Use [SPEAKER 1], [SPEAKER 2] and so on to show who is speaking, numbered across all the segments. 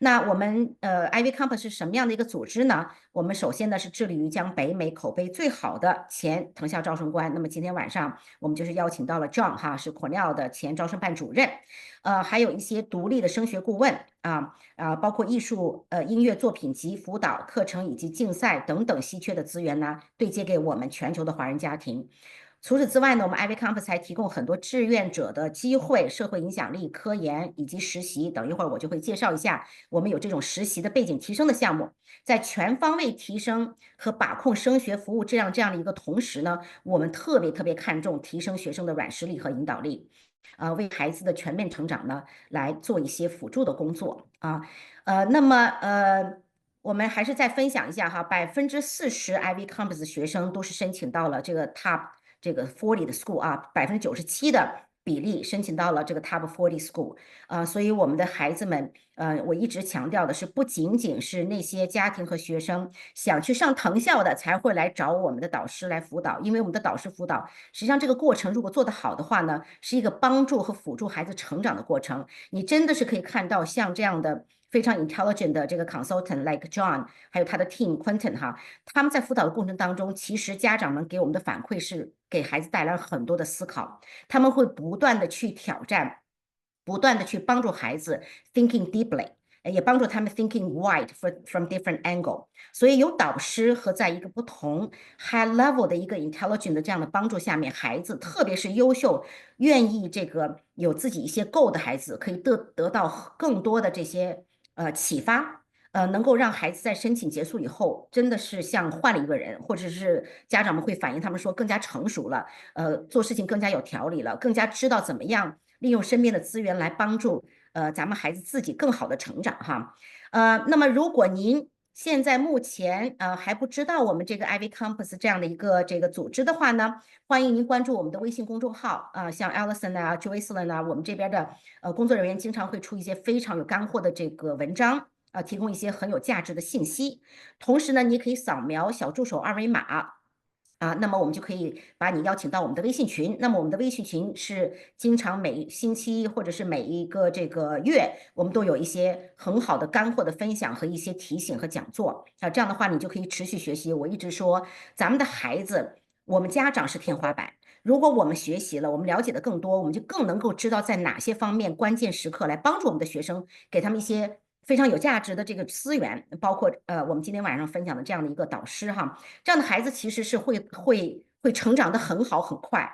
[SPEAKER 1] 那我们IvyCompass 是什么样的一个组织呢？我们首先呢是致力于将北美口碑最好的前藤校招生官。那么今天晚上我们就是邀请到了 John 哈，是 Cornell 的前招生办主任，还有一些独立的升学顾问包括艺术音乐作品集辅导课程以及竞赛等等稀缺的资源呢，对接给我们全球的华人家庭。除此之外呢，我们 IvyCompass 还提供很多志愿者的机会、社会影响力、科研以及实习。等一会儿我就会介绍一下，我们有这种实习的背景提升的项目，在全方位提升和把控升学服务质量这样的一个同时呢，我们特别看重提升学生的软实力和引导力，为孩子的全面成长呢来做一些辅助的工作我们还是再分享一下哈，40%IvyCompass 学生都是申请到了这个 Top 这个40的 school97%的比例申请到了这个 Top 40 school 所以我们的孩子们我一直强调的是，不仅仅是那些家庭和学生想去上藤校的才会来找我们的导师来辅导，因为我们的导师辅导实际上这个过程如果做得好的话呢，是一个帮助和辅助孩子成长的过程。你真的是可以看到像这样的非常 intelligent 的这个 consultant like John， 还有他的 team Quenton 哈，他们在辅导的过程当中，其实家长们给我们的反馈是给孩子带来了很多的思考，他们会不断的去挑战，不断的去帮助孩子 thinking deeply， 也帮助他们 thinking wide from different angle。所以有导师和在一个不同 high level 的一个 intelligent 的这样的帮助下面，孩子特别是优秀、愿意这个有自己一些 goal 的孩子，可以得到更多的这些启发。能够让孩子在申请结束以后，真的是像换了一个人，或者是家长们会反映，他们说更加成熟了，做事情更加有条理了，更加知道怎么样利用身边的资源来帮助咱们孩子自己更好的成长哈。那么如果您现在目前还不知道我们这个 IvyCompass 这样的一个这个组织的话呢，欢迎您关注我们的微信公众号像 Allison Joycelyn 我们这边的工作人员经常会出一些非常有干货的这个文章。提供一些很有价值的信息，同时呢，你可以扫描小助手二维码那么我们就可以把你邀请到我们的微信群。那么我们的微信群是经常每星期或者是每一个这个月，我们都有一些很好的干货的分享和一些提醒和讲座这样的话你就可以持续学习。我一直说，咱们的孩子，我们家长是天花板。如果我们学习了，我们了解的更多，我们就更能够知道在哪些方面关键时刻来帮助我们的学生，给他们一些非常有价值的这个资源，包括我们今天晚上分享的这样的一个导师哈，这样的孩子其实是会成长的很好很快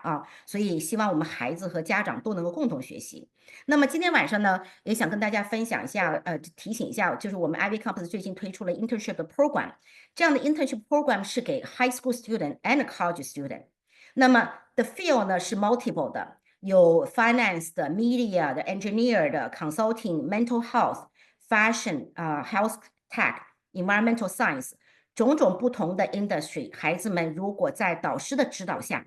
[SPEAKER 1] 所以希望我们孩子和家长都能够共同学习。那么今天晚上呢，也想跟大家分享一下提醒一下，就是我们 IvyCompass 最近推出了 internship 的 program， 这样的 internship program 是给 high school student and college student。那么 the field 呢是 multiple 的，有 finance 的、media 的、engineer 的、consulting、mental health、fashion health tech、environmental science， 种种不同的 industry。孩子们如果在导师的指导下，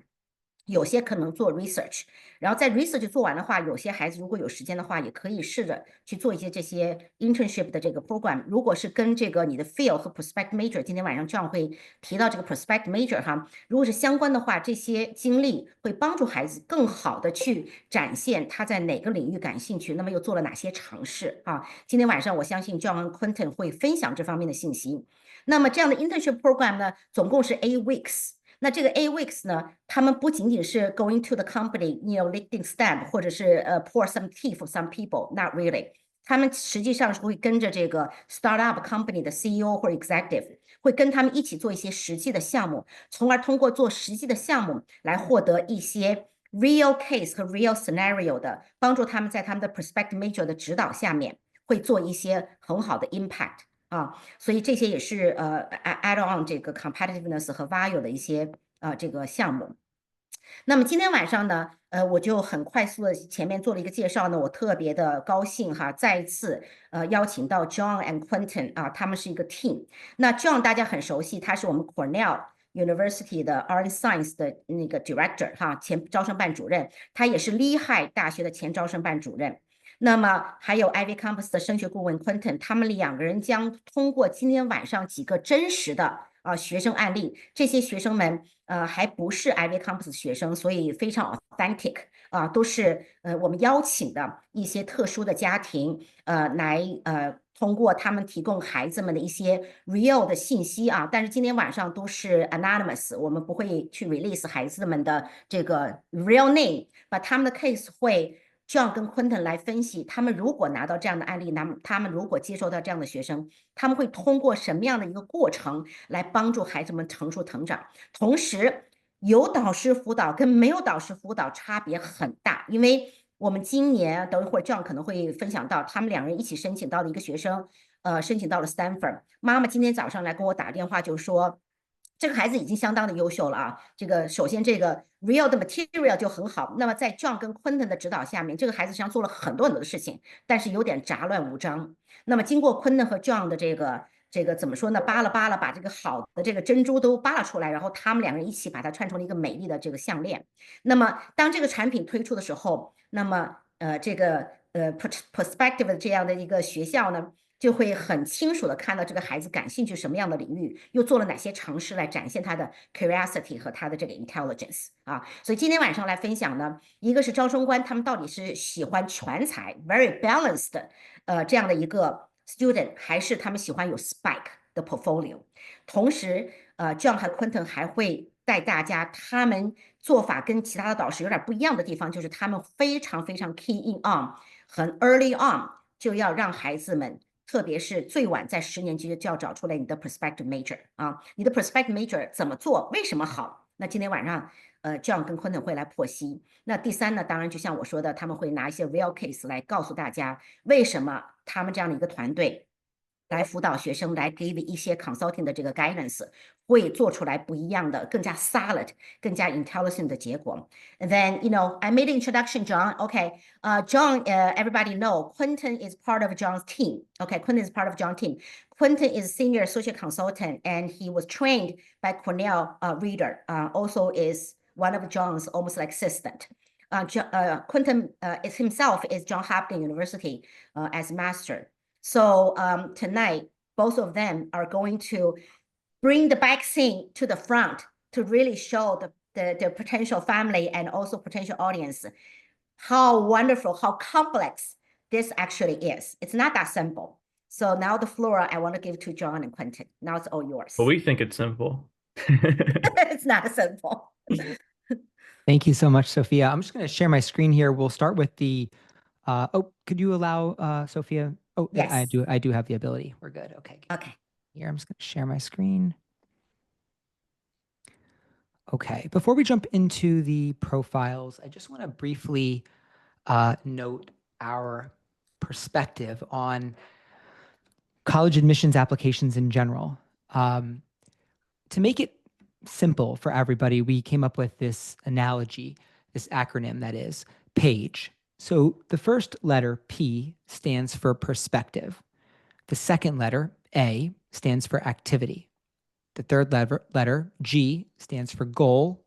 [SPEAKER 1] 有些可能做 research， 然后在 research 做完的话，有些孩子如果有时间的话，也可以试着去做一些这些 internship 的这个 program。如果是跟这个你的 field 和 prospect major， 今天晚上John会提到这个 prospect major 哈，如果是相关的话，这些经历会帮助孩子更好的去展现他在哪个领域感兴趣，那么又做了哪些尝试今天晚上我相信 John 和 Quenton 会分享这方面的信息。那么这样的 internship program 呢，总共是 8 weeks。那这个 8 weeks 呢，他们不仅仅是 going to the company，licking stamp， 或者是pour some tea for some people，not really。他们实际上是会跟着这个 startup company 的 CEO 或者 executive， 会跟他们一起做一些实际的项目，从而通过做实际的项目来获得一些 real case 和 real scenario 的帮助，他们在他们的 prospect major 的指导下面会做一些很好的 impact。所以这些也是add on 这个 competitiveness 和 value 的一些这个项目。那么今天晚上呢，我就很快速的前面做了一个介绍呢，我特别的高兴哈，再一次邀请到 John and Quenton 他们是一个 team。那 John 大家很熟悉，他是我们 Cornell University 的 Art Science 的那个 Director 前招生办主任，他也是 Lehigh 大学的前招生办主任。那么还有 IvyCompass 的升学顾问 Quenton， 他们两个人将通过今天晚上几个真实的学生案例，这些学生们还不是 IvyCompass 学生，所以非常 authentic 都是我们邀请的一些特殊的家庭，来通过他们提供孩子们的一些 real 的信息啊，但是今天晚上都是 anonymous，我们不会去 release 孩子们的这个 real name， 把他们的 case 会 John 跟 Quenton 来分析，他们如果拿到这样的案例，他们如果接收到这样的学生，他们会通过什么样的一个过程来帮助孩子们成熟成长？同时，有导师辅导跟没有导师辅导差别很大，因为我们今年等一会儿 John 可能会分享到，他们两人一起申请到的一个学生，申请到了 Stanford。妈妈今天早上来跟我打电话，就说这个孩子已经相当的优秀了啊。这个首先这个 real 的 material 就很好。那么在 John 跟 Quenton 的指导下面，这个孩子实际上做了很多很多的事情，但是有点杂乱无章。那么经过 Quenton 和 John 的这个怎么说呢？扒拉扒拉，把这个好的这个珍珠都扒拉出来，然后他们两个人一起把它串成了一个美丽的这个项链。那么当这个产品推出的时候，那么这个perspective 的这样的一个学校呢，就会很清楚的看到这个孩子感兴趣什么样的领域，又做了哪些尝试来展现他的 curiosity 和他的这个 intelligence 啊。所以今天晚上来分享呢，一个是招生官他们到底是喜欢全才 very balanced 这样的一个 student， 还是他们喜欢有 spike 的 portfolio。同时John 和 Quenton 还会带大家他们做法跟其他的导师有点不一样的地方，就是他们非常非常 key in on， 很 early on 就要让孩子们，特别是最晚在10年级就要找出来你的 prospective major 啊，你的 prospective major 怎么做，为什么好？那今天晚上John 跟 Quenton 会来剖析。那第三呢，当然就像我说的，他们会拿一些 real case 来告诉大家为什么他们这样的一个团队来辅导学生，来给一些 consulting 的这个 guidance， 会做出来不一样的、更加 solid、更加 intelligent 的结果。And then, I made an introduction, John. Okay, John, everybody know Quenton is part of John's team. Okay, Quenton is part of John's team. Quenton is senior associate consultant, and he was trained by Cornell reader. Also is one of John's almost like assistant. Quenton is himself is John Hopkins University as master. So tonight, both of them are going to bring the vaccine to the front to really show the potential family and also potential audience how wonderful, how complex this actually is. It's not that simple. So now the floor I want to give to John and Quenton. Now it's all yours.
[SPEAKER 2] Well, we think it's simple.
[SPEAKER 1] It's not simple.
[SPEAKER 3] Thank you so much, Sophia. I'm just going to share my screen here. We'll start with the, could you allow Sophia? Oh, yes. I do have the ability. We're good. Okay.
[SPEAKER 1] Okay.
[SPEAKER 3] Here, I'm just going to share my screen. Okay. Before we jump into the profiles, I just want to briefly note our perspective on college admissions applications in general. To make it simple for everybody, we came up with this analogy, this acronym that is PAGE. So the first letter, P, stands for perspective. The second letter, A, stands for activity. The third letter, G, stands for goal.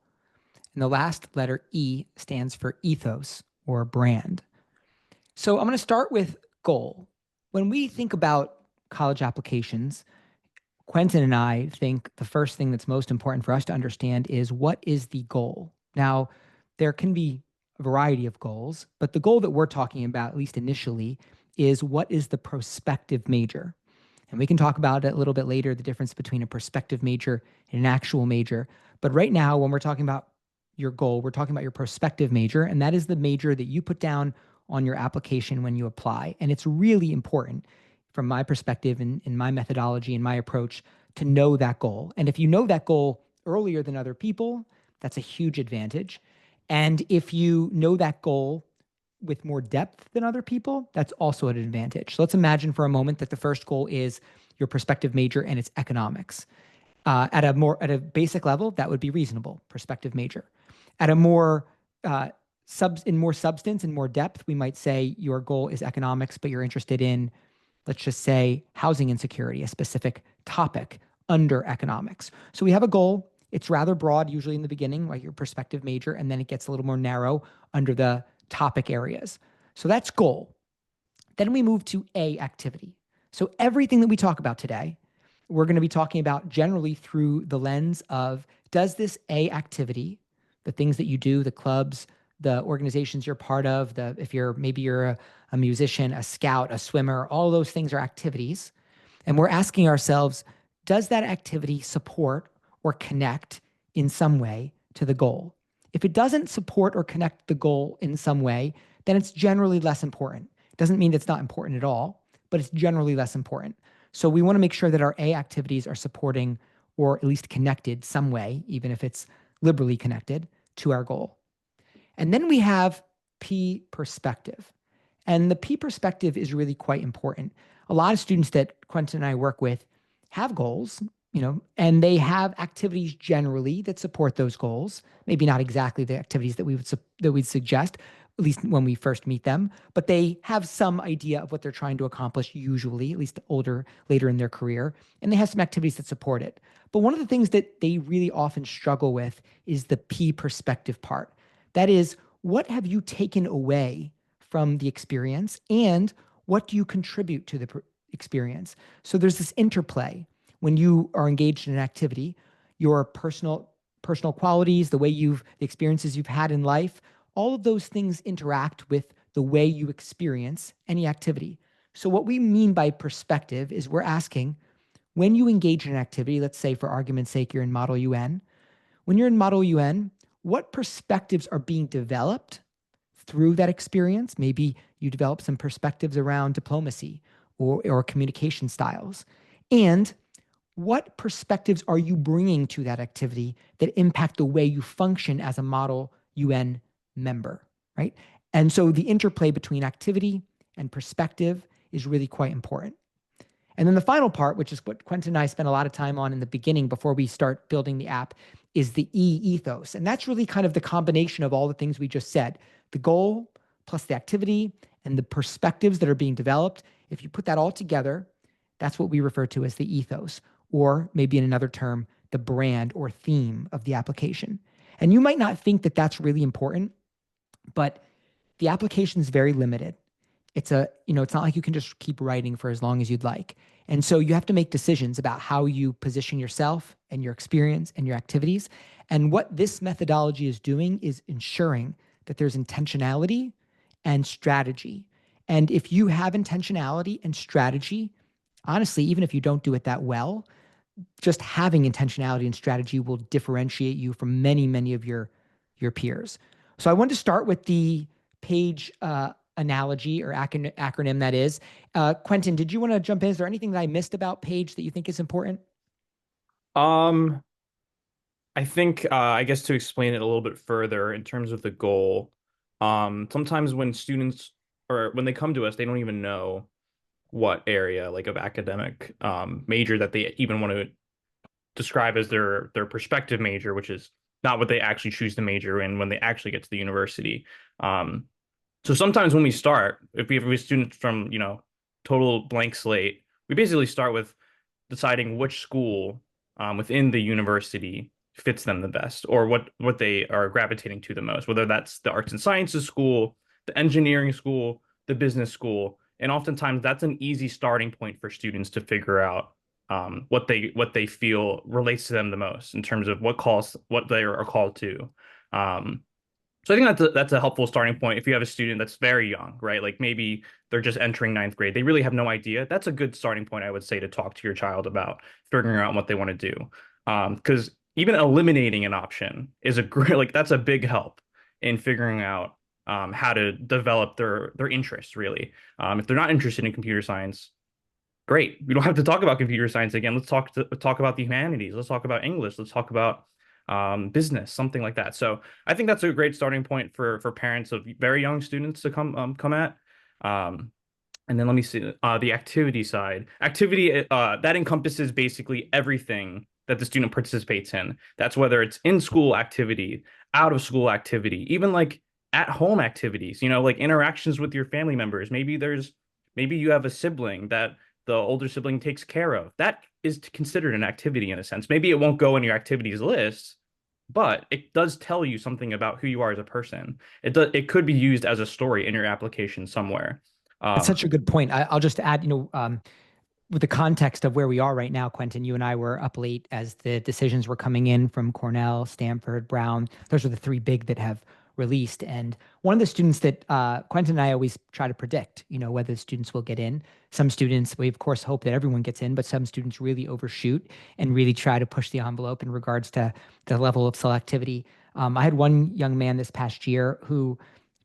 [SPEAKER 3] And the last letter, E, stands for ethos or brand. So I'm going to start with goal. When we think about college applications, Quenton and I think the first thing that's most important for us to understand is what is the goal? Now, there can be a variety of goals, but the goal that we're talking about, at least initially, is what is the prospective major? And we can talk about it a little bit later, the difference between a prospective major and an actual major. But right now, when we're talking about your goal, we're talking about your prospective major, and that is the major that you put down on your application when you apply. And it's really important from my perspective and in my methodology and my approach to know that goal. And if you know that goal earlier than other people, that's a huge advantage. And if you know that goal with more depth than other people, that's also an advantage. So let's imagine for a moment that the first goal is your prospective major and it's economics. At a basic level, that would be reasonable, prospective major. At a more in more substance and more depth, we might say your goal is economics, but you're interested in, let's just say, housing insecurity, a specific topic under economics. So we have a goal. It's rather broad, usually in the beginning, like your prospective major, and then it gets a little more narrow under the topic areas. So that's goal. Then we move to A, activity. So everything that we talk about today, we're going to be talking about generally through the lens of, does this A, activity, the things that you do, the clubs, the organizations you're part of, if maybe you're a musician, a scout, a swimmer, all those things are activities. And we're asking ourselves, does that activity support or connect in some way to the goal? If it doesn't support or connect the goal in some way, then it's generally less important. It doesn't mean it's not important at all, but it's generally less important. So we want to make sure that our A activities are supporting or at least connected some way, even if it's liberally connected to our goal. And then we have P perspective. And the P perspective is really quite important. A lot of students that Quenton and I work with have goals, and they have activities generally that support those goals. Maybe not exactly the activities that we'd suggest, at least when we first meet them, but they have some idea of what they're trying to accomplish usually, at least later in their career, and they have some activities that support it. But one of the things that they really often struggle with is the P perspective part. That is, what have you taken away from the experience, and what do you contribute to the experience? So there's this interplay when you are engaged in an activity, your personal qualities, the experiences you've had in life, all of those things interact with the way you experience any activity. So what we mean by perspective is we're asking, when you engage in an activity, let's say for argument's sake, you're in Model UN. When you're in Model UN, what perspectives are being developed through that experience? Maybe you develop some perspectives around diplomacy or communication styles. And what perspectives are you bringing to that activity that impact the way you function as a Model UN member, right? And so the interplay between activity and perspective is really quite important. And then the final part, which is what Quenton and I spent a lot of time on in the beginning before we start building the app, is the ethos. And that's really kind of the combination of all the things we just said, the goal plus the activity and the perspectives that are being developed. If you put that all together, that's what we refer to as the ethos, or maybe in another term, the brand or theme of the application. And you might not think that that's really important, but the application is very limited. It's not like you can just keep writing for as long as you'd like. And so you have to make decisions about how you position yourself and your experience and your activities. And what this methodology is doing is ensuring that there's intentionality and strategy. And if you have intentionality and strategy, honestly, even if you don't do it that well, just having intentionality and strategy will differentiate you from many, many of your peers. So I wanted to start with the page analogy or acronym that is. Quenton, did you want to jump in? Is there anything that I missed about page that you think is important?
[SPEAKER 2] I think, I guess to explain it a little bit further in terms of the goal, sometimes when students or when they come to us, they don't even know what area like of academic major that they even want to describe as their prospective major, which is not what they actually choose to major in when they actually get to the university. So sometimes when we start, if we have a student from, total blank slate, we basically start with deciding which school within the university fits them the best, or what they are gravitating to the most, whether that's the arts and sciences school, the engineering school, the business school. And oftentimes that's an easy starting point for students to figure out what they feel relates to them the most in terms of what they are called to. So I think that's a helpful starting point if you have a student that's very young, right? Like maybe they're just entering ninth grade. They really have no idea. That's a good starting point, I would say, to talk to your child about figuring out what they want to do. Because even eliminating an option is that's a big help in figuring out how to develop their interests, really. If they're not interested in computer science, great. We don't have to talk about computer science again. Let's talk about the humanities. Let's talk about English. Let's talk about business, something like that. So I think that's a great starting point for parents of very young students to come at. And then let me see the activity side. Activity that encompasses basically everything that the student participates in. That's whether it's in school activity, out of school activity, even like at home activities, like interactions with your family members. Maybe you have a sibling that the older sibling takes care of. That is considered an activity in a sense. Maybe it won't go in your activities list, but it does tell you something about who you are as a person. It could be used as a story in your application somewhere.
[SPEAKER 3] That's such a good point. I'll just add, with the context of where we are right now, Quenton, you and I were up late as the decisions were coming in from Cornell, Stanford, Brown. Those are the three big that have released. And one of the students that Quenton and I always try to predict, whether students will get in. Some students, we of course hope that everyone gets in, but some students really overshoot and really try to push the envelope in regards to the level of selectivity. I had one young man this past year who,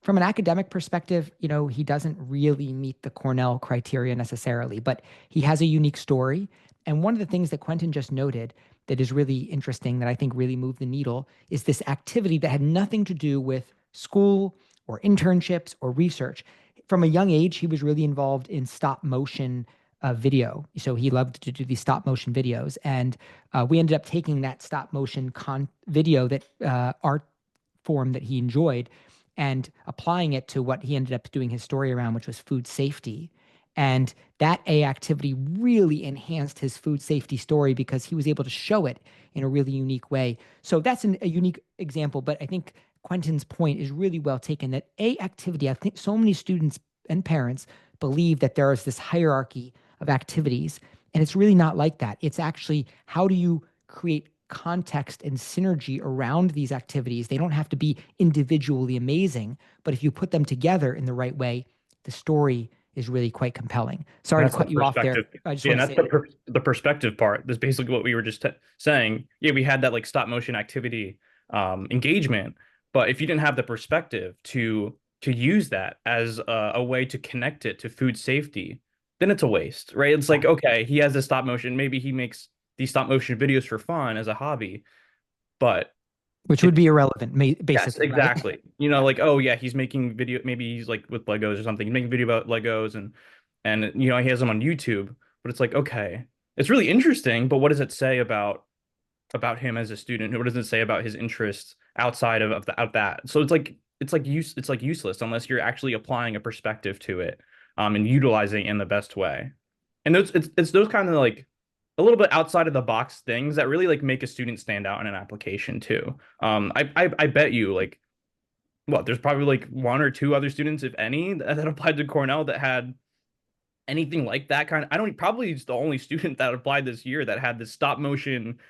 [SPEAKER 3] from an academic perspective, he doesn't really meet the Cornell criteria necessarily, but he has a unique story. And one of the things that Quenton just noted that is really interesting, that I think really moved the needle, is this activity that had nothing to do with school or internships or research. From a young age, he was really involved in stop motion video. So he loved to do these stop motion videos. And we ended up taking that stop motion video, that art form that he enjoyed, and applying it to what he ended up doing his story around, which was food safety. And that activity really enhanced his food safety story because he was able to show it in a really unique way. So that's a unique example, but I think Quenton's point is really well taken, that activity, I think so many students and parents believe that there is this hierarchy of activities, and it's really not like that. It's actually, how do you create context and synergy around these activities? They don't have to be individually amazing, but if you put them together in the right way, the story is really quite compelling. Sorry to cut you off there.
[SPEAKER 2] That's the perspective part. That's basically what we were just saying. Yeah, we had that like stop motion activity engagement, but if you didn't have the perspective to use that as a way to connect it to food safety, then it's a waste, right? It's like, okay, he has this stop motion. Maybe he makes these stop motion videos for fun as a hobby, but
[SPEAKER 3] which would be irrelevant, basically.
[SPEAKER 2] Yes, exactly.
[SPEAKER 3] Right?
[SPEAKER 2] Like, oh yeah, he's making video. Maybe he's like with Legos or something. He's making a video about Legos, and he has them on YouTube. But it's like, okay, it's really interesting. But what does it say about him as a student? What does it say about his interests outside of that? So it's like useless unless you're actually applying a perspective to it, and utilizing it in the best way. And it's those kind of like a little bit outside of the box things that really like make a student stand out in an application too. I bet you like, there's probably like one or two other students, if any, that applied to Cornell that had anything like that kind of. Probably the only student that applied this year that had this stop motion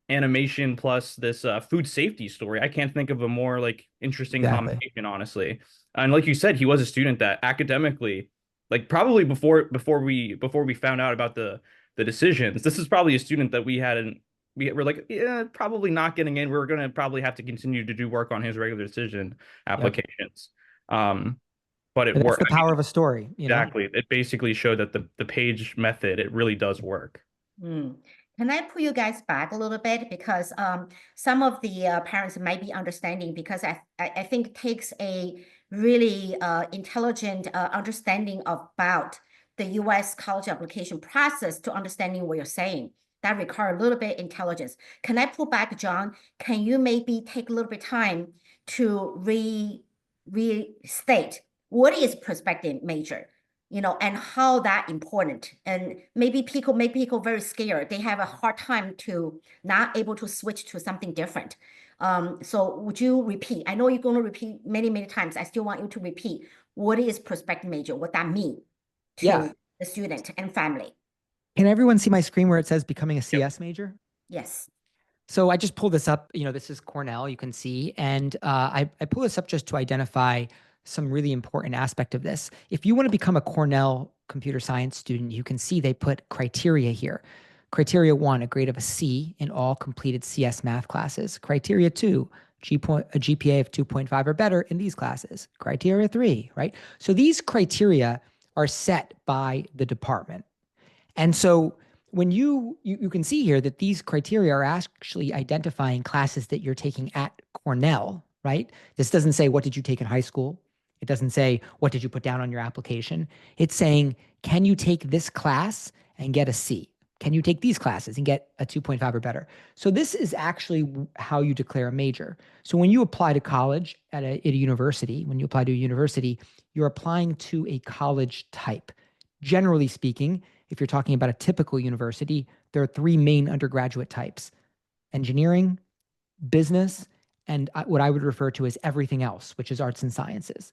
[SPEAKER 2] animation plus this food safety story. I can't think of a more like interesting combination, honestly. And like you said, he was a student that academically, like probably before we found out about the decisions, this is probably a student that we were like, yeah, probably not getting in. We're going to probably have to continue to do work on his regular decision applications. Yep. But it worked.
[SPEAKER 3] That's the power of a story.
[SPEAKER 2] Exactly. It basically showed that the page method, it really does work.
[SPEAKER 1] Can I pull you guys back a little bit? Because some of the parents might be understanding, because I think it takes a really intelligent understanding about the U.S. college application process to understanding what you're saying. That requires a little bit intelligence. Can I pull back, John? Can you maybe take a little bit time to restate what is prospective major, and how that important? And maybe people very scared. They have a hard time to not able to switch to something different. So would you repeat? I know you're going to repeat many, many times. I still want you to repeat what is prospective major, what that means to the student and family.
[SPEAKER 3] Can everyone see my screen where it says becoming a CS major?
[SPEAKER 1] Yes.
[SPEAKER 3] So I just pulled this up. This is Cornell, you can see. And I pull this up just to identify some really important aspect of this. If you want to become a Cornell computer science student, you can see they put criteria here. Criteria 1, a grade of a C in all completed CS math classes. Criteria 2, a GPA of 2.5 or better in these classes. Criteria 3, right? So these criteria are set by the department. And so when you can see here that these criteria are actually identifying classes that you're taking at Cornell, right? This doesn't say, what did you take in high school? It doesn't say, what did you put down on your application? It's saying, can you take this class and get a C? Can you take these classes and get a 2.5 or better? So this is actually how you declare a major. So when you apply to college at a university, you're applying to a college type. Generally speaking, if you're talking about a typical university, there are 3 main undergraduate types: engineering, business, and what I would refer to as everything else, which is arts and sciences.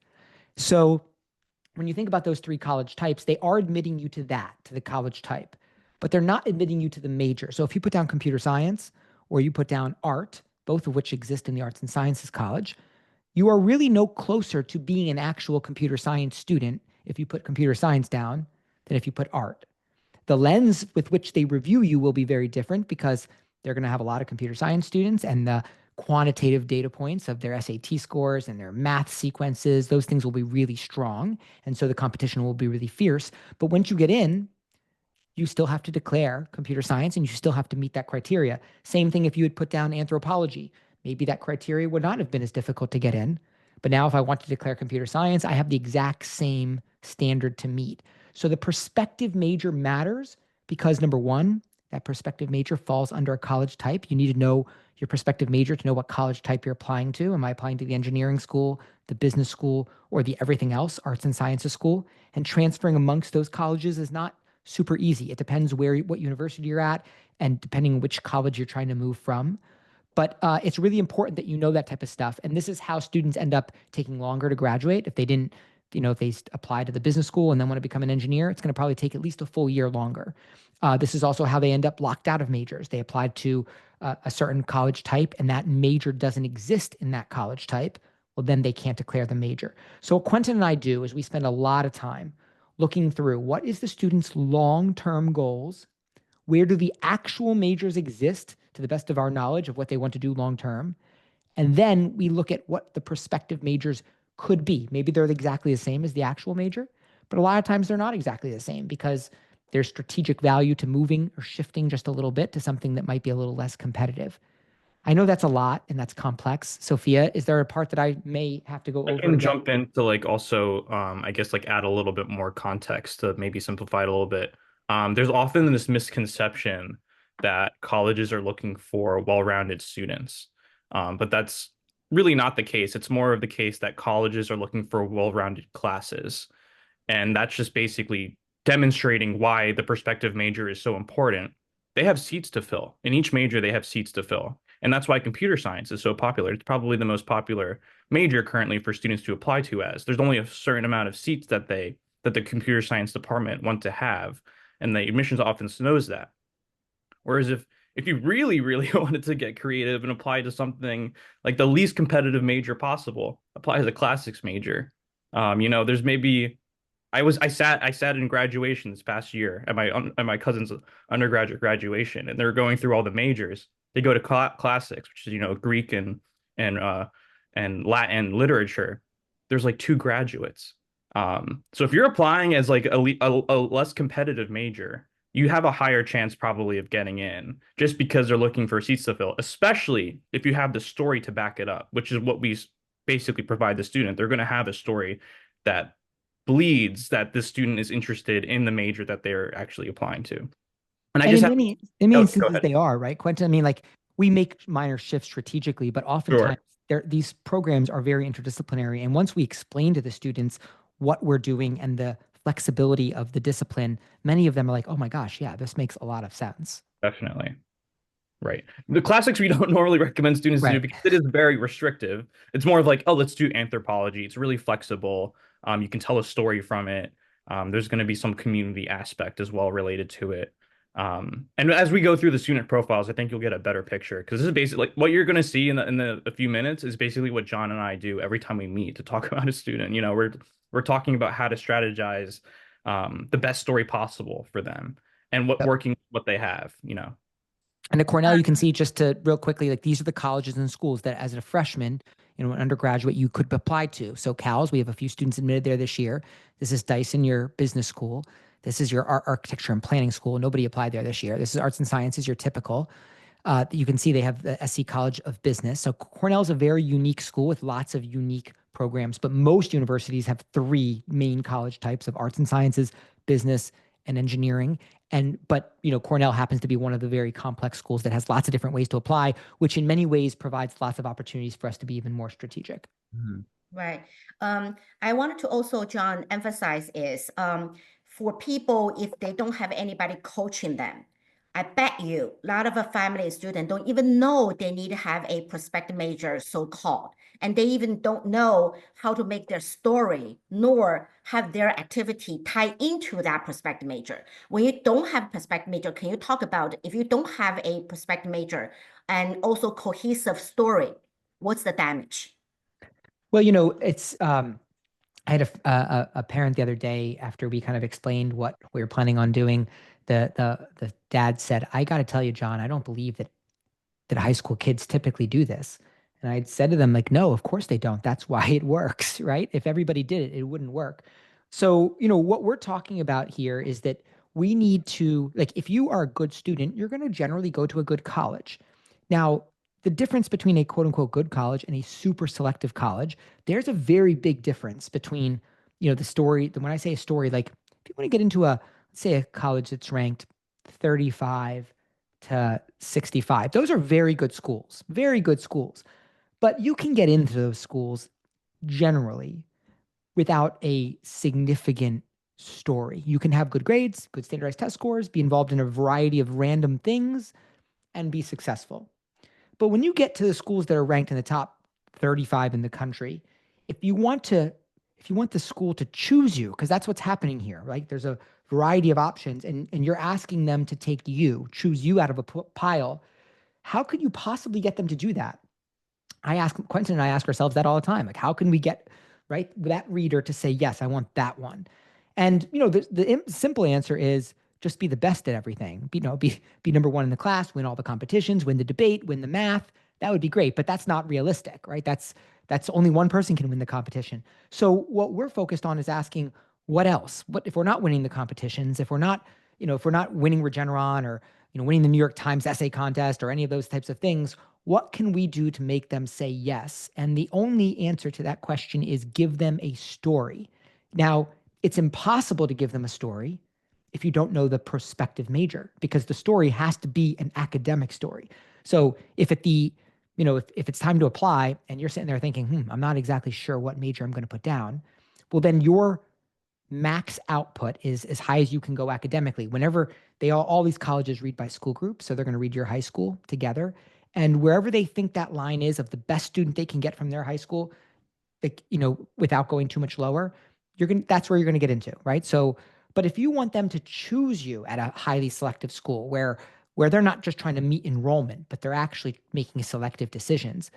[SPEAKER 3] So when you think about those 3 college types, they are admitting you to the college type, but they're not admitting you to the major. So if you put down computer science or you put down art, both of which exist in the arts and sciences college, you are really no closer to being an actual computer science student if you put computer science down than if you put art. The lens with which they review you will be very different because they're going to have a lot of computer science students, and the quantitative data points of their SAT scores and their math sequences, those things will be really strong. And so the competition will be really fierce. But once you get in, you still have to declare computer science and you still have to meet that criteria. Same thing if you had put down anthropology. Maybe that criteria would not have been as difficult to get in. But now if I want to declare computer science, I have the exact same standard to meet. So the prospective major matters because, number one, that prospective major falls under a college type. You need to know your prospective major to know what college type you're applying to. Am I applying to the engineering school, the business school, or the everything else, arts and sciences school? And transferring amongst those colleges is not super easy. It depends what university you're at and depending on which college you're trying to move from. But it's really important that you know that type of stuff. And this is how students end up taking longer to graduate. If they didn't, if they apply to the business school and then want to become an engineer, it's going to probably take at least a full year longer. This is also how they end up locked out of majors. They applied to a certain college type and that major doesn't exist in that college type. Well, then they can't declare the major. So what Quenton and I do is we spend a lot of time looking through what is the student's long-term goals, where do the actual majors exist to the best of our knowledge of what they want to do long-term, and then we look at what the prospective majors could be. Maybe they're exactly the same as the actual major, but a lot of times they're not exactly the same because there's strategic value to moving or shifting just a little bit to something that might be a little less competitive. I know that's a lot and that's complex. Sophia, is there a part that I may have to go over?
[SPEAKER 2] I can jump in to also, I guess add a little bit more context to maybe simplify it a little bit. There's often this misconception that colleges are looking for well-rounded students, but that's really not the case. It's more of the case that colleges are looking for well-rounded classes. And that's just basically demonstrating why the prospective major is so important. They have seats to fill. In each major, they have seats to fill. And that's why computer science is so popular. It's probably the most popular major currently for students to apply to as. There's only a certain amount of seats that the computer science department want to have, and the admissions office knows that. Whereas if you really, really wanted to get creative and apply to something like the least competitive major possible, apply as a classics major. There's maybe I sat in graduation this past year at my cousin's undergraduate graduation, and they're going through all the majors. They go to classics, which is Greek and Latin literature. There's like 2 graduates. So if you're applying as like a less competitive major, you have a higher chance probably of getting in just because they're looking for seats to fill, especially if you have the story to back it up, which is what we basically provide the student. They're going to have a story that bleeds that this student is interested in the major that they're actually applying to.
[SPEAKER 3] And in many instances they are, right, Quenton? I mean, like we make minor shifts strategically, but oftentimes these programs are very interdisciplinary. And once we explain to the students what we're doing and the flexibility of the discipline, many of them are like, oh my gosh, yeah, this makes a lot of sense.
[SPEAKER 2] Definitely. Right. The classics we don't normally recommend students to do because it is very restrictive. It's more of like, oh, let's do anthropology. It's really flexible. You can tell a story from it. There's going to be some community aspect as well related to it. And as we go through the student profiles, I think you'll get a better picture because this is basically like what you're going to see in a few minutes is basically what John and I do every time we meet to talk about a student. We're talking about how to strategize the best story possible for them and what they have.
[SPEAKER 3] And at Cornell, you can see just to real quickly, like these are the colleges and schools that as a freshman, an undergraduate, you could apply to. So CALS, we have a few students admitted there this year. This is Dyson, your business school. This is your architecture and planning school. Nobody applied there this year. This is arts and sciences, your typical. You can see they have the SC College of Business. So Cornell is a very unique school with lots of unique programs, but most universities have 3 main college types of arts and sciences, business, and engineering. But Cornell happens to be one of the very complex schools that has lots of different ways to apply, which in many ways provides lots of opportunities for us to be even more strategic.
[SPEAKER 2] Mm-hmm.
[SPEAKER 1] Right. I wanted to also, John, emphasize is for people, if they don't have anybody coaching them, I bet you a lot of family students don't even know they need to have a prospective major, so-called, and they even don't know how to make their story nor have their activity tie into that prospective major. When you don't have prospective major, can you talk about if you don't have a prospective major and also cohesive story, what's the damage?
[SPEAKER 3] Well, you know, it's I had a parent the other day after we kind of explained what we were planning on doing. The dad said, "I got to tell you, John, I don't believe that high school kids typically do this." And I said to them, like, no, of course they don't. That's why it works, right? If everybody did it, it wouldn't work. So, you know, what we're talking about here is that we need to, like, if you are a good student, you're going to generally go to a good college. Now, the difference between a quote unquote good college and a super selective college, there's a very big difference between, you know, the story. When I say a story, like if you want to get into let's say a college that's ranked 35 to 65, those are very good schools, very good schools. But you can get into those schools generally without a significant story. You can have good grades, good standardized test scores, be involved in a variety of random things, and be successful. But when you get to the schools that are ranked in the top 35 in the country, if you want the school to choose you, because that's what's happening here, right? There's a variety of options, and you're asking them to choose you out of a pile. How could you possibly get them to do that? Quenton and I ask ourselves that all the time. Like, how can we get that reader to say, yes, I want that one? And, you know, the simple answer is just be the best at everything. Be number one in the class, win all the competitions, win the debate, win the math. That would be great, but that's not realistic, right? That's only one person can win the competition. So what we're focused on is asking, what else? What if we're not winning the competitions? If we're not winning Regeneron or, you know, winning the New York Times essay contest or any of those types of things, what can we do to make them say yes? And the only answer to that question is give them a story. Now, it's impossible to give them a story if you don't know the prospective major, because the story has to be an academic story. So if it's time to apply and you're sitting there thinking, I'm not exactly sure what major I'm going to put down, well, then your max output is as high as you can go academically. Whenever all these colleges read by school groups, so they're going to read your high school together. And wherever they think that line is of the best student they can get from their high school, without going too much lower, that's where you're going to get into, right? So, but if you want them to choose you at a highly selective school where they're not just trying to meet enrollment, but they're actually making selective decisions,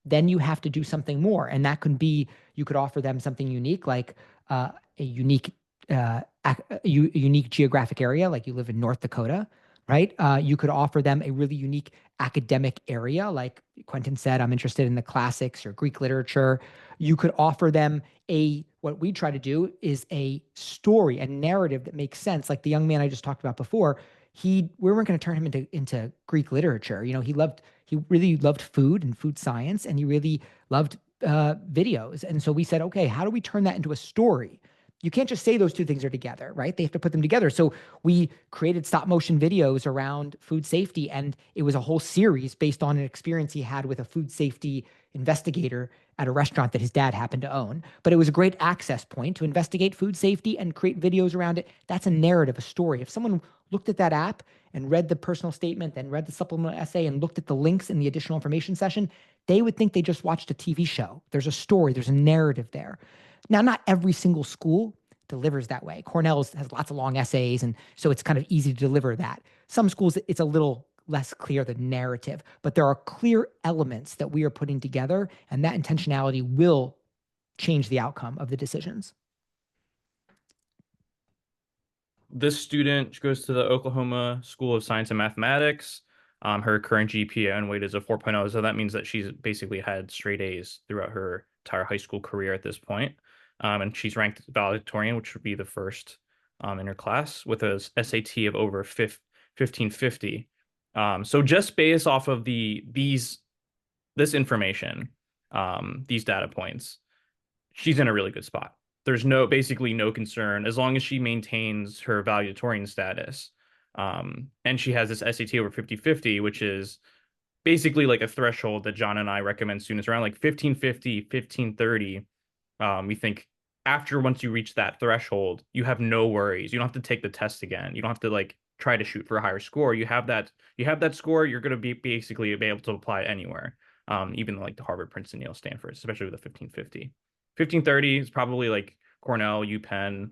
[SPEAKER 3] then you have to do something more. And that could be, you could offer them something unique, like a unique geographic area, like you live in North Dakota, right? You could offer them a really unique academic area, like Quenton said, I'm interested in the classics or Greek literature. You could offer them what we try to do is a story, a narrative that makes sense. Like the young man I just talked about before, we weren't going to turn him into Greek literature. You know, he really loved food and food science, and he really loved videos. And so we said, okay, how do we turn that into a story? You can't just say those two things are together, right? They have to put them together. So we created stop motion videos around food safety, and it was a whole series based on an experience he had with a food safety investigator at a restaurant that his dad happened to own. But it was a great access point to investigate food safety and create videos around it. That's a narrative, a story. If someone looked at that app and read the personal statement, then read the supplemental essay and looked at the links in the additional information session, they would think they just watched a TV show. There's a story, there's a narrative there. Now, not every single school delivers that way. Cornell has lots of long essays, and so it's kind of easy to deliver that. Some schools, it's a little less clear, the narrative, but there are clear elements that we are putting together, and that intentionality will change the outcome of the decisions.
[SPEAKER 2] This student goes to the Oklahoma School of Science and Mathematics. Her current GPA and weight is a 4.0, so that means that she's basically had straight A's throughout her entire high school career at this point. And she's ranked valedictorian, which would be the first in her class, with a SAT of over 1550. So just based off of this information, these data points, she's in a really good spot. There's basically no concern as long as she maintains her valedictorian status. And she has this SAT over 5050, which is basically like a threshold that John and I recommend students around like 1550, 1530. We think once you reach that threshold, you have no worries. You don't have to take the test again. You don't have to like try to shoot for a higher score. You have that score, you're going to be basically able to apply anywhere. Even like the Harvard, Princeton, Yale, Stanford, especially with the 1550. 1530 is probably like Cornell, UPenn,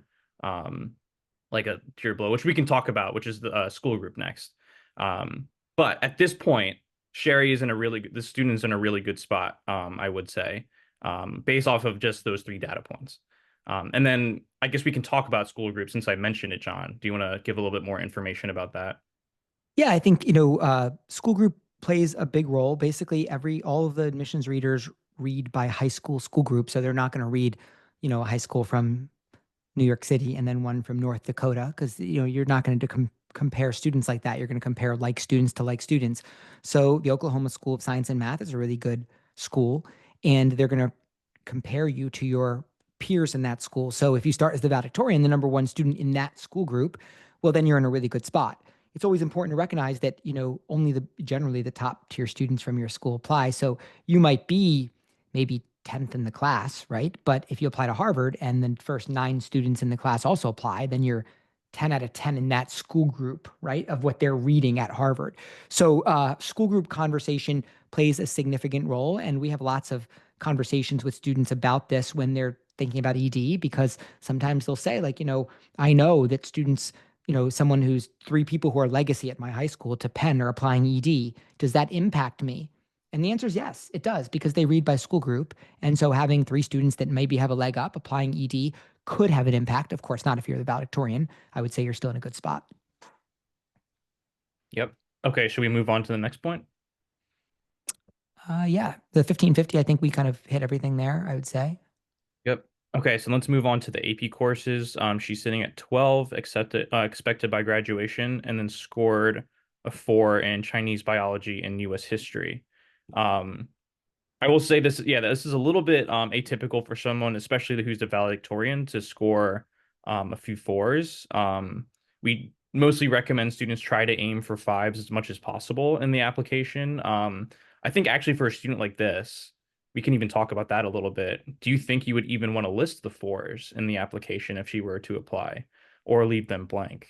[SPEAKER 2] like a tier below, which we can talk about, which is the school group next. But at this point, the student's in a really good spot, I would say. based off of just those 3 data points. And then I guess we can talk about school groups since I mentioned it, John. Do you want to give a little bit more information about that?
[SPEAKER 3] Yeah, I think, school group plays a big role. Basically, all of the admissions readers read by high school group. So they're not going to read, a high school from New York City and then one from North Dakota, because, you're not going to compare students like that. You're going to compare like students to like students. So the Oklahoma School of Science and Math is a really good school, and they're going to compare you to your peers in that school. So if you start as the valedictorian, the number 1 student in that school group, well, then you're in a really good spot. It's always important to recognize that, only generally the top tier students from your school apply. So you might be maybe 10th in the class, right? But if you apply to Harvard and the first 9 students in the class also apply, then you're 10 out of 10 in that school group, right, of what they're reading at Harvard. So school group conversation plays a significant role. And we have lots of conversations with students about this when they're thinking about ED, because sometimes they'll say, like, I know that students, someone who's 3 people who are legacy at my high school to Penn are applying ED. Does that impact me? And the answer is yes, it does, because they read by school group. And so having 3 students that maybe have a leg up applying ED could have an impact. Of course, not if you're the valedictorian. I would say you're still in a good spot.
[SPEAKER 2] Yep. Okay, should we move on to the next point?
[SPEAKER 3] Yeah, the 1550, I think we kind of hit everything there, I would say.
[SPEAKER 2] Yep. Okay, so let's move on to the AP courses. She's sitting at 12 expected by graduation, and then scored a 4 in Chinese biology and U.S. history. I will say this, this is a little bit atypical for someone, especially who's the valedictorian, to score a few 4s. We mostly recommend students try to aim for 5s as much as possible in the application. I think actually for a student like this, we can even talk about that a little bit. Do you think you would even want to list the 4s in the application if she were to apply, or leave them blank?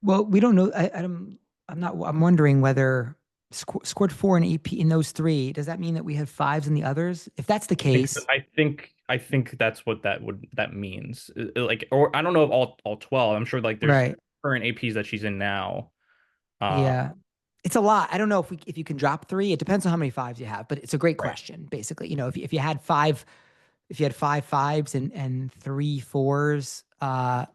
[SPEAKER 3] Well, we don't know. I'm wondering whether scored 4 in AP in those 3. Does that mean that we had 5s in the others? If that's the case,
[SPEAKER 2] I think that's what that means. Like, or I don't know if all 12. I'm sure like there's
[SPEAKER 3] right.
[SPEAKER 2] current APs that she's in now.
[SPEAKER 3] Yeah. It's a lot. I don't know if you can drop 3. It depends on how many 5s you have, but it's a great question. Basically, if you had 5 5s and 3 4s, I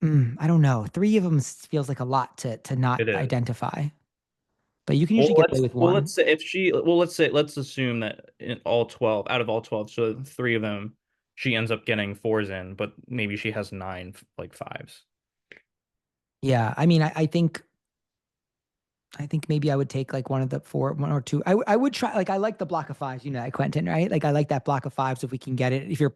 [SPEAKER 3] don't know. 3 of them feels like a lot to not identify. But you can usually get away with 1.
[SPEAKER 2] Let's assume that in out of all 12, so 3 of them she ends up getting 4s in, but maybe she has 9 like 5s.
[SPEAKER 3] Yeah, I mean, I think maybe I would take like one or 2. I would try, like, I like the block of 5s, Quenton, right? Like, I like that block of 5s if we can get it. If you're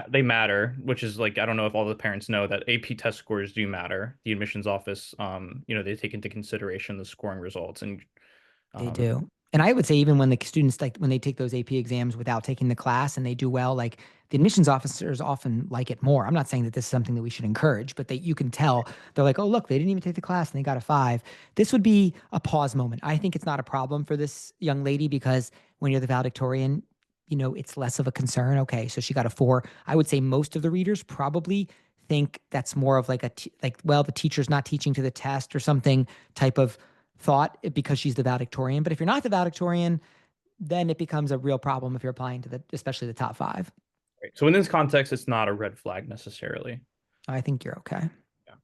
[SPEAKER 2] they matter, which is like, I don't know if all the parents know that AP test scores do matter. The admissions office, they take into consideration the scoring results, and
[SPEAKER 3] they do. And I would say even when the students, like when they take those AP exams without taking the class and they do well, like the admissions officers often like it more. I'm not saying that this is something that we should encourage, but you can tell they're like, oh, look, they didn't even take the class and they got a 5. This would be a pause moment. I think it's not a problem for this young lady, because when you're the valedictorian, it's less of a concern. Okay, so she got a 4. I would say most of the readers probably think that's more of like the teacher's not teaching to the test or something type of thought, because she's the valedictorian. But if you're not the valedictorian, then it becomes a real problem if you're applying to especially the top 5.
[SPEAKER 2] Right. So in this context, it's not a red flag necessarily.
[SPEAKER 3] I think you're okay.
[SPEAKER 2] Yeah.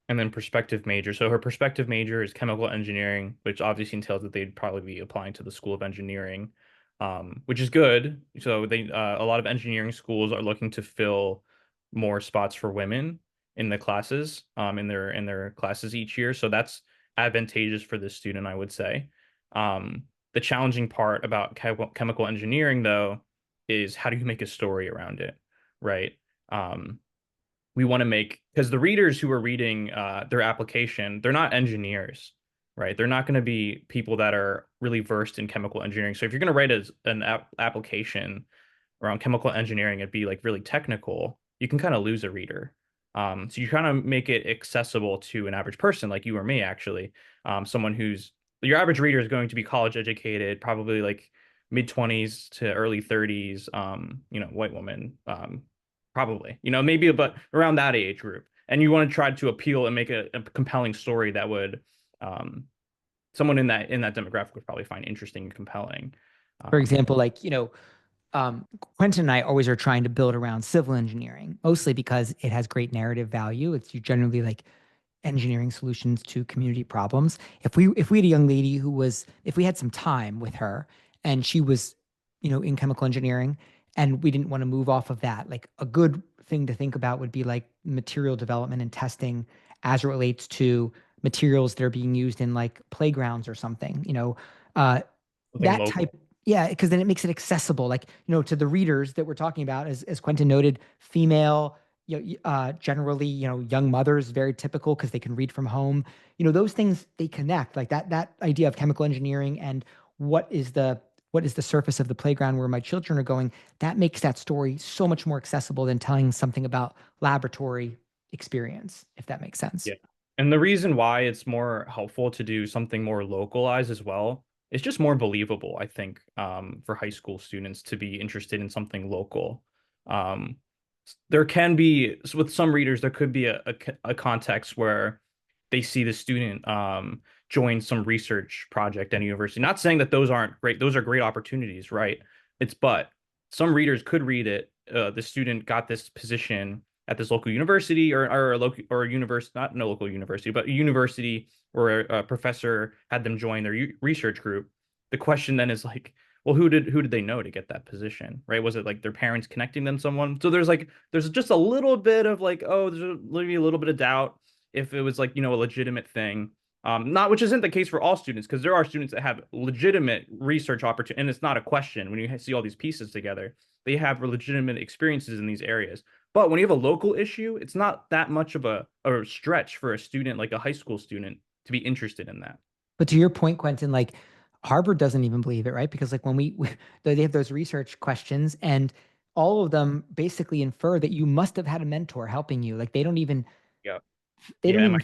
[SPEAKER 2] And then prospective major. So her prospective major is chemical engineering, which obviously entails that they'd probably be applying to the School of Engineering, which is good. So a lot of engineering schools are looking to fill more spots for women in the classes, in their classes each year. So that's advantageous for this student, I would say. The challenging part about chemical engineering, though, is how do you make a story around it, right? We want to because the readers who are reading their application, they're not engineers, right? They're not going to be people that are really versed in chemical engineering. So if you're going to write an application around chemical engineering, it'd be like really technical, you can kind of lose a reader. So you're trying to make it accessible to an average person like you or me, actually. Someone who's your average reader is going to be college educated, probably like mid-20s to early 30s, white woman, probably, maybe but around that age group. And you want to try to appeal and make a compelling story that would someone in that demographic would probably find interesting and compelling.
[SPEAKER 3] For example, like, Quenton and I always are trying to build around civil engineering, mostly because it has great narrative value. It's you generally like engineering solutions to community problems. If we had a young lady if we had some time with her and she was, in chemical engineering and we didn't want to move off of that, like a good thing to think about would be like material development and testing as it relates to materials that are being used in like playgrounds or something,
[SPEAKER 2] Something
[SPEAKER 3] that
[SPEAKER 2] local.
[SPEAKER 3] type. Yeah, because then it makes it accessible, like, to the readers that we're talking about, as Quenton noted, female, generally, young mothers, very typical because they can read from home. Those things, they connect, like that idea of chemical engineering and what is the surface of the playground where my children are going, that makes that story so much more accessible than telling something about laboratory experience, if that makes sense.
[SPEAKER 2] Yeah. And the reason why it's more helpful to do something more localized as well, it's just more believable, I think, for high school students to be interested in something local. There can be, with some readers, there could be a context where they see the student join some research project at a university. Not saying that those aren't great; those are great opportunities, right? But some readers could read it. The student got this position at this local university or a local or a university, not no local university, but a university where a professor had them join their research group. The question then is like, well, who did they know to get that position, right? Was it like their parents connecting them to someone? So there's just a little bit of like, oh, there's maybe a little bit of doubt if it was like, a legitimate thing. Not which isn't the case for all students, because there are students that have legitimate research opportunity, and it's not a question when you see all these pieces together. They have legitimate experiences in these areas. But when you have a local issue, it's not that much of a stretch for a student, like a high school student, to be interested in that.
[SPEAKER 3] But to your point, Quenton, like Harvard doesn't even believe it, right? Because like when they have those research questions and all of them basically infer that you must have had a mentor helping you. Like they don't even
[SPEAKER 2] Yeah.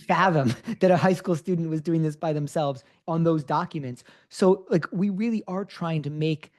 [SPEAKER 3] fathom that a high school student was doing this by themselves on those documents. So like we really are trying to make,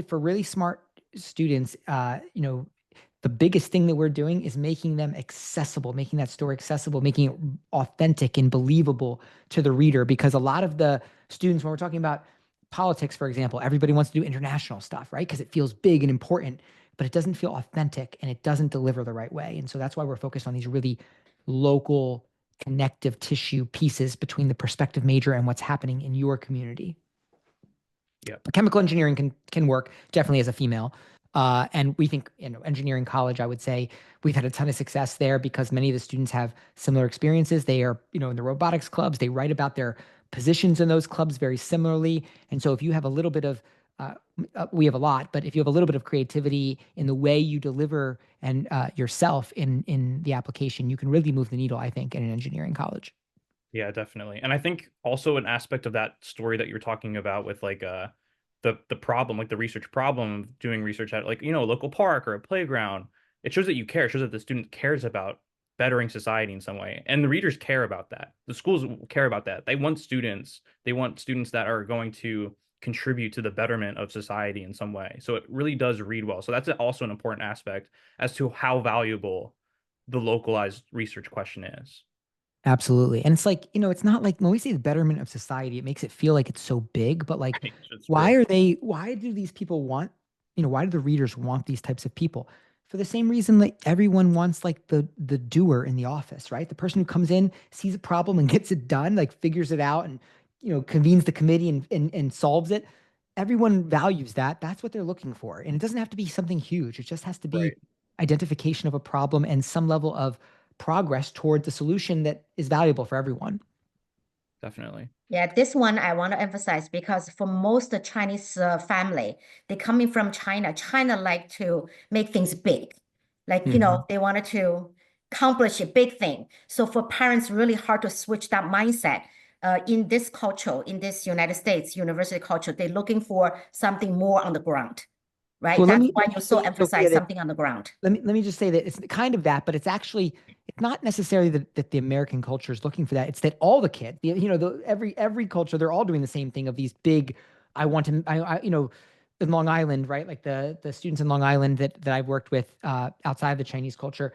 [SPEAKER 3] for really smart students, the biggest thing that we're doing is making them accessible, making that story accessible, making it authentic and believable to the reader. Because a lot of the students, when we're talking about politics, for example, everybody wants to do international stuff, right? Because it feels big and important, but it doesn't feel authentic and it doesn't deliver the right way. And so that's why we're focused on these really local connective tissue pieces between the prospective major and what's happening in your community.
[SPEAKER 2] Yeah.
[SPEAKER 3] Chemical engineering can work definitely as a female. And we think, engineering college, I would say we've had a ton of success there because many of the students have similar experiences. They are, in the robotics clubs, they write about their positions in those clubs very similarly. And so if you have a little bit of, we have a lot, but if you have a little bit of creativity in the way you deliver and yourself in the application, you can really move the needle, I think, in an engineering college.
[SPEAKER 2] Yeah, definitely. And I think also an aspect of that story that you're talking about with like the problem, like the research problem of doing research at like, a local park or a playground, it shows that you care. It shows that the student cares about bettering society in some way. And the readers care about that. The schools care about that. They want students that are going to contribute to the betterment of society in some way. So it really does read well. So that's also an important aspect as to how valuable the localized research question is.
[SPEAKER 3] Absolutely. And it's like, it's not like when we say the betterment of society, it makes it feel like it's so big, but like, why do these people want, why do the readers want these types of people? For the same reason that everyone wants like the doer in the office, right? The person who comes in, sees a problem and gets it done, like figures it out and, convenes the committee and solves it. Everyone values that. That's what they're looking for. And it doesn't have to be something huge. It just has to be identification of a problem and some level of progress toward the solution that is valuable for everyone.
[SPEAKER 2] Definitely.
[SPEAKER 1] Yeah, this one I want to emphasize because for most Chinese family, they coming from China. China like to make things big, like they wanted to accomplish a big thing. So for parents, really hard to switch that mindset. In this culture, in this United States university culture, they're looking for something more on the ground, right?
[SPEAKER 3] Well,
[SPEAKER 1] That's why you so emphasize
[SPEAKER 3] Sophia,
[SPEAKER 1] something on the ground.
[SPEAKER 3] Let me just say that it's kind of that, but it's not necessarily that the American culture is looking for that. It's that all the kids, every culture, they're all doing the same thing of these big, in Long Island, right? Like the students in Long Island that I've worked with outside of the Chinese culture,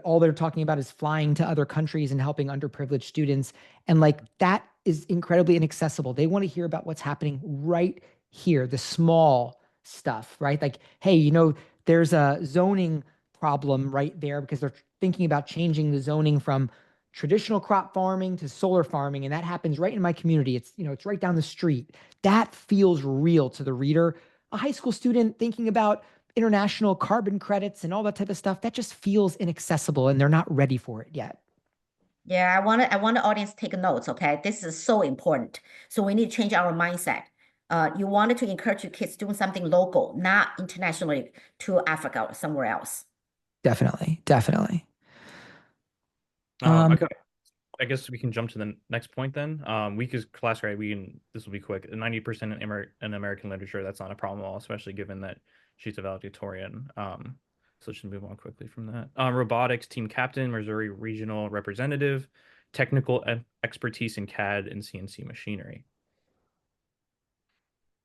[SPEAKER 3] all they're talking about is flying to other countries and helping underprivileged students. And like that is incredibly inaccessible. They want to hear about what's happening right here, the small stuff, right? Like, hey, you know, there's a zoning problem right there because they're thinking about changing the zoning from traditional crop farming to solar farming. And that happens right in my community. It's, you know, it's right down the street. That feels real to the reader. A high school student thinking about international carbon credits and all that type of stuff, that just feels inaccessible and they're not ready for it yet.
[SPEAKER 1] Yeah, I want the audience to take notes, okay? This is so important. So we need to change our mindset. You wanted to encourage your kids doing something local, not internationally to Africa or somewhere else.
[SPEAKER 3] Definitely, definitely.
[SPEAKER 2] Okay. I guess we can jump to the next point then. Weak is class grade. This will be quick. 90% in American literature, that's not a problem at all, especially given that she's a valedictorian. So should move on quickly from that. Robotics, team captain, Missouri regional representative, technical expertise in CAD and CNC machinery.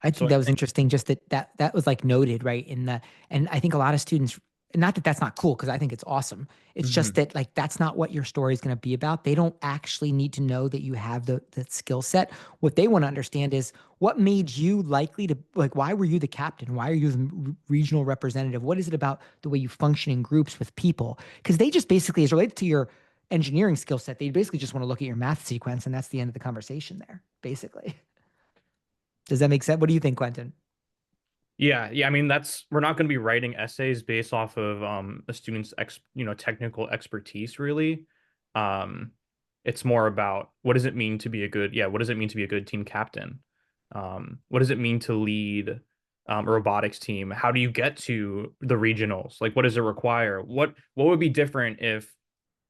[SPEAKER 3] I think that was interesting. Just that was like noted, right? And I think a lot of students, not that that's not cool, because I think it's awesome. It's just that like, that's not what your story is going to be about. They don't actually need to know that you have the skill set. What they want to understand is what made you likely to, like, why were you the captain? Why are you the regional representative? What is it about the way you function in groups with people? Because they just basically, as related to your engineering skill set, they basically just want to look at your math sequence, and that's the end of the conversation there, basically. Does that make sense? What do you think, Quenton?
[SPEAKER 2] Yeah. I mean, we're not going to be writing essays based off of a student's technical expertise, really. It's more about what does it mean to be a good team captain? What does it mean to lead a robotics team? How do you get to the regionals? Like, what does it require? What would be different if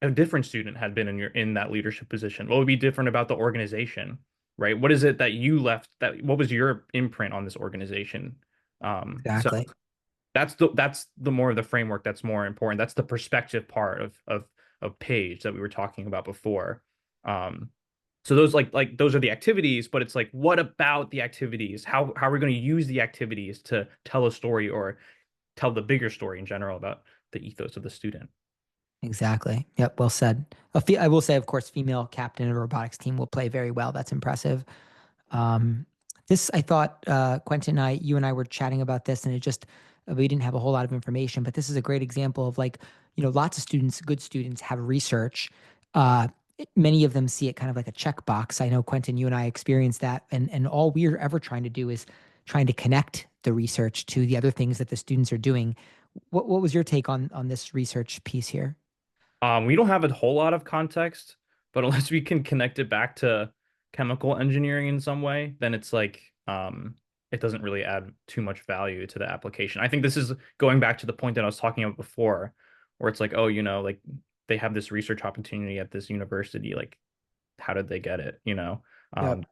[SPEAKER 2] a different student had been in that leadership position? What would be different about the organization? Right? What is it that you left? What was your imprint on this organization?
[SPEAKER 3] Exactly.
[SPEAKER 2] So that's the more of the framework that's more important. That's the perspective part of Page that we were talking about before. So those those are the activities, but it's like, what about the activities? How are we going to use the activities to tell a story or tell the bigger story in general about the ethos of the student?
[SPEAKER 3] Exactly. Yep. Well said. I will say, of course, female captain of a robotics team will play very well. That's impressive. This, I thought, Quenton, you and I were chatting about this, and we didn't have a whole lot of information, but this is a great example of, like, you know, lots of students, good students, have research. Many of them see it kind of like a checkbox. I know, Quenton, you and I experienced that, and all we're ever trying to do is trying to connect the research to the other things that the students are doing. What was your take on this research piece here?
[SPEAKER 2] We don't have a whole lot of context, but unless we can connect it back to chemical engineering in some way, then it's like it doesn't really add too much value to the application. I think this is going back to the point that I was talking about before, where it's like, oh, you know, like they have this research opportunity at this university, like how did they get it? You know,
[SPEAKER 3] Yep.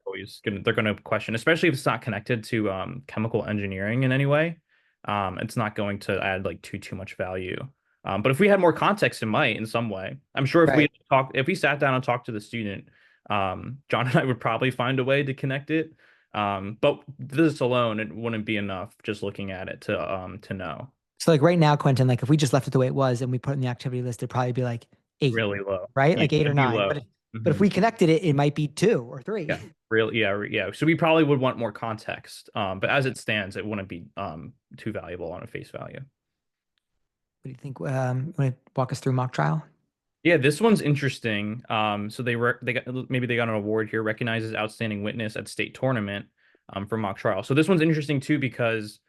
[SPEAKER 2] they're gonna question, especially if it's not connected to chemical engineering in any way. It's not going to add like too much value. But if we had more context, it might in some way. I'm sure if we sat down and talked to the student, John and I would probably find a way to connect it. But this alone, it wouldn't be enough just looking at it to know.
[SPEAKER 3] So like right now, Quenton, like if we just left it the way it was and we put it in the activity list, it'd probably be like 8,
[SPEAKER 2] Really low,
[SPEAKER 3] right?
[SPEAKER 2] Yeah,
[SPEAKER 3] Like 8 or
[SPEAKER 2] it'd be
[SPEAKER 3] 9.
[SPEAKER 2] low.
[SPEAKER 3] But if we connected it, it might be 2 or 3.
[SPEAKER 2] Yeah. So we probably would want more context. But as it stands, it wouldn't be too valuable on a face value.
[SPEAKER 3] What do you think? Want to walk us through mock trial?
[SPEAKER 2] Yeah, this one's interesting. So they got an award here, recognizes outstanding witness at state tournament for mock trial. So this one's interesting too because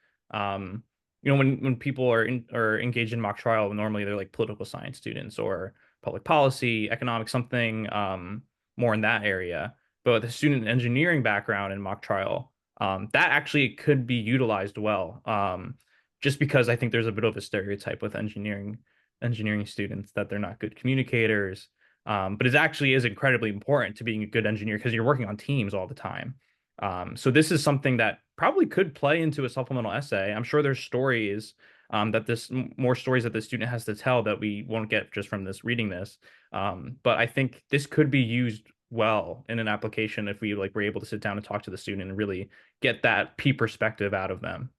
[SPEAKER 2] you know, when people are engaged in mock trial, normally they're like political science students or public policy, economics, something more in that area. But the student engineering background in mock trial, that actually could be utilized well. Just because I think there's a bit of a stereotype with engineering students that they're not good communicators. But it actually is incredibly important to being a good engineer because you're working on teams all the time. So this is something that probably could play into a supplemental essay. I'm sure there's stories more stories that the student has to tell that we won't get just from reading this. But I think this could be used well in an application if we were able to sit down and talk to the student and really get that P perspective out of them.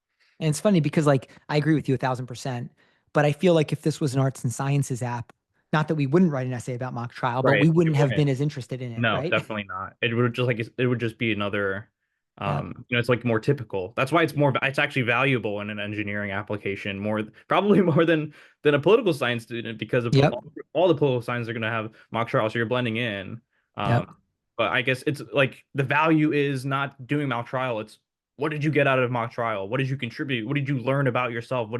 [SPEAKER 3] And it's funny because I agree with you 1,000%, but I feel like if this was an arts and sciences app, not that we wouldn't write an essay about mock trial, but we wouldn't have been as interested in it.
[SPEAKER 2] No,
[SPEAKER 3] right?
[SPEAKER 2] Definitely not. It would just be another It's like more typical. That's why it's actually valuable in an engineering application probably more than a political science student, because of
[SPEAKER 3] Yep.
[SPEAKER 2] all the political science are going to have mock trials, so you're blending in.
[SPEAKER 3] Yep.
[SPEAKER 2] But I guess it's like the value is not doing mock trial. It's what did you get out of mock trial? What did you contribute? What did you learn about yourself?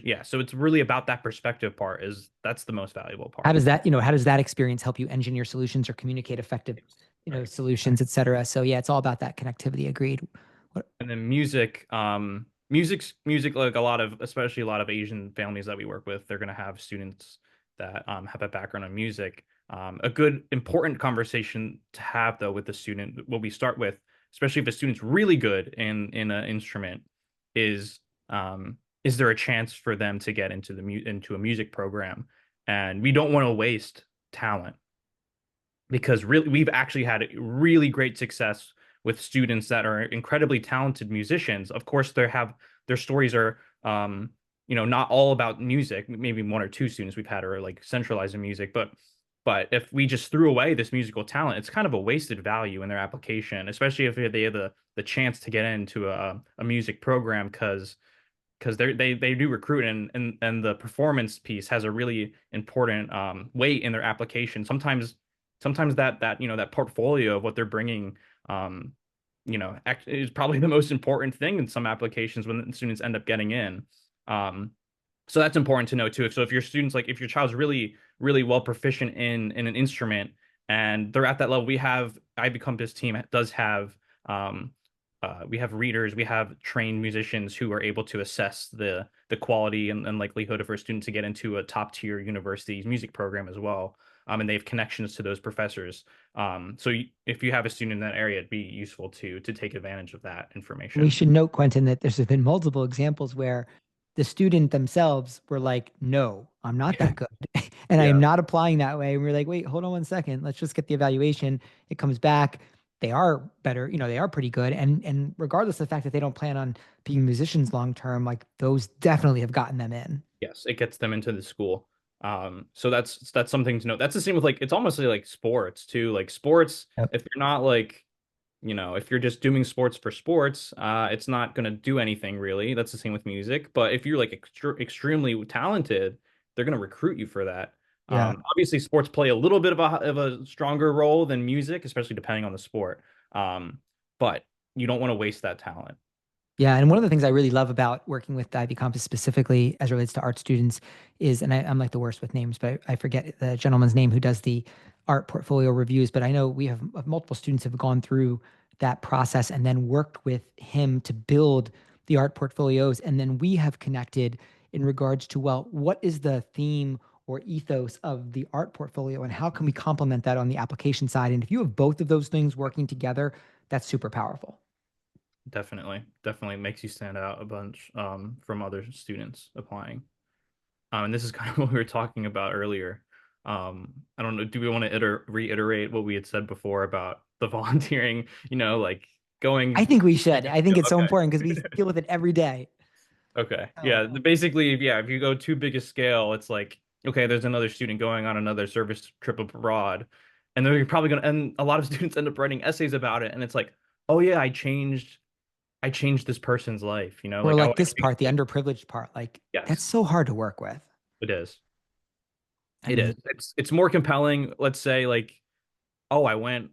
[SPEAKER 2] Yeah. So it's really about that perspective part. That's the most valuable part.
[SPEAKER 3] How does that experience help you engineer solutions or communicate effective, solutions, et cetera? So yeah, it's all about that connectivity. Agreed.
[SPEAKER 2] And then music, like especially a lot of Asian families that we work with, they're going to have students that have a background in music. A good important conversation to have though with the student, what we start with, especially if a student's really good in an instrument, is there a chance for them to get into a music program? And we don't want to waste talent, because really we've actually had really great success with students that are incredibly talented musicians. Of course, their stories are not all about music. Maybe one or two students we've had are like centralized in music, but if we just threw away this musical talent, it's kind of a wasted value in their application, especially if they have the chance to get into a music program, because they do recruit, and the performance piece has a really important weight in their application. Sometimes that portfolio of what they're bringing is probably the most important thing in some applications when students end up getting in. So that's important to know too. So if your child's really, really well proficient in an instrument and they're at that level, we have IvyCompass team does have we have readers, we have trained musicians who are able to assess the quality and likelihood of our student to get into a top tier university's music program as well. And they have connections to those professors. So if you have a student in that area, it'd be useful to take advantage of that information.
[SPEAKER 3] We should note, Quenton, that there's been multiple examples where the student themselves were like, no, I'm not that good. And I am not applying that way. And we're like, wait, hold on 1 second. Let's just get the evaluation. It comes back. They are better, they are pretty good. And regardless of the fact that they don't plan on being musicians long-term, like those definitely have gotten them in.
[SPEAKER 2] Yes, it gets them into the school. So that's something to note. That's the same with it's almost like sports too. Like sports, if you're not if you're just doing sports for sports, it's not going to do anything really. That's the same with music. But if you're extremely talented, they're going to recruit you for that. Obviously sports play a little bit of a stronger role than music, especially depending on the sport. But you don't want to waste that talent.
[SPEAKER 3] Yeah, and one of the things I really love about working with IvyCompass specifically as it relates to art students is, and I'm like the worst with names, but I forget the gentleman's name who does the art portfolio reviews, but I know we have multiple students have gone through that process and then worked with him to build the art portfolios. And then we have connected in regards to, well, what is the theme or ethos of the art portfolio and how can we complement that on the application side? And if you have both of those things working together, that's super powerful.
[SPEAKER 2] Definitely makes you stand out a bunch from other students applying. And this is kind of what we were talking about earlier. I don't know, do we want to reiterate what we had said before about the volunteering, going?
[SPEAKER 3] I think we should. I think it's so important because we deal with it every day.
[SPEAKER 2] Okay. Yeah. Basically, if you go too big a scale, it's like, okay, there's another student going on another service trip abroad, and they're probably and a lot of students end up writing essays about it. And it's like, oh yeah, I changed this person's life,
[SPEAKER 3] Or this part, the underprivileged part,
[SPEAKER 2] yes.
[SPEAKER 3] That's so hard to work with.
[SPEAKER 2] It is. It is. It's more compelling. Let's say oh, I went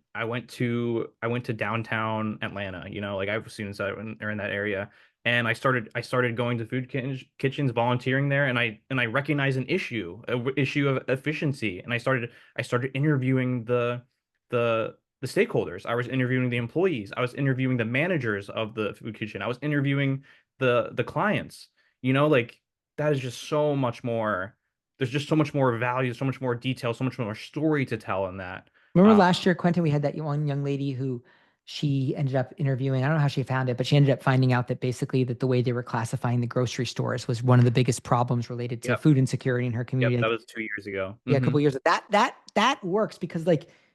[SPEAKER 2] to downtown Atlanta, I have students that are in that area, and I started going to food kitchens, volunteering there, and I recognized an issue of efficiency, and I started interviewing the stakeholders. I was interviewing the employees. I was interviewing the managers of the food kitchen. I was interviewing the clients. That is just so much more. There's just so much more value, so much more detail, so much more story to tell in that.
[SPEAKER 3] Remember last year, Quenton, we had that one young lady who she ended up interviewing. I don't know how she found it, but she ended up finding out that basically that the way they were classifying the grocery stores was one of the biggest problems related to food insecurity in her community.
[SPEAKER 2] That was 2 years ago.
[SPEAKER 3] Yeah, a couple of years. That works because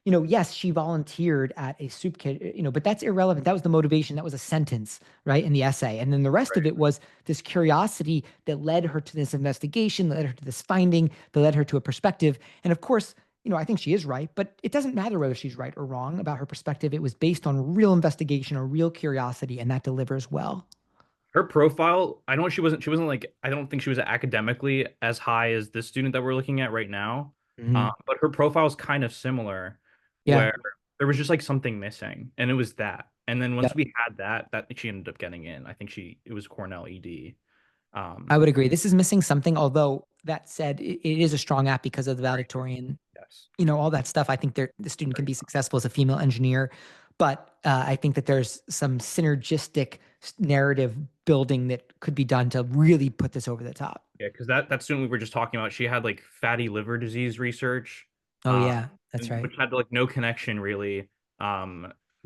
[SPEAKER 3] yes, she volunteered at a soup kitchen, but that's irrelevant. That was the motivation. That was a sentence, right, in the essay. And then the rest of it was this curiosity that led her to this investigation, that led her to this finding, that led her to a perspective. And of course, I think she is right, but it doesn't matter whether she's right or wrong about her perspective. It was based on real investigation or real curiosity, and that delivers well.
[SPEAKER 2] Her profile, I know she wasn't like, I don't think she was academically as high as this student that we're looking at right now.
[SPEAKER 3] Mhm.
[SPEAKER 2] But her profile is kind of similar,
[SPEAKER 3] Yeah.
[SPEAKER 2] where there was just like something missing, and it was that. And then once
[SPEAKER 3] Yep.
[SPEAKER 2] we had that she ended up getting in. I think it was Cornell ED.
[SPEAKER 3] I would agree. This is missing something, although that said, it is a strong app because of the valedictorian,
[SPEAKER 2] Yes.
[SPEAKER 3] all that stuff. I think the student can be successful as a female engineer, but I think that there's some synergistic narrative building that could be done to really put this over the top.
[SPEAKER 2] Yeah, because that student we were just talking about, she had like fatty liver disease research,
[SPEAKER 3] Oh
[SPEAKER 2] um,
[SPEAKER 3] yeah, that's right.
[SPEAKER 2] which had like no connection really.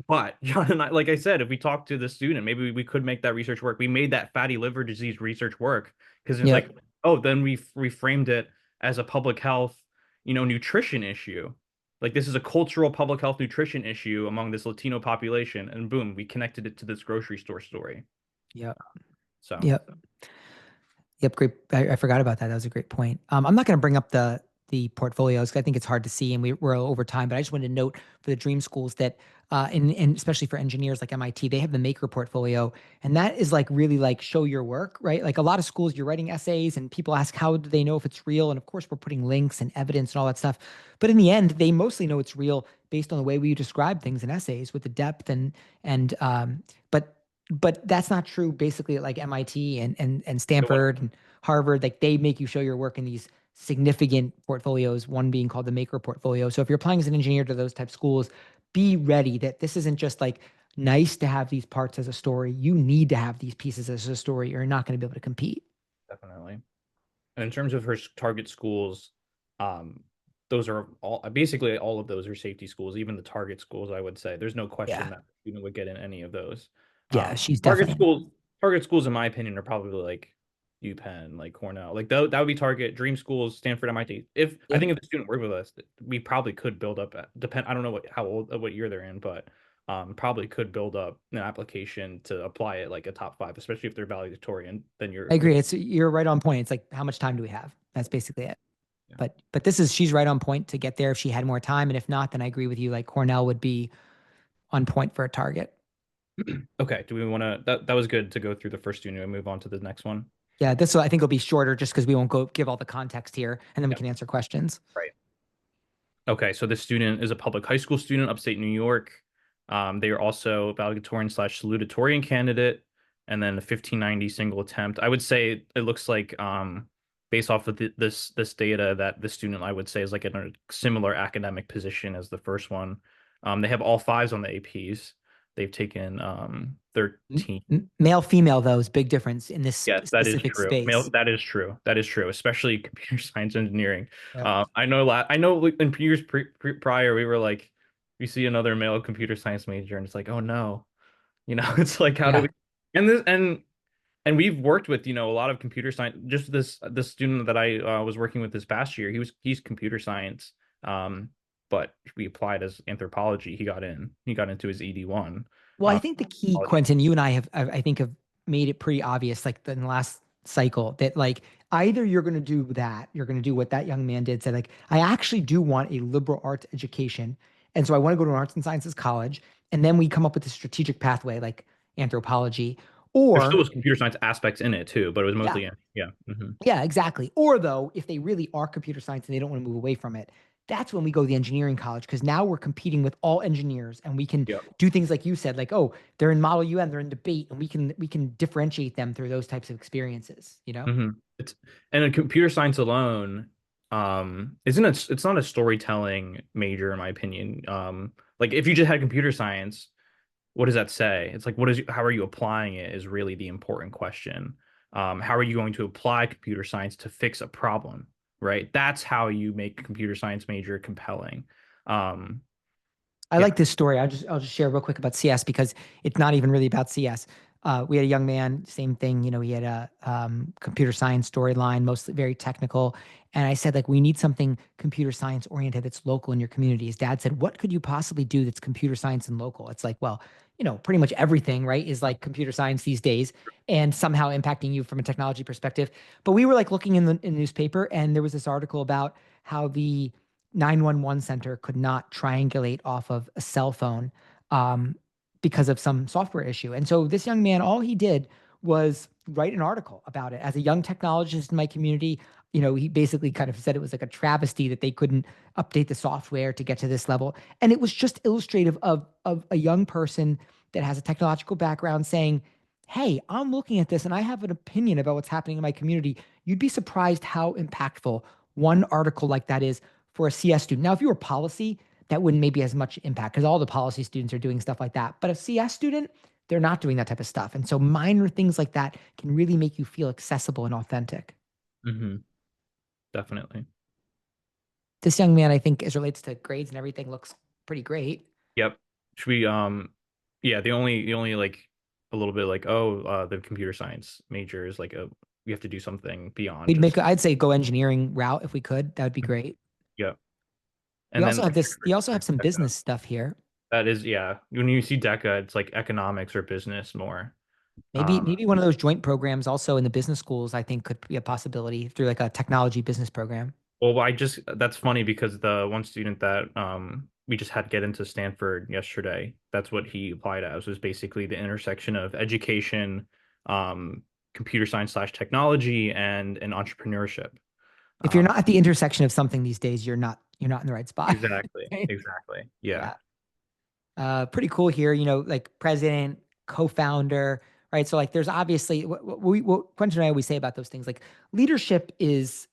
[SPEAKER 2] But John and I, like I said, if we talk to the student, maybe we could make that research work. We made that fatty liver disease research work because it's
[SPEAKER 3] Yeah,
[SPEAKER 2] like, oh, then we reframed it as a public health, nutrition issue. Like this is a cultural public health nutrition issue among this Latino population, and boom, we connected it to this grocery store story.
[SPEAKER 3] yeah,
[SPEAKER 2] So
[SPEAKER 3] yep. Yep, great. I forgot about that. That was a great point. I'm not going to bring up the portfolios because I think it's hard to see, and we're over time. But I just wanted to note for the dream schools that, and especially for engineers like MIT, they have the maker portfolio, and that is like really like show your work, right? Like a lot of schools, you're writing essays, and people ask how do they know if it's real, and of course we're putting links and evidence and all that stuff. But in the end, they mostly know it's real based on the way we describe things in essays with the depth and but that's not true basically at like MIT and Stanford and Harvard. Like they make you show your work in these significant portfolios, one being called the maker portfolio. So if you're applying as an engineer to those type schools, be ready that this isn't just like nice to have these parts as a story. You need to have these pieces as a story, or you're not going to be able to compete.
[SPEAKER 2] definitely. And in terms of her target schools, those are basically all of those are safety schools, even the target schools, I would say. There's no question
[SPEAKER 3] Yeah.
[SPEAKER 2] that the student would get in any of those.
[SPEAKER 3] Yeah, she's
[SPEAKER 2] Target
[SPEAKER 3] definitely.
[SPEAKER 2] schools, in my opinion, are probably like UPenn, like Cornell. Like that would be target dream schools, Stanford, MIT. I think if the student worked with us, we probably could build up I don't know what year they're in, but probably could build up an application to apply it like a top 5, especially if they're valedictorian. Then
[SPEAKER 3] I agree. You're right on point. It's like, how much time do we have? That's basically it.
[SPEAKER 2] Yeah.
[SPEAKER 3] But she's right on point to get there if she had more time. And if not, then I agree with you. Like Cornell would be on point for a target.
[SPEAKER 2] Okay. Do we want to? That was good to go through the first student and move on to the next one.
[SPEAKER 3] Yeah, this I think will be shorter just because we won't give all the context here, and then we
[SPEAKER 2] Yeah.
[SPEAKER 3] can answer questions.
[SPEAKER 2] Right. Okay, so this student is a public high school student, upstate New York. They are also valedictorian / salutatorian candidate, and then a 1590 single attempt. I would say it looks like, based off of this data, that the student, I would say, is like in a similar academic position as the first one. They have all 5s on the APs. They've taken 13.
[SPEAKER 3] Male, female, though, is big difference in this
[SPEAKER 2] Yes, that is
[SPEAKER 3] specific
[SPEAKER 2] true.
[SPEAKER 3] space.
[SPEAKER 2] That is true. That is true, especially computer science engineering.
[SPEAKER 3] Yeah.
[SPEAKER 2] I know in years prior, we were like, we see another male computer science major, and it's like, oh no, it's like, how do we? And we've worked with, a lot of computer science. Just this student that I was working with this past year, he's computer science, but we applied as anthropology. He got into his ED1.
[SPEAKER 3] Well, I think the key, Quenton, you and I have made it pretty obvious, like in the last cycle, that like either you're going to do that, you're going to do what that young man did, say like, I actually do want a liberal arts education, and so I want to go to an arts and sciences college, and then we come up with a strategic pathway like anthropology, or
[SPEAKER 2] there still was computer science aspects in it too, but it was mostly
[SPEAKER 3] yeah.
[SPEAKER 2] Mm-hmm.
[SPEAKER 3] Yeah, exactly. Or though, if they really are computer science and they don't want to move away from it, that's when we go to the engineering college, because now we're competing with all engineers and we can do things like you said, like, oh, they're in Model UN, they're in debate, and we can differentiate them through those types of experiences,
[SPEAKER 2] Mm-hmm. And in computer science alone, it's not a storytelling major, in my opinion. Like if you just had computer science, what does that say? It's like, how are you applying it is really the important question. How are you going to apply computer science to fix a problem? Right? That's how you make a computer science major compelling.
[SPEAKER 3] I like this story. I'll just share real quick about CS because it's not even really about CS. We had a young man, same thing. He had a computer science storyline, mostly very technical. And I said, like, we need something computer science oriented that's local in your community. His dad said, what could you possibly do that's computer science and local? It's like, well, pretty much everything, right, is like computer science these days and somehow impacting you from a technology perspective. But we were like looking in the newspaper, and there was this article about how the 911 center could not triangulate off of a cell phone because of some software issue. And so this young man, all he did was write an article about it. As a young technologist in my community, he basically kind of said it was like a travesty that they couldn't update the software to get to this level. And it was just illustrative of a young person that has a technological background saying, hey, I'm looking at this and I have an opinion about what's happening in my community. You'd be surprised how impactful one article like that is for a CS student. Now, if you were policy, that wouldn't maybe as much impact because all the policy students are doing stuff like that. But a CS student, they're not doing that type of stuff. And so minor things like that can really make you feel accessible and authentic.
[SPEAKER 2] Mm-hmm. Definitely.
[SPEAKER 3] This young man, I think, as relates to grades and everything, looks pretty great.
[SPEAKER 2] Yep. Should we, yeah, the only like a little bit like, the computer science major is like we have to do something beyond.
[SPEAKER 3] I'd say go engineering route if we could. That would be great.
[SPEAKER 2] Yep.
[SPEAKER 3] And you also have some business stuff here.
[SPEAKER 2] That is, yeah. When you see DECA, it's like economics or business more.
[SPEAKER 3] Maybe one of those joint programs also in the business schools, I think could be a possibility through like a technology business program.
[SPEAKER 2] Well, that's funny because the one student that we just had get into Stanford yesterday, that's what he applied as, was basically the intersection of education, computer science / technology, and entrepreneurship.
[SPEAKER 3] If you're not at the intersection of something these days, you're not in the right spot.
[SPEAKER 2] Exactly. Exactly. Yeah.
[SPEAKER 3] Pretty cool here, like president, co-founder, right? So like there's obviously what Quenton and I always say about those things, like leadership is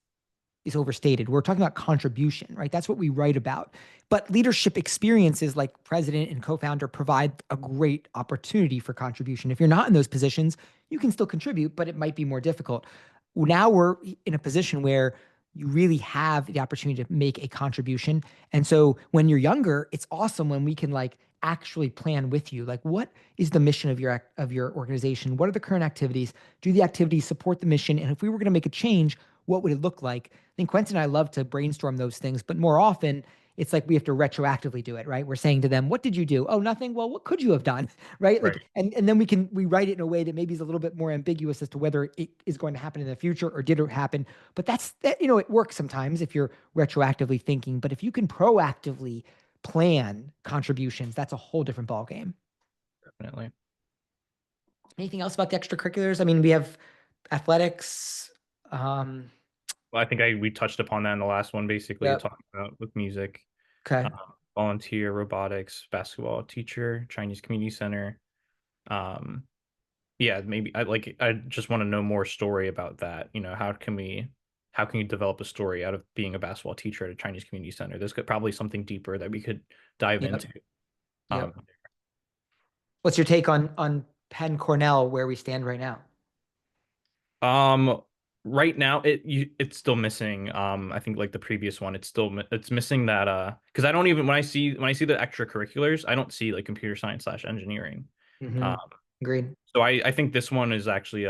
[SPEAKER 3] overstated. We're talking about contribution, right? That's what we write about. But leadership experiences like president and co-founder provide a great opportunity for contribution. If you're not in those positions, you can still contribute, but it might be more difficult. Now we're in a position where you really have the opportunity to make a contribution. And so when you're younger, it's awesome when we can like actually plan with you. Like, what is the mission of your organization? What are the current activities? Do the activities support the mission? And if we were going to make a change, what would it look like? I think Quenton and I love to brainstorm those things, but more often it's like we have to retroactively do it, right? We're saying to them, what did you do? Oh, nothing. Well, what could you have done? Right. Like, and then we write it in a way that maybe is a little bit more ambiguous as to whether it is going to happen in the future or did it happen. But it works sometimes if you're retroactively thinking, but if you can proactively plan contributions, that's a whole different ballgame.
[SPEAKER 2] Definitely.
[SPEAKER 3] Anything else about the extracurriculars? I mean, we have athletics.
[SPEAKER 2] Well, I think we touched upon that in the last one, basically talking about with music.
[SPEAKER 3] Okay.
[SPEAKER 2] Volunteer, robotics, basketball, teacher, Chinese community center. Yeah, maybe I just want to know more story about that. How can you develop a story out of being a basketball teacher at a Chinese community center? There's probably something deeper that we could dive into.
[SPEAKER 3] What's your take on Penn Cornell, where we stand right now?
[SPEAKER 2] Right now it's still missing. I think like the previous one, it's missing that because I don't even when I see the extracurriculars, I don't see like computer science / engineering.
[SPEAKER 3] Agreed.
[SPEAKER 2] So I think this one is actually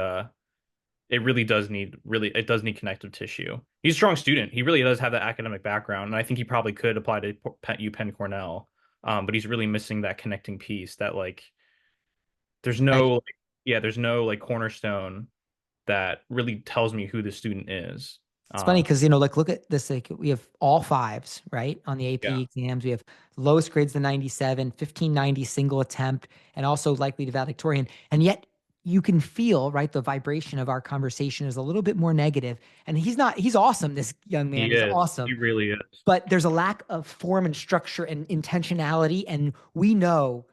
[SPEAKER 2] it does need connective tissue. He's a strong student. He really does have that academic background, and I think he probably could apply to Penn Cornell. But he's really missing that connecting piece that like there's no like cornerstone that really tells me who the student is.
[SPEAKER 3] It's funny because, like, look at this, like we have all fives, right? On the AP exams, we have lowest grades, the 97, 1590 single attempt, and also likely to valedictorian. And yet you can feel, right, the vibration of our conversation is a little bit more negative. And he's awesome, this young man. He's awesome.
[SPEAKER 2] He really is.
[SPEAKER 3] But there's a lack of form and structure and intentionality. And we know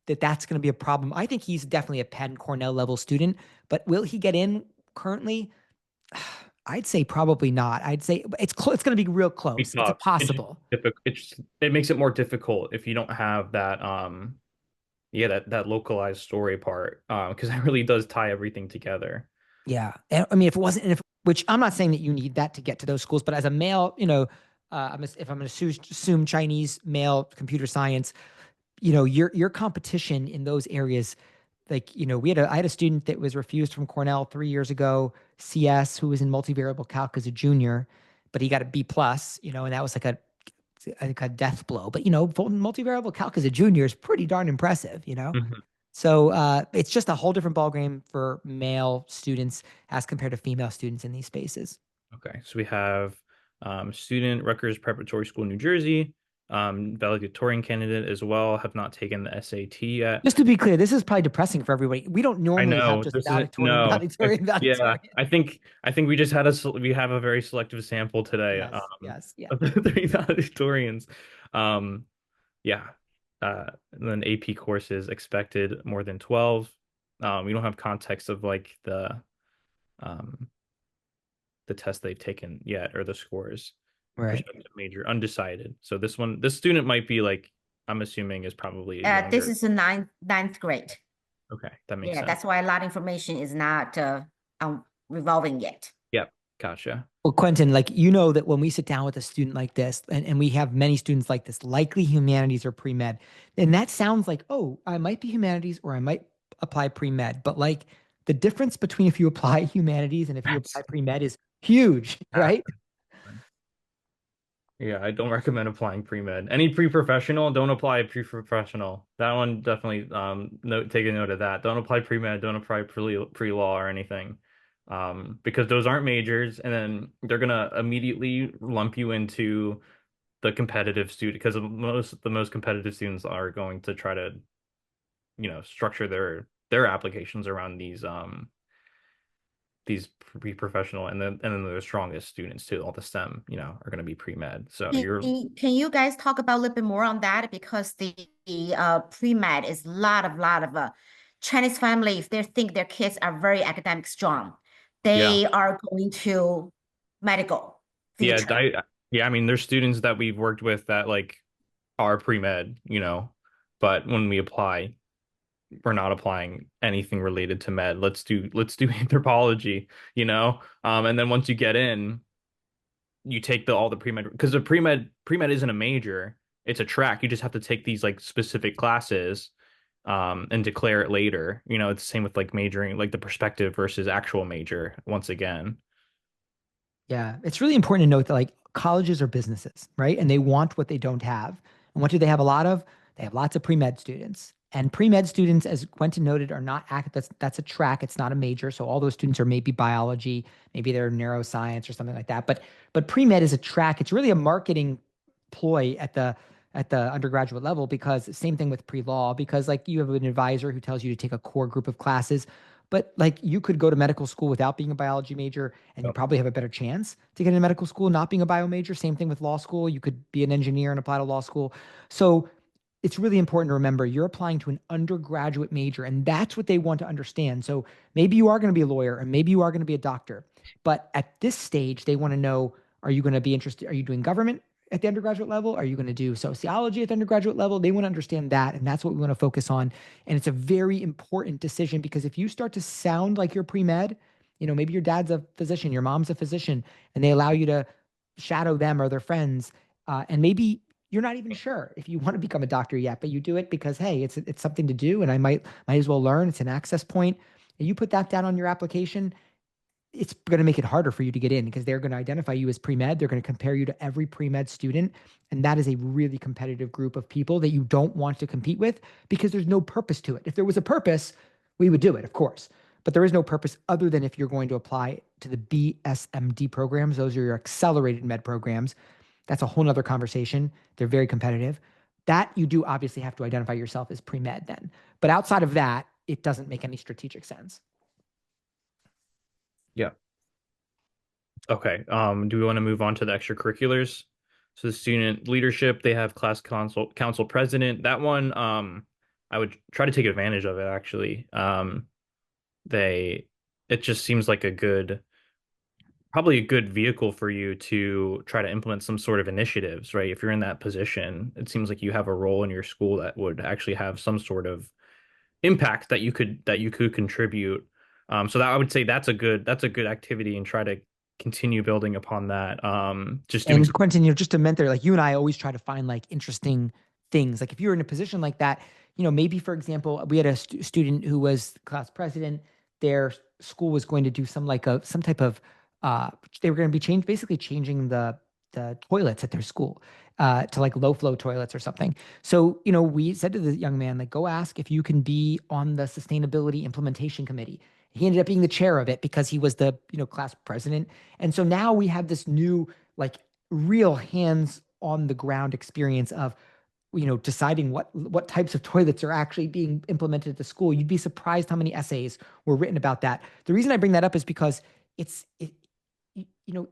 [SPEAKER 3] that that's going to be a problem. I think he's definitely a Penn Cornell level student, but will he get in currently? I'd say probably not. I'd say it's going to be real close. It's possible.
[SPEAKER 2] It makes it more difficult if you don't have that that localized story part, because it really does tie everything together.
[SPEAKER 3] Yeah. I mean, which I'm not saying that you need that to get to those schools, but as a male, if I'm going to assume Chinese male computer science, your competition in those areas, like, I had a student that was refused from Cornell 3 years ago, CS, who was in multivariable calc as a junior, but he got a B+, and that was like a death blow. But, multivariable calc as a junior is pretty darn impressive,
[SPEAKER 2] Mm-hmm.
[SPEAKER 3] So it's just a whole different ballgame for male students as compared to female students in these spaces.
[SPEAKER 2] Okay. So we have Student, Rutgers Preparatory School, New Jersey. Valedictorian candidate as well, have not taken the SAT yet.
[SPEAKER 3] Just to be clear, this is probably depressing for everybody. We don't
[SPEAKER 2] I
[SPEAKER 3] normally have
[SPEAKER 2] know
[SPEAKER 3] just
[SPEAKER 2] this is
[SPEAKER 3] valedictorian,
[SPEAKER 2] no.
[SPEAKER 3] valedictorian,
[SPEAKER 2] Yeah,
[SPEAKER 3] valedictorian.
[SPEAKER 2] I think we just had we have a very selective sample today.
[SPEAKER 3] Yes, yes, yeah.
[SPEAKER 2] Of the 3 valedictorians. Yeah. And then AP courses expected more than 12. We don't have context of like the test they've taken yet or the scores.
[SPEAKER 3] Right.
[SPEAKER 2] Prospective major undecided. So this student might be like, I'm assuming is probably
[SPEAKER 1] This
[SPEAKER 2] younger.
[SPEAKER 1] is the ninth grade.
[SPEAKER 2] Okay, that makes
[SPEAKER 1] Yeah,
[SPEAKER 2] sense.
[SPEAKER 1] that's why a lot of information is not revolving yet.
[SPEAKER 2] Yep, gotcha.
[SPEAKER 3] Well, Quenton, like, you know that when we sit down with a student like this, and we have many students like this, likely humanities or pre-med, and that sounds like, oh, I might be humanities or I might apply pre-med, but like the difference between if you apply humanities and if you apply pre-med is huge, right?
[SPEAKER 2] Yeah, I don't recommend applying pre-med. Any pre-professional, don't apply pre-professional. That one definitely take a note of that. Don't apply pre-med, don't apply pre-law or anything. Because those aren't majors, and then they're gonna immediately lump you into the competitive student, because the most competitive students are going to try to, structure their applications around these pre-professional, and then the strongest students too, all the STEM, are going to be pre-med. So
[SPEAKER 1] can you guys talk about a little bit more on that? Because the pre-med is a lot of Chinese family, if they think their kids are very academic strong, they are going to medical future.
[SPEAKER 2] I mean, there's students that we've worked with that like are pre-med, but when we apply, we're not applying anything related to med. Let's do anthropology, and then once you get in, you take all the pre-med, because the pre-med isn't a major, it's a track. You just have to take these like specific classes and declare it later. It's the same with like majoring, like the perspective versus actual major once again.
[SPEAKER 3] Yeah, it's really important to note that like colleges are businesses, right? And they want what they don't have. And what do they have a lot of? They have lots of pre-med students. And pre-med students, as Quenton noted, are not that's a track. It's not a major. So all those students are maybe biology, maybe they're neuroscience or something like that. But pre-med is a track. It's really a marketing ploy at the undergraduate level, because same thing with pre-law, because like you have an advisor who tells you to take a core group of classes, but like you could go to medical school without being a biology major, and you probably have a better chance to get into medical school not being a bio major. Same thing with law school. You could be an engineer and apply to law school. So it's really important to remember you're applying to an undergraduate major, and that's what they want to understand. So maybe you are going to be a lawyer, and maybe you are going to be a doctor, but at this stage, they want to know, are you going to be interested? Are you doing government at the undergraduate level? Are you going to do sociology at the undergraduate level? They want to understand that, and that's what we want to focus on. And it's a very important decision, because if you start to sound like you're pre-med, maybe your dad's a physician, your mom's a physician, and they allow you to shadow them or their friends, and maybe you're not even sure if you want to become a doctor yet, but you do it because, hey, it's something to do, and I might as well learn. It's an access point. And you put that down on your application, it's going to make it harder for you to get in, because they're going to identify you as pre-med. They're going to compare you to every pre-med student. And that is a really competitive group of people that you don't want to compete with, because there's no purpose to it. If there was a purpose, we would do it, of course. But there is no purpose other than if you're going to apply to the BSMD programs. Those are your accelerated med programs. That's a whole nother conversation. They're very competitive. That you do obviously have to identify yourself as pre-med then. But outside of that, it doesn't make any strategic sense.
[SPEAKER 2] Yeah. Okay. Do we want to move on to the extracurriculars? So the student leadership, they have class council president. That one, I would try to take advantage of it, actually. It just seems like probably a good vehicle for you to try to implement some sort of initiatives, right? If you're in that position, it seems like you have a role in your school that would actually have some sort of impact that you could contribute. So that I would say that's a good activity, and try to continue building upon that.
[SPEAKER 3] And Quenton, just to mentor, like you and I always try to find like interesting things. Like if you're in a position like that, maybe for example, we had a student who was class president. Their school was going to do some type of they were going to be basically changing the toilets at their school to like low flow toilets or something. So, we said to the young man, like, go ask if you can be on the sustainability implementation committee. He ended up being the chair of it because he was the, class president. And so now we have this new like real hands on the ground experience of, deciding what types of toilets are actually being implemented at the school. You'd be surprised how many essays were written about that. The reason I bring that up is because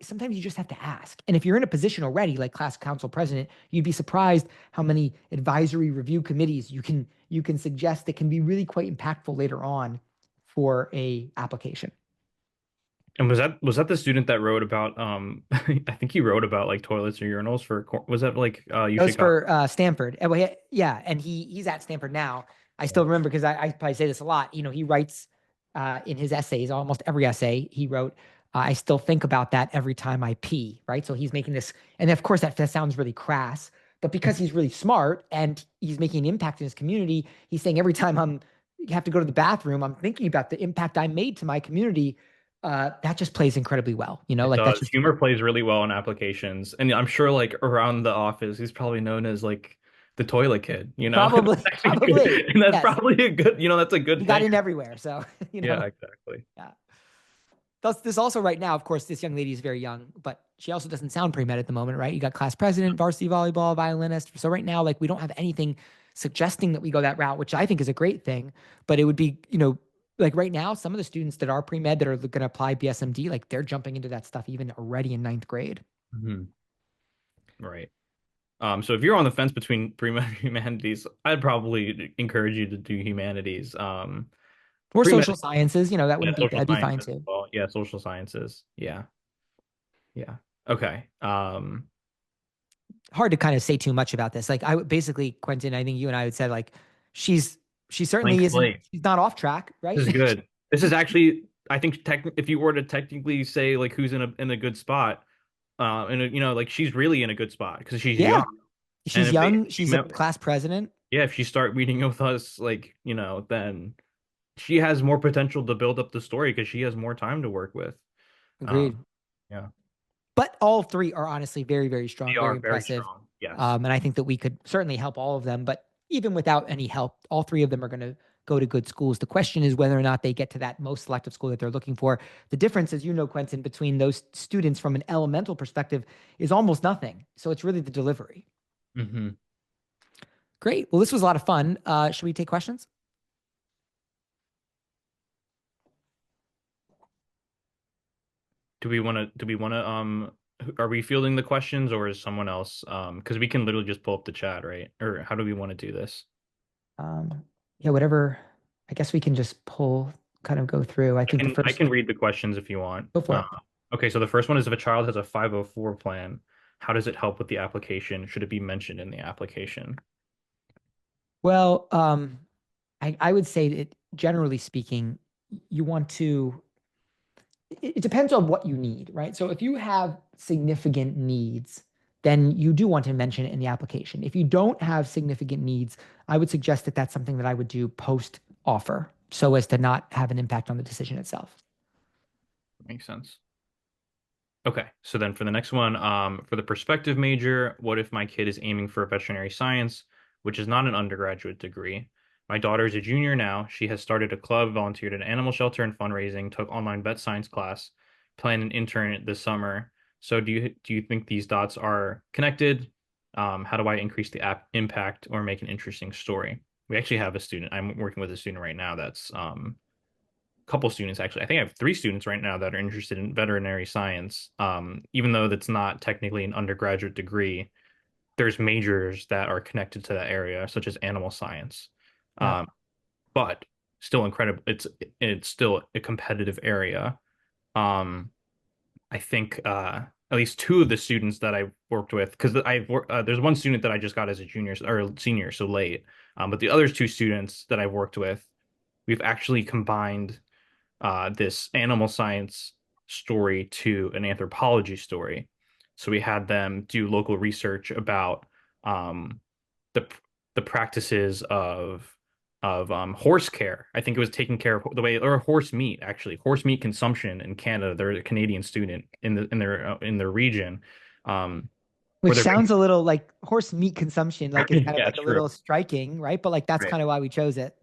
[SPEAKER 3] sometimes you just have to ask. And if you're in a position already, like class council president, you'd be surprised how many advisory review committees you can suggest that can be really quite impactful later on for a application.
[SPEAKER 2] And was that the student that wrote about I think he wrote about like toilets or urinals for was that like
[SPEAKER 3] That was for Stanford. Yeah, and he's at Stanford now. I still remember because I probably say this a lot. He writes in his essays, almost every essay he wrote, I still think about that every time I pee, right? So he's making this, and of course that sounds really crass, but because he's really smart and he's making an impact in his community, he's saying every time I have to go to the bathroom, I'm thinking about the impact I made to my community. That just plays incredibly well, that's just
[SPEAKER 2] humor plays really well in applications. And I'm sure like around the office, he's probably known as like the toilet kid,
[SPEAKER 3] Probably.
[SPEAKER 2] And that's probably a good, that's a good
[SPEAKER 3] he
[SPEAKER 2] thing.
[SPEAKER 3] got in everywhere. So,
[SPEAKER 2] Yeah, exactly.
[SPEAKER 3] Yeah. This also right now, of course, this young lady is very young, but she also doesn't sound pre-med at the moment, right? You got class president, varsity volleyball, violinist. So right now, like we don't have anything suggesting that we go that route, which I think is a great thing, but it would be, like right now, some of the students that are pre-med that are going to apply BSMD, like they're jumping into that stuff even already in 9th grade.
[SPEAKER 2] Mm-hmm. Right. So if you're on the fence between pre-med and humanities, I'd probably encourage you to do humanities.
[SPEAKER 3] Or social sciences, that wouldn't be, that'd be fine too.
[SPEAKER 2] Well. Yeah, social sciences. Yeah. Yeah. Okay.
[SPEAKER 3] Hard to kind of say too much about this. Like basically, Quenton, I think you and I would say like she certainly isn't, she's not off track, right?
[SPEAKER 2] This is good. This is actually, I think if you were to technically say like who's in a good spot, and like she's really in a good spot because she's young.
[SPEAKER 3] She's young. She's a class president.
[SPEAKER 2] Yeah, if she start meeting with us, like, then she has more potential to build up the story because she has more time to work with.
[SPEAKER 3] Agreed.
[SPEAKER 2] Yeah.
[SPEAKER 3] But all three are honestly very, very strong,
[SPEAKER 2] They
[SPEAKER 3] very
[SPEAKER 2] are
[SPEAKER 3] impressive.
[SPEAKER 2] very strong. Yes.
[SPEAKER 3] And I think that we could certainly help all of them. But even without any help, all three of them are going to go to good schools. The question is whether or not they get to that most selective school that they're looking for. The difference, as you know, Quenton, between those students from an elemental perspective is almost nothing. So it's really the delivery.
[SPEAKER 2] Mm-hmm.
[SPEAKER 3] Great. Well, this was a lot of fun. Should we take questions?
[SPEAKER 2] Do we want to, are we fielding the questions or is someone else? Because we can literally just pull up the chat, right? Or how do we want to do this?
[SPEAKER 3] Yeah, whatever. I guess we can just kind of go through. I can
[SPEAKER 2] read the questions if you want.
[SPEAKER 3] Go for it.
[SPEAKER 2] Okay, so the first one is if a child has a 504 plan, how does it help with the application? Should it be mentioned in the application?
[SPEAKER 3] Well, I would say that generally speaking, you want to, it depends on what you need, right? So if you have significant needs, then you do want to mention it in the application. If you don't have significant needs, I would suggest that that's something that I would do post offer so as to not have an impact on the decision itself.
[SPEAKER 2] Makes sense. Okay, so then for the next one, for the prospective major, what if my kid is aiming for a veterinary science, which is not an undergraduate degree? My daughter is a junior now. She has started a club, volunteered at an animal shelter and fundraising, took online vet science class, planned an intern this summer. So do you think these dots are connected? How do I increase the impact or make an interesting story? We actually have a student. I'm working with a student right now that's a couple students actually. I think I have 3 students right now that are interested in veterinary science. Even though that's not technically an undergraduate degree, there's majors that are connected to that area, such as animal science.
[SPEAKER 3] Yeah.
[SPEAKER 2] But still incredible. It's still a competitive area. I think at least 2 of the students that I've worked with, because there's one student that I just got as a junior or senior, so late. But the other 2 students that I've worked with, we've actually combined this animal science story to an anthropology story. So we had them do local research about the practices of horse care. I think it was taking care of the way, or horse meat, actually, horse meat consumption in Canada. They're a Canadian student in their region.
[SPEAKER 3] Which sounds a little like horse meat consumption, like it's kind of like
[SPEAKER 2] true.
[SPEAKER 3] a little striking, right? But like that's kind of why we chose it.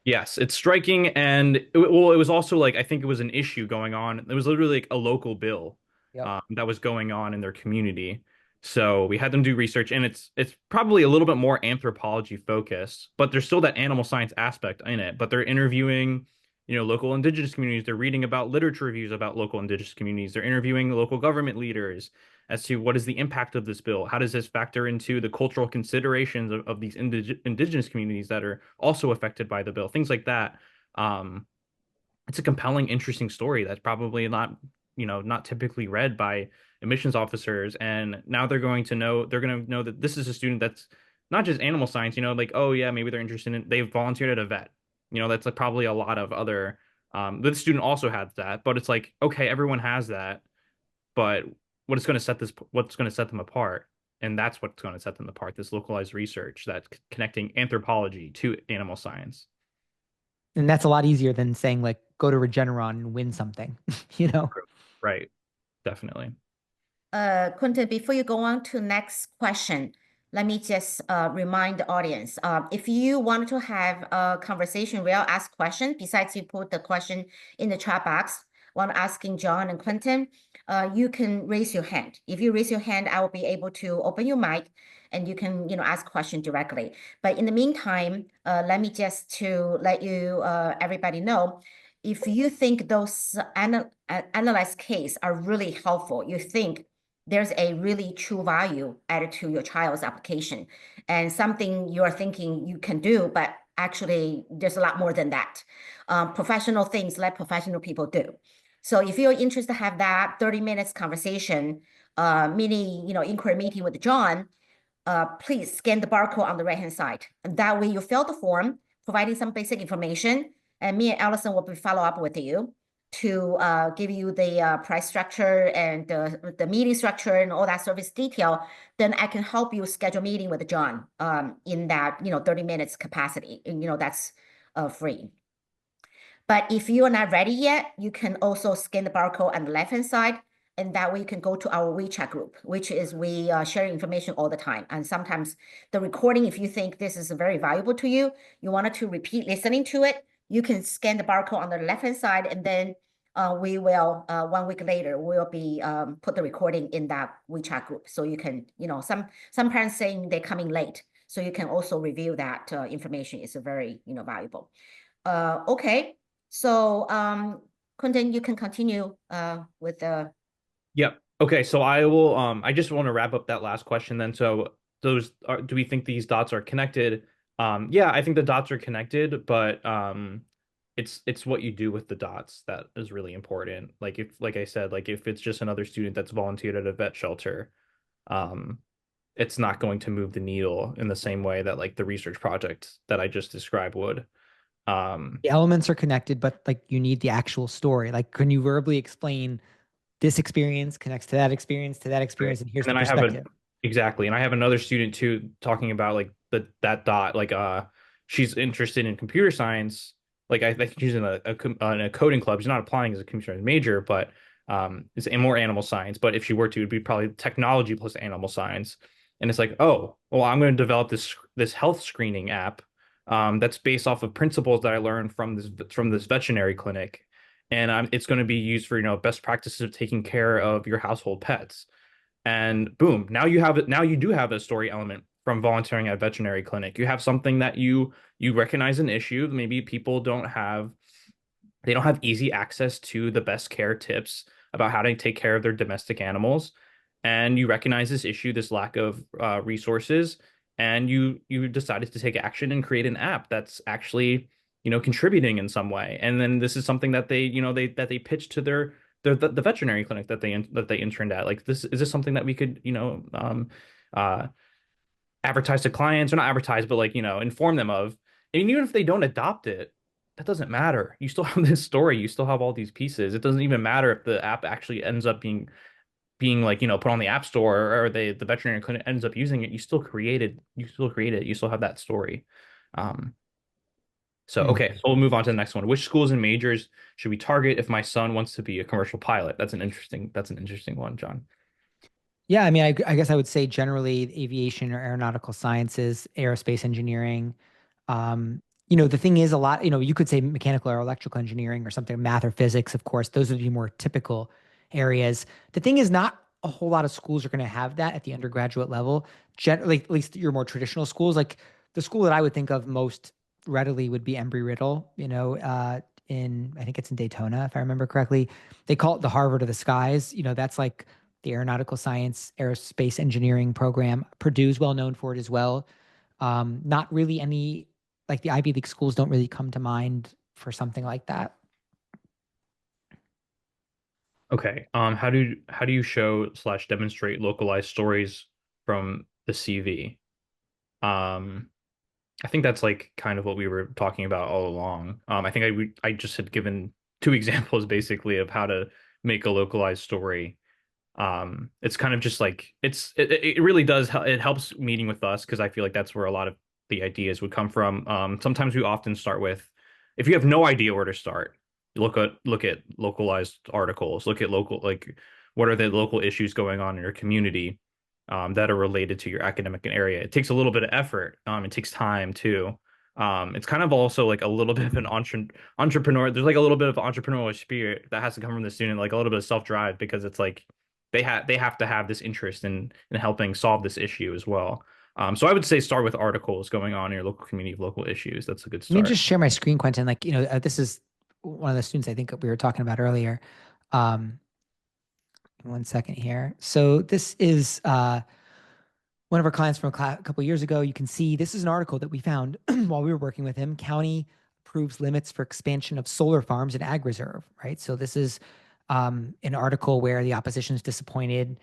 [SPEAKER 2] Yes, it's striking, and it was also like I think it was an issue going on. It was literally like a local bill that was going on in their community, So we had them do research, and it's probably a little bit more anthropology focused, but there's still that animal science aspect in it. But they're interviewing, local indigenous communities. They're reading about literature reviews about local indigenous communities. They're interviewing local government leaders as to what is the impact of this bill. How does this factor into the cultural considerations of these indigenous communities that are also affected by the bill? Things like that. It's a compelling, interesting story that's probably not typically read by admissions officers. And now they're going to know that this is a student that's not just animal science, like, oh yeah, maybe they're interested in, they've volunteered at a vet. That's like probably a lot of other, the student also has that, but it's like, okay, everyone has that, but what's going to set them apart? And that's what's going to set them apart, this localized research that's connecting anthropology to animal science.
[SPEAKER 3] And that's a lot easier than saying like, go to Regeneron and win something,
[SPEAKER 2] Right. Definitely.
[SPEAKER 1] Quenton, before you go on to next question, let me just remind the audience, if you want to have a conversation where I'll ask question, besides you put the question in the chat box, when asking John and Quenton, you can raise your hand. If you raise your hand, I will be able to open your mic and you can, ask question directly. But in the meantime, let me just to let you, everybody know, if you think those analyzed case are really helpful, you think there's a really true value added to your child's application and something you're thinking you can do, but actually there's a lot more than that. Professional things let professional people do. So if you're interested to have that 30 minutes conversation, mini, inquiry meeting with John, please scan the barcode on the right-hand side. And that way you fill the form, providing some basic information, and me and Allison will be follow up with you to give you the price structure and the meeting structure and all that service detail. Then I can help you schedule a meeting with John in that 30 minutes capacity, and that's free. But if you are not ready yet, you can also scan the barcode on the left-hand side, and that way you can go to our WeChat group, which is we share information all the time. And sometimes the recording, if you think this is very valuable to you, you wanted to repeat listening to it, you can scan the barcode on the left-hand side, and then we will, 1 week later, we'll be put the recording in that WeChat group. So you can, some parents saying they're coming late. So you can also review that information. It's very, valuable. Okay. So Quenton, you can continue with the.
[SPEAKER 2] Yep. Okay. So I will, I just want to wrap up that last question then. So do we think these dots are connected? Yeah, I think the dots are connected, but it's what you do with the dots that is really important. Like I said, if it's just another student that's volunteered at a vet shelter, it's not going to move the needle in the same way that like the research project that I just described would.
[SPEAKER 3] The elements are connected, but like you need the actual story. Like, can you verbally explain this experience connects to that experience,
[SPEAKER 2] Right.
[SPEAKER 3] and here's
[SPEAKER 2] and
[SPEAKER 3] the
[SPEAKER 2] then
[SPEAKER 3] perspective.
[SPEAKER 2] Exactly. And I have another student too talking about like that dot, like she's interested in computer science. Like I think she's in a coding club. She's not applying as a computer science major, but it's more animal science. But if she were to, it'd be probably technology plus animal science. And it's like, oh, well, I'm going to develop this health screening app that's based off of principles that I learned from this veterinary clinic, and it's going to be used for best practices of taking care of your household pets. And boom, now you do have a story element from volunteering at a veterinary clinic. You have something that you recognize an issue. Maybe people don't have easy access to the best care tips about how to take care of their domestic animals, and you recognize this issue, this lack of resources, and you decided to take action and create an app that's actually contributing in some way. And then this is something that they they pitch to the veterinary clinic that they interned at. Like, is this something that we could advertise to clients, or not advertise, but like inform them of. And even if they don't adopt it, that doesn't matter. You still have this story. You still have all these pieces. It doesn't even matter if the app actually ends up being like put on the app store, or the veterinary clinic ends up using it. You still create it. You still have that story. So okay, so we'll move on to the next one. Which schools and majors should we target if my son wants to be a commercial pilot? That's an interesting one, John.
[SPEAKER 3] Yeah, I mean, I guess I would say generally aviation or aeronautical sciences, aerospace engineering. The thing is a lot, you could say mechanical or electrical engineering or something, math or physics, of course. Those would be more typical areas. The thing is not a whole lot of schools are going to have that at the undergraduate level. Generally, at least your more traditional schools, like the school that I would think of most readily would be Embry-Riddle, I think it's in Daytona, if I remember correctly. They call it the Harvard of the skies. That's like the aeronautical science, aerospace engineering program. Purdue's well known for it as well. Not really any, like the Ivy League schools don't really come to mind for something like that.
[SPEAKER 2] Okay. How do you show / demonstrate localized stories from the CV? I think that's like kind of what we were talking about all along. I think I just had given 2 examples basically of how to make a localized story. It's kind of just like it really does it helps meeting with us, because I feel like that's where a lot of the ideas would come from. Sometimes we often start with, if you have no idea where to start, look at localized articles, look at what are the local issues going on in your community that are related to your academic area. It takes a little bit of effort. It takes time too. It's kind of also like a little bit of an entrepreneur. There's like a little bit of entrepreneurial spirit that has to come from the student, like a little bit of self-drive, because it's like they have to have this interest in helping solve this issue as well. So I would say start with articles going on in your local community of local issues. That's a good
[SPEAKER 3] Let me
[SPEAKER 2] start.
[SPEAKER 3] just share my screen, Quenton. Like, this is one of the students I think we were talking about earlier. One second here. So this is one of our clients from a couple of years ago. You can see this is an article that we found while we were working with him. County approves limits for expansion of solar farms in ag reserve, right? So this is an article where the opposition is disappointed,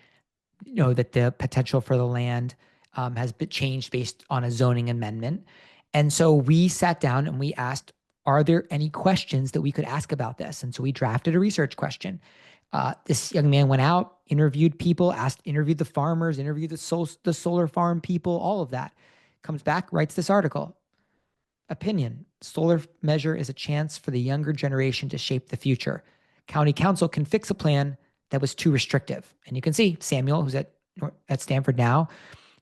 [SPEAKER 3] that the potential for the land has been changed based on a zoning amendment. And so we sat down and we asked, are there any questions that we could ask about this? And so we drafted a research question. This young man went out, interviewed people, interviewed the farmers, interviewed the solar farm people, all of that. Comes back, writes this article. Opinion: solar measure is a chance for the younger generation to shape the future. County council can fix a plan that was too restrictive. And you can see Samuel, who's at Stanford now,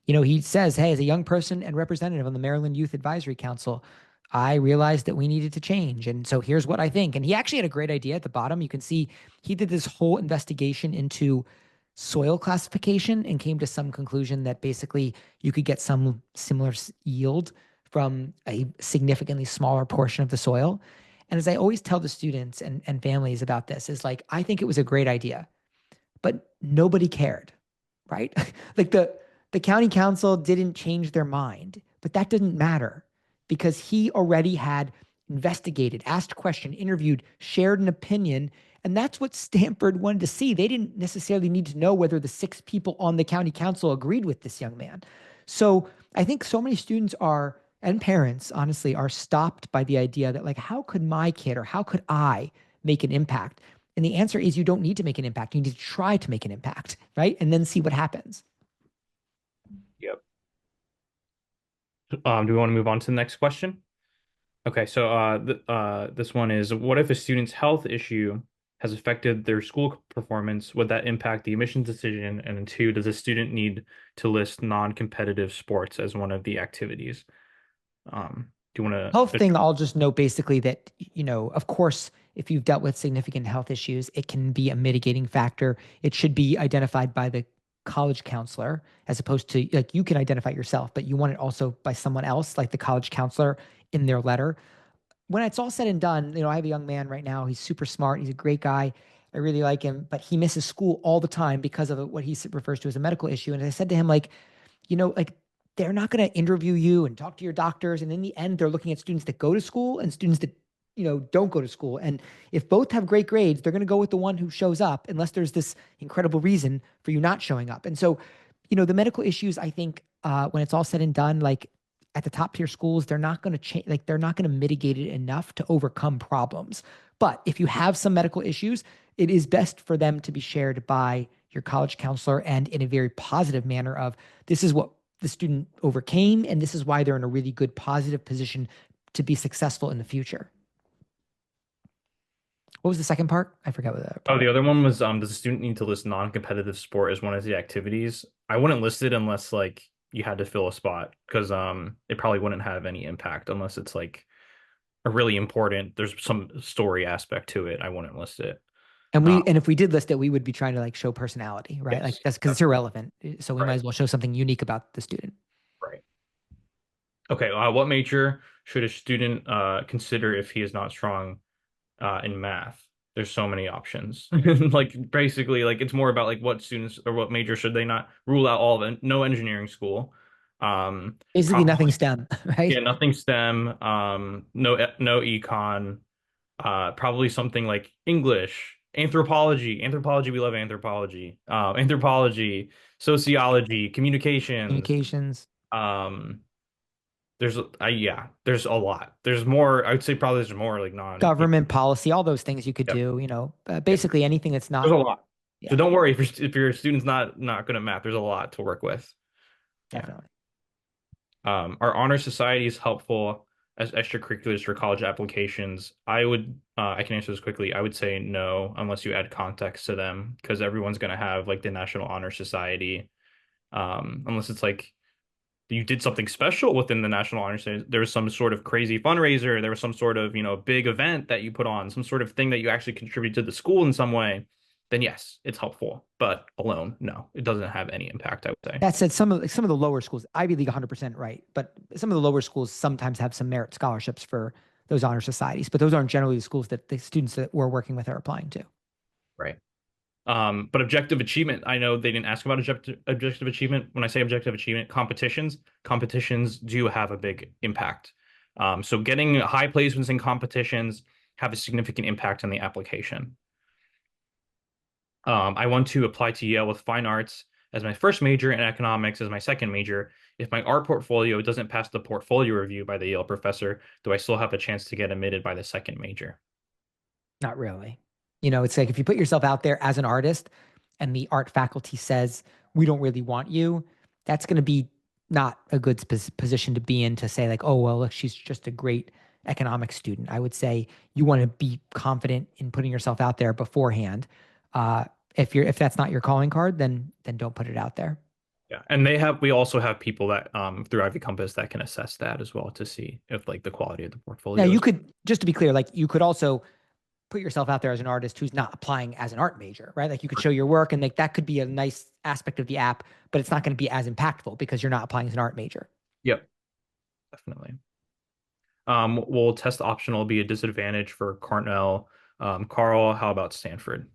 [SPEAKER 3] he says, hey, as a young person and representative on the Maryland Youth Advisory Council, I realized that we needed to change. And so here's what I think. And he actually had a great idea at the bottom. You can see he did this whole investigation into soil classification and came to some conclusion that basically you could get some similar yield from a significantly smaller portion of the soil. And as I always tell the students and families about this, is like, I think it was a great idea, but nobody cared, right? Like the county council didn't change their mind, but that didn't matter, because he already had investigated, asked question, interviewed, shared an opinion. And that's what Stanford wanted to see. They didn't necessarily need to know whether the 6 people on the county council agreed with this young man. So I think so many students and parents, honestly, are stopped by the idea that, like, how could my kid or how could I make an impact? And the answer is, you don't need to make an impact. You need to try to make an impact, right? And then see what happens.
[SPEAKER 2] Yep. Do we want to move on to the next question? Okay, so this one is, what if a student's health issue has affected their school performance? Would that impact the admissions decision? And then 2, does a student need to list non-competitive sports as one of the activities? Do you want to?
[SPEAKER 3] Health thing, I'll just note basically that, of course, if you've dealt with significant health issues, it can be a mitigating factor. It should be identified by the college counselor, as opposed to, like, you can identify it yourself, but you want it also by someone else, like the college counselor, in their letter. When it's all said and done, I have a young man right now. He's super smart. He's a great guy. I really like him, but he misses school all the time because of what he refers to as a medical issue. And I said to him, like, they're not going to interview you and talk to your doctors. And in the end, they're looking at students that go to school and students that, don't go to school. And if both have great grades, they're going to go with the one who shows up, unless there's this incredible reason for you not showing up. And so, the medical issues, I think, when it's all said and done, like at the top tier schools, they're not going to change, like they're not going to mitigate it enough to overcome problems. But if you have some medical issues, it is best for them to be shared by your college counselor, and in a very positive manner of, this is what the student overcame, and this is why they're in a really good positive position to be successful in the future. What was the second part? I forgot what that part.
[SPEAKER 2] Oh, the other one was, does the student need to list non-competitive sport as one of the activities? I wouldn't list it unless, like, you had to fill a spot, because it probably wouldn't have any impact unless it's like a really important, there's some story aspect to it. I wouldn't list it.
[SPEAKER 3] And if we did list it, we would be trying to like show personality, right?
[SPEAKER 2] Yes,
[SPEAKER 3] Like that's because it's irrelevant. So we
[SPEAKER 2] Right.
[SPEAKER 3] might as well show something unique about the student.
[SPEAKER 2] Right. Okay. What major should a student consider if he is not strong in math? There's so many options. Like basically, like it's more about like what students or what major should they not rule out all of it. No engineering school.
[SPEAKER 3] Basically nothing STEM, right?
[SPEAKER 2] Yeah, nothing STEM. No econ. Probably something like English, anthropology. Anthropology, we love anthropology. Anthropology, sociology,
[SPEAKER 3] Communications.
[SPEAKER 2] There's there's a lot. There's more. I would say probably there's more like
[SPEAKER 3] Government policy, all those things you could
[SPEAKER 2] Yep.
[SPEAKER 3] do, basically anything that's not.
[SPEAKER 2] There's a lot.
[SPEAKER 3] Yeah.
[SPEAKER 2] So don't worry if your student's not good at math. There's a lot to work with.
[SPEAKER 3] Definitely.
[SPEAKER 2] Are honor societies helpful as extracurriculars for college applications? I can answer this quickly. I would say no, unless you add context to them, because everyone's going to have like the National Honor Society. Unless it's like you did something special within the National Honor Society. There was some sort of crazy fundraiser. There was some sort of, big event that you put on, some sort of thing that you actually contribute to the school in some way. Then yes, it's helpful, but alone, no, it doesn't have any impact, I would say.
[SPEAKER 3] That said, some of the lower schools, Ivy League 100% right, but some of the lower schools sometimes have some merit scholarships for those honor societies, but those aren't generally the schools that the students that we're working with are applying to.
[SPEAKER 2] Right. But objective achievement, I know they didn't ask about objective achievement. When I say objective achievement, competitions do have a big impact. So getting high placements in competitions have a significant impact on the application. I want to apply to Yale with fine arts as my first major and economics as my second major. If my art portfolio doesn't pass the portfolio review by the Yale professor, do I still have a chance to get admitted by the second major?
[SPEAKER 3] Not really. It's like if you put yourself out there as an artist and the art faculty says, we don't really want you, that's going to be not a good position to be in to say like, oh, well, look, she's just a great economics student. I would say you want to be confident in putting yourself out there beforehand. If that's not your calling card, then don't put it out there.
[SPEAKER 2] Yeah, and we also have people that through IvyCompass that can assess that as well to see if like the quality of the portfolio.
[SPEAKER 3] Now you could, just to be clear, like you could also put yourself out there as an artist who's not applying as an art major, right? Like you could show your work and like that could be a nice aspect of the app, but it's not going to be as impactful because you're not applying as an art major.
[SPEAKER 2] Yep, definitely. Will test optional be a disadvantage for Cornell? Carl, how about Stanford?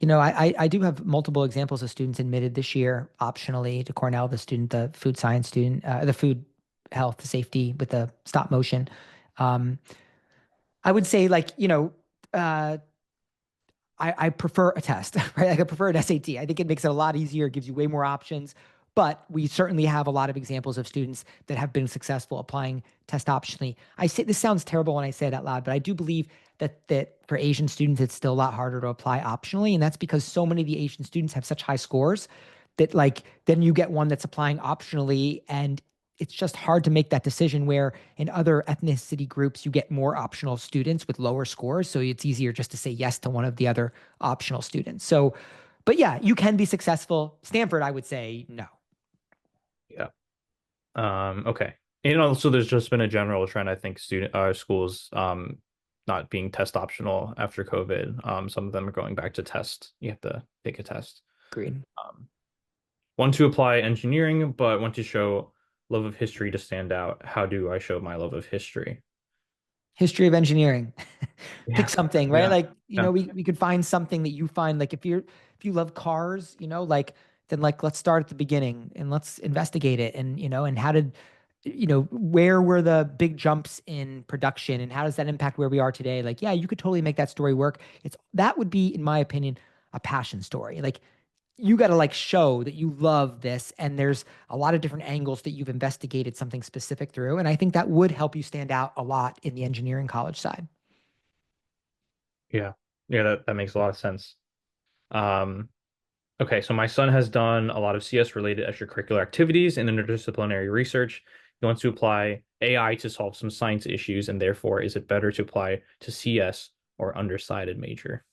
[SPEAKER 3] I do have multiple examples of students admitted this year optionally to Cornell, the food science student, the food health safety with the stop motion. I would say like, I prefer a test, right? Like I prefer an SAT. I think it makes it a lot easier, gives you way more options, but we certainly have a lot of examples of students that have been successful applying test optionally. I say this sounds terrible when I say it out loud, but I do believe that for Asian students, it's still a lot harder to apply optionally. And that's because so many of the Asian students have such high scores that like, then you get one that's applying optionally and it's just hard to make that decision where in other ethnicity groups, you get more optional students with lower scores. So it's easier just to say yes to one of the other optional students. So, but yeah, you can be successful. Stanford, I would say no.
[SPEAKER 2] Yeah. Okay. And also there's just been a general trend, I think schools, not being test optional after COVID. Some of them are going back to test. You have to take a test.
[SPEAKER 3] Agreed.
[SPEAKER 2] Want to apply engineering, but want to show love of history to stand out. How do I show my love of history?
[SPEAKER 3] History of engineering.
[SPEAKER 2] Yeah.
[SPEAKER 3] Pick something, right?
[SPEAKER 2] Yeah.
[SPEAKER 3] Like, we could find something that you find, like if you love cars, like, then like, let's start at the beginning and let's investigate it. And, and how did, where were the big jumps in production and how does that impact where we are today? Like, yeah, you could totally make that story work. That would be, in my opinion, a passion story. Like, you got to like show that you love this and there's a lot of different angles that you've investigated something specific through. And I think that would help you stand out a lot in the engineering college side.
[SPEAKER 2] Yeah. Yeah, that makes a lot of sense. Okay, so my son has done a lot of CS related extracurricular activities and interdisciplinary research. He wants to apply AI to solve some science issues, and therefore, is it better to apply to CS or undersided major?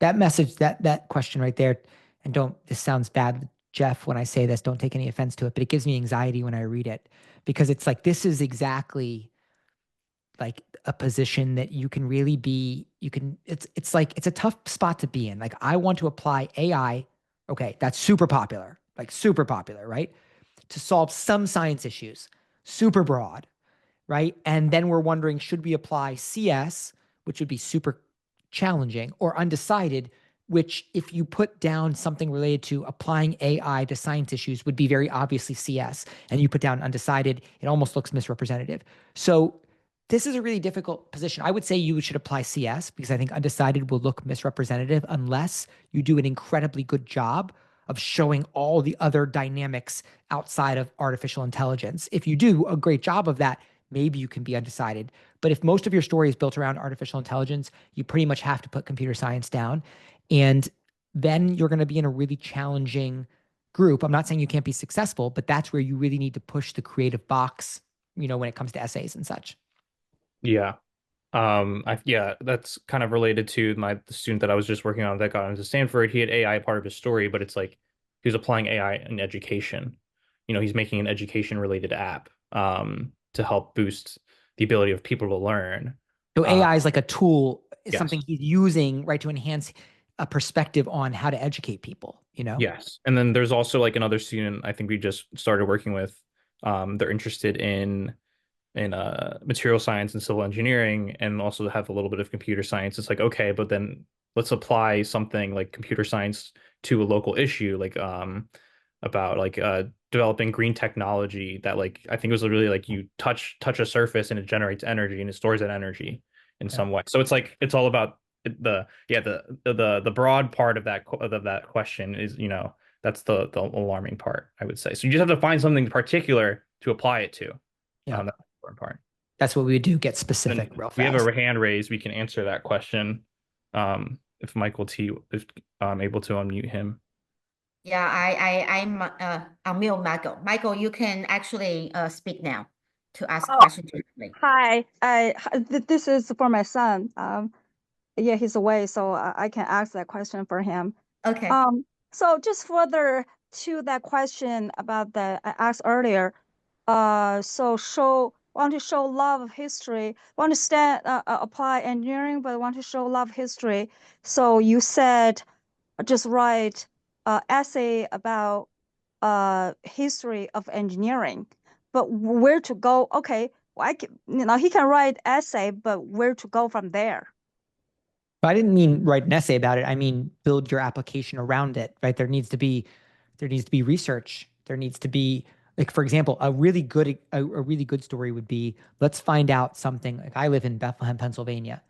[SPEAKER 3] That message, that question right there, and this sounds bad, Jeff, when I say this, don't take any offense to it, but it gives me anxiety when I read it because it's like, this is exactly like a position that you can really be, it's like, it's a tough spot to be in. Like, I want to apply AI. Okay. That's super popular, right? To solve some science issues, super broad, right? And then we're wondering, should we apply CS, which would be super challenging, or undecided, which if you put down something related to applying AI to science issues would be very obviously CS, and you put down undecided, it almost looks misrepresentative. So this is a really difficult position. I would say you should apply CS because I think undecided will look misrepresentative unless you do an incredibly good job of showing all the other dynamics outside of artificial intelligence. If you do a great job of that, maybe you can be undecided. But if most of your story is built around artificial intelligence, you pretty much have to put computer science down. And then you're going to be in a really challenging group. I'm not saying you can't be successful, but that's where you really need to push the creative box, when it comes to essays and such.
[SPEAKER 2] Yeah. Yeah, that's kind of related to the student that I was just working on that got into Stanford. He had AI part of his story, but it's like he was applying AI in education. He's making an education related app to help boost the ability of people to learn.
[SPEAKER 3] So AI is like a tool,
[SPEAKER 2] yes.
[SPEAKER 3] something he's using, right, to enhance a perspective on how to educate people,
[SPEAKER 2] Yes. And then there's also like another student I think we just started working with. They're interested in material science and civil engineering, and also have a little bit of computer science. It's like, okay, but then let's apply something like computer science to a local issue, like about like developing green technology that, like, I think it was really like you touch a surface and it generates energy and it stores that energy in some way. So it's like, it's all about the broad part of that question is, that's the alarming part, I would say. So you just have to find something particular to apply it to.
[SPEAKER 3] Yeah.
[SPEAKER 2] That's the important part.
[SPEAKER 3] That's what we would do, get specific real fast.
[SPEAKER 2] We have a hand raised. We can answer that question. If Michael T is able to unmute him.
[SPEAKER 1] Yeah, I'm unmute Michael. Michael, you can actually speak now to ask questions directly.
[SPEAKER 4] Hi, this is for my son. Yeah, he's away, so I can ask that question for him.
[SPEAKER 1] Okay.
[SPEAKER 4] So just further to that question about that I asked earlier. So want to show love of history, want to apply engineering, but want to show love of history. So you said just write essay about history of engineering, but where to go? Okay, well, he can write essay, but where to go from there?
[SPEAKER 3] I didn't mean write an essay about it. I mean, build your application around it, right? There needs to be research. There needs to be, like, for example, a really good story would be, let's find out something. Like, I live in Bethlehem, Pennsylvania.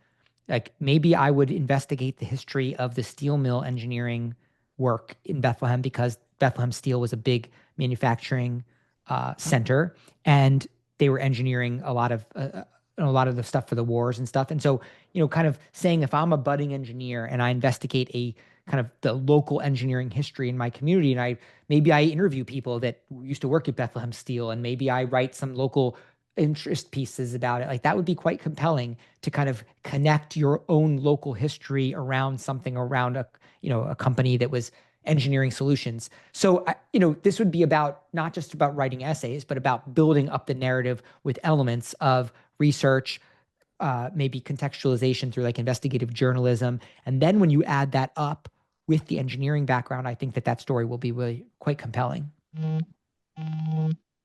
[SPEAKER 3] Like, maybe I would investigate the history of the steel mill engineering work in Bethlehem, because Bethlehem Steel was a big manufacturing center, and they were engineering a lot of the stuff for the wars and stuff. And so, kind of saying, if I'm a budding engineer and I investigate a kind of the local engineering history in my community, and maybe I interview people that used to work at Bethlehem Steel, and maybe I write some local interest pieces about it, like, that would be quite compelling to kind of connect your own local history around something, around a company that was engineering solutions. So, this would be about, not just about writing essays, but about building up the narrative with elements of research, maybe contextualization through like investigative journalism. And then when you add that up with the engineering background, I think that story will be really quite compelling.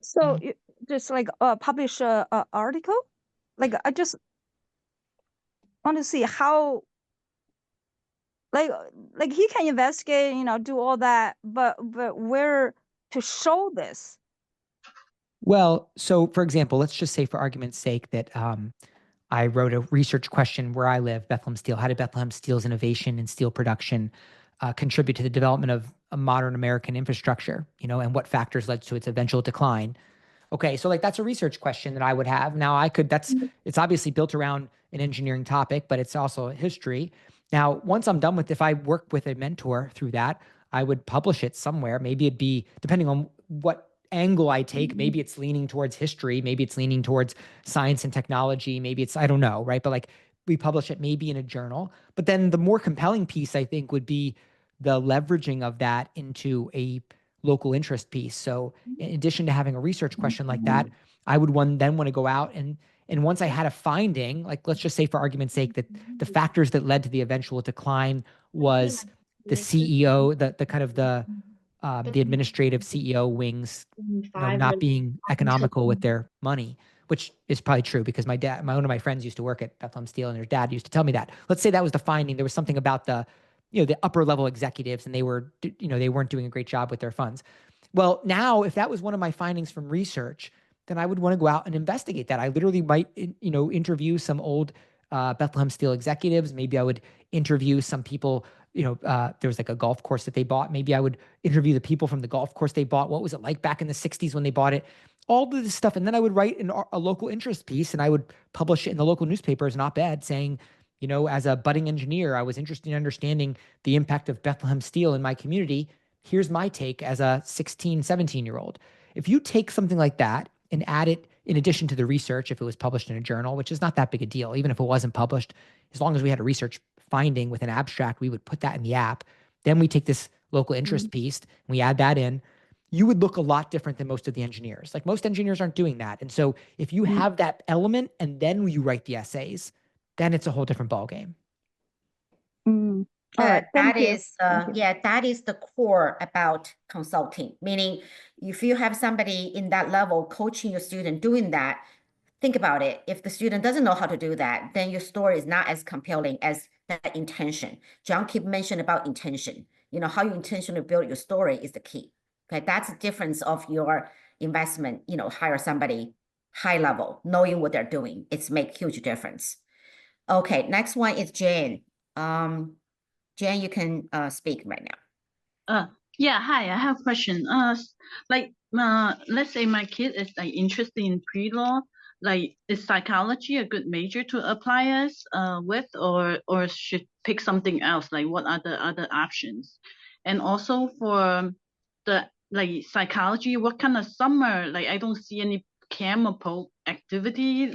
[SPEAKER 4] So just like publish a article? Like, I just want to see how, like he can investigate, do all that, but where to show this?
[SPEAKER 3] Well, so for example, let's just say for argument's sake that I wrote a research question where I live, Bethlehem Steel. How did Bethlehem Steel's innovation in steel production contribute to the development of a modern American infrastructure, and what factors led to its eventual decline? Okay, so like, that's a research question that I would have. Now it's obviously built around an engineering topic, but it's also a history. Now, once I'm done if I work with a mentor through that, I would publish it somewhere. Maybe it'd be, depending on what angle I take, maybe it's leaning towards history, maybe it's leaning towards science and technology, maybe it's, I don't know, right? But like, we publish it maybe in a journal. But then the more compelling piece, I think, would be the leveraging of that into a local interest piece. So in addition to having a research question like that, I would then want to go out and And once I had a finding, like let's just say for argument's sake that the factors that led to the eventual decline was the CEO, the kind of the administrative CEO wings, not being economical with their money, which is probably true because one of my friends used to work at Bethlehem Steel and their dad used to tell me that. Let's say that was the finding. There was something about the upper level executives and they weren't doing a great job with their funds. Well, now if that was one of my findings from research, then I would want to go out and investigate that. I literally might, interview some old Bethlehem Steel executives. Maybe I would interview some people, there was like a golf course that they bought. Maybe I would interview the people from the golf course they bought. What was it like back in the 60s when they bought it? All of this stuff. And then I would write a local interest piece and I would publish it in the local newspaper as an op-ed saying, as a budding engineer, I was interested in understanding the impact of Bethlehem Steel in my community. Here's my take as a 16, 17-year-old. If you take something like that and add it in addition to the research, if it was published in a journal, which is not that big a deal, even if it wasn't published, as long as we had a research finding with an abstract, we would put that in the app. Then we take this local interest piece and we add that in. You would look a lot different than most of the engineers. Like most engineers aren't doing that. And so if you have that element and then you write the essays, then it's a whole different ballgame.
[SPEAKER 1] That is the core about consulting, meaning if you have somebody in that level coaching your student doing that, think about it. If the student doesn't know how to do that, then your story is not as compelling as that intention. John keep mentioning about intention. How you intentionally build your story is the key. Okay, that's the difference of your investment. Hire somebody high level, knowing what they're doing. It's make huge difference. Okay, next one is Jane. Jen, you can speak right now.
[SPEAKER 5] Yeah, hi, I have a question. Let's say my kid is interested in pre-law. Is psychology a good major to apply with, or should pick something else? What are the other options? And also for the psychology, what kind of summer? I don't see any camp or activity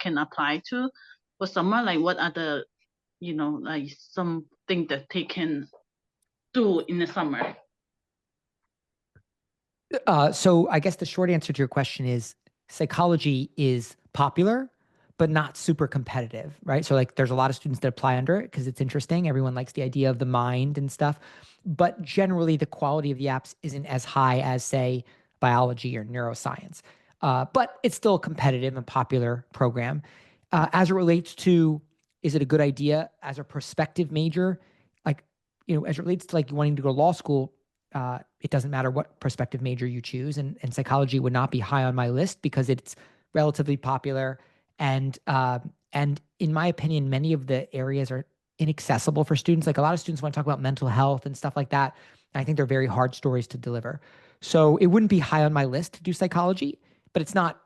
[SPEAKER 5] can apply to for summer. What are the something that they can do in the summer?
[SPEAKER 3] So I guess the short answer to your question is psychology is popular, but not super competitive, right? So there's a lot of students that apply under it because it's interesting. Everyone likes the idea of the mind and stuff. But generally the quality of the apps isn't as high as, say, biology or neuroscience. But it's still a competitive and popular program. As it relates to, is it a good idea as a prospective major? As it relates to wanting to go to law school, it doesn't matter what prospective major you choose. And psychology would not be high on my list because it's relatively popular. And in my opinion, many of the areas are inaccessible for students. A lot of students want to talk about mental health and stuff like that. And I think they're very hard stories to deliver. So it wouldn't be high on my list to do psychology, but it's not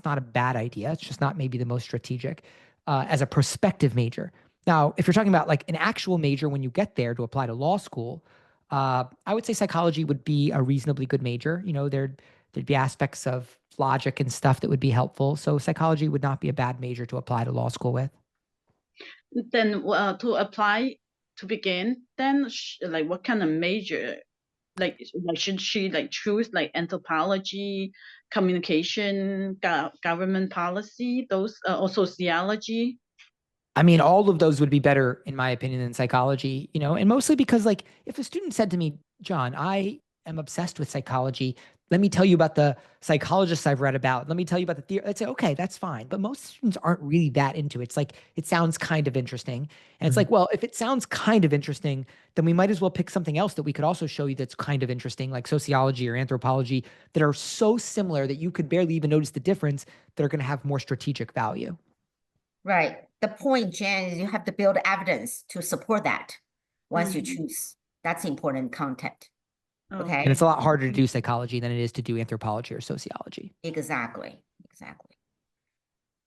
[SPEAKER 3] a bad idea. It's just not maybe the most strategic as a prospective major. Now, if you're talking about an actual major when you get there to apply to law school, I would say psychology would be a reasonably good major. There'd be aspects of logic and stuff that would be helpful. So psychology would not be a bad major to apply to law school with.
[SPEAKER 5] Then to apply to begin, then what kind of major? Should she choose anthropology, communication, government policy, those or sociology?
[SPEAKER 3] I mean, all of those would be better, in my opinion, than psychology, and mostly because if a student said to me, John, I am obsessed with psychology. Let me tell you about the psychologists I've read about. Let me tell you about the theory. I'd say, okay, that's fine. But most students aren't really that into it. It's it sounds kind of interesting. And it's well, if it sounds kind of interesting, then we might as well pick something else that we could also show you that's kind of interesting, like sociology or anthropology, that are so similar that you could barely even notice the difference, that are going to have more strategic value.
[SPEAKER 1] Right. The point, Jen, is you have to build evidence to support that once you choose. That's important content. Okay.
[SPEAKER 3] And it's a lot harder to do psychology than it is to do anthropology or sociology.
[SPEAKER 1] Exactly.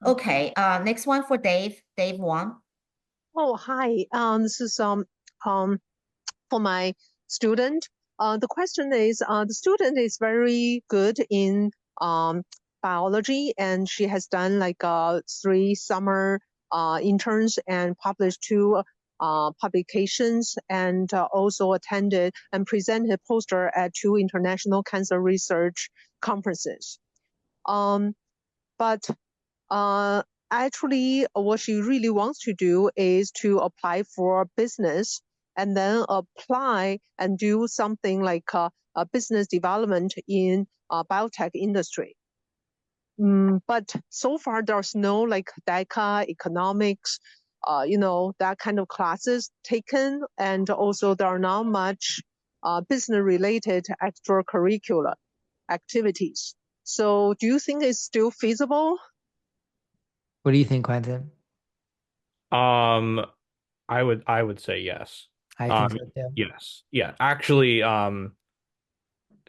[SPEAKER 1] Okay. Next one for Dave. Dave Wang.
[SPEAKER 6] Oh, hi. This is for my student. The question is, the student is very good in biology, and she has done 3 summer interns and published 2 publications, and also attended and presented poster at 2 international cancer research conferences. But actually what she really wants to do is to apply for business and then apply and do something like a business development in biotech industry. But so far there's no like DECA, economics, that kind of classes taken, and also there are not much business related extracurricular activities. So do you think it's still feasible?
[SPEAKER 3] What do you think, Quenton?
[SPEAKER 2] I would say yes.
[SPEAKER 3] I think so too.
[SPEAKER 2] Yes. Yeah. Actually,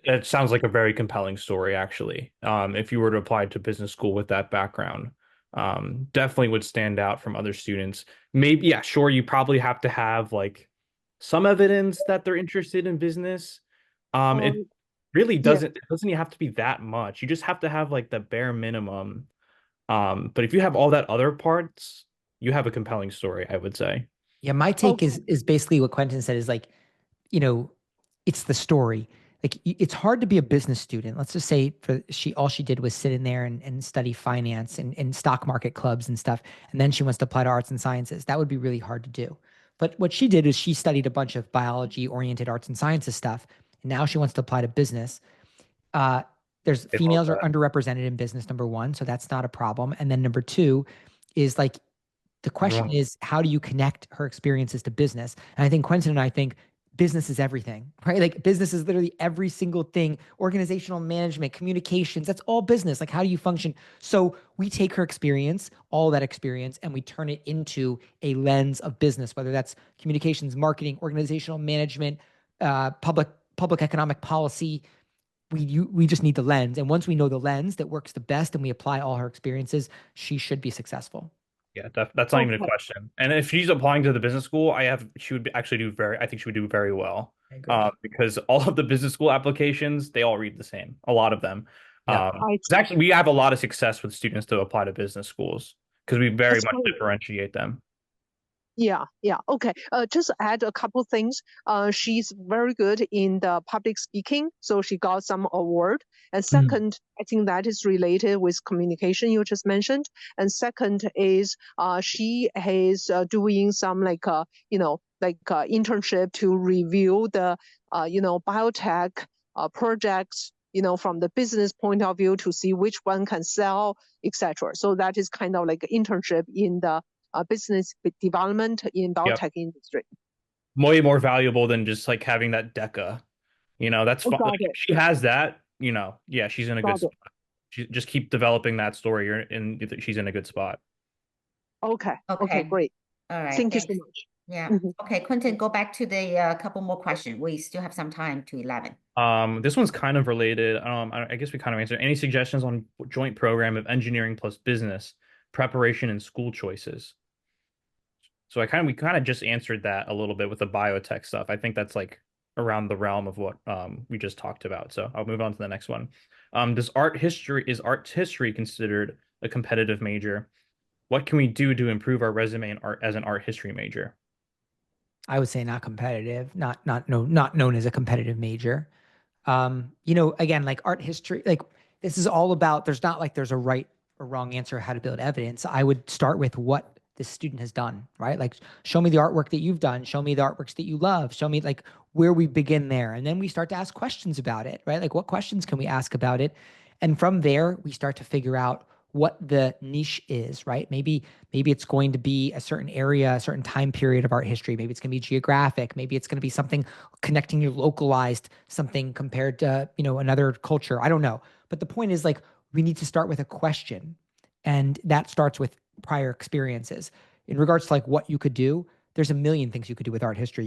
[SPEAKER 2] it sounds like a very compelling story, actually. If you were to apply to business school with that background, definitely would stand out from other students. Maybe, yeah, sure, you probably have to have like some evidence that they're interested in business. It really doesn't even have to be that much. You just have to have like the bare minimum. But if you have all that other parts, you have a compelling story, I would say.
[SPEAKER 3] Yeah, my take is basically what Quenton said is like, it's the story. Like it's hard to be a business student. Let's just say all she did was sit in there and study finance and stock market clubs and stuff. And then she wants to apply to arts and sciences. That would be really hard to do. But what she did is she studied a bunch of biology oriented arts and sciences stuff. And now she wants to apply to business. Females are underrepresented in business, number one. So that's not a problem. And then number two is like, the question is, how do you connect her experiences to business? And I think Quenton and I think business is everything, right? Like business is literally every single thing, organizational management, communications, that's all business. Like how do you function? So we take her experience, all that experience, and we turn it into a lens of business, whether that's communications, marketing, organizational management, public economic policy. We just need the lens. And once we know the lens that works the best and we apply all her experiences, she should be successful.
[SPEAKER 2] Yeah, that's not even a question. And if she's applying to the business school, I think she would do very well. Because all of the business school applications, they all read the same. A lot of them. Actually, we have a lot of success with students to apply to business schools because we very much differentiate them.
[SPEAKER 6] Yeah. Okay. Just add a couple things. She's very good in the public speaking, so she got some award. And second, I think that is related with communication you just mentioned. And second is she is doing some internship to review the biotech projects, from the business point of view to see which one can sell, etc. So that is kind of like an internship in the business development in biotech industry.
[SPEAKER 2] Way more valuable than just like having that DECA. That's fine. Like, if she has that, yeah, she's in a good spot. She just keep developing that story, she's in a good spot.
[SPEAKER 6] Okay, great.
[SPEAKER 1] All right.
[SPEAKER 6] Thank you so much.
[SPEAKER 1] Yeah. Okay, Quenton, go back to the couple more questions. We still have some time to 11.
[SPEAKER 2] This one's kind of related. I guess we kind of answered. Any suggestions on joint program of engineering plus business preparation and school choices? So we kind of just answered that a little bit with the biotech stuff. I think that's like around the realm of what we just talked about. So I'll move on to the next one. Is art history considered a competitive major? What can we do to improve our resume in art as an art history major?
[SPEAKER 3] I would say not competitive, not known as a competitive major. Again, like art history, like this is all about, there's a right or wrong answer how to build evidence. I would start with what the student has done, right? Like show me the artwork that you've done, show me the artworks that you love, show me like where we begin there. And then we start to ask questions about it, right? Like what questions can we ask about it? And from there, we start to figure out what the niche is, right? Maybe it's going to be a certain area, a certain time period of art history. Maybe it's going to be geographic. Maybe it's going to be something connecting your localized something compared to, another culture. I don't know. But the point is like, we need to start with a question, and that starts with prior experiences. In regards to like what you could do, there's a million things you could do with art history.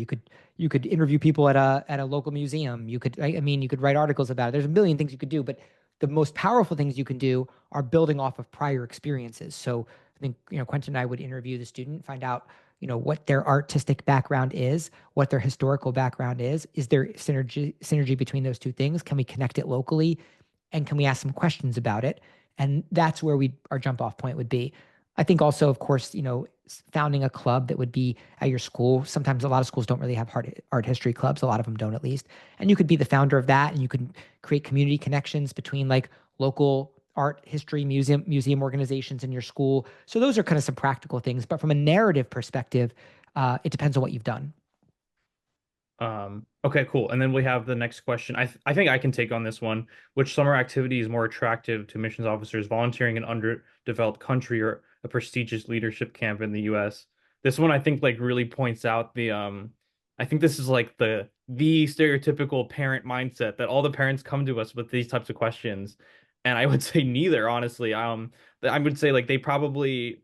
[SPEAKER 3] You could interview people at a local museum. You could write articles about it. There's a million things you could do, but the most powerful things you can do are building off of prior experiences. So I think, Quenton and I would interview the student, find out, what their artistic background is, what their historical background is there synergy between those two things? Can we connect it locally? And can we ask some questions about it? And that's where our jump off point would be. I think also, of course, founding a club that would be at your school. Sometimes a lot of schools don't really have art history clubs. A lot of them don't, at least. And you could be the founder of that, and you could create community connections between like local art history museum organizations in your school. So those are kind of some practical things. But from a narrative perspective, it depends on what you've done.
[SPEAKER 2] Okay, cool. And then we have the next question. I think I can take on this one. Which summer activity is more attractive to missions officers, volunteering in underdeveloped country or a prestigious leadership camp in the US? This one I think like really points out the I think this is like the stereotypical parent mindset that all the parents come to us with these types of questions. And I would say neither, honestly. I would say like they probably,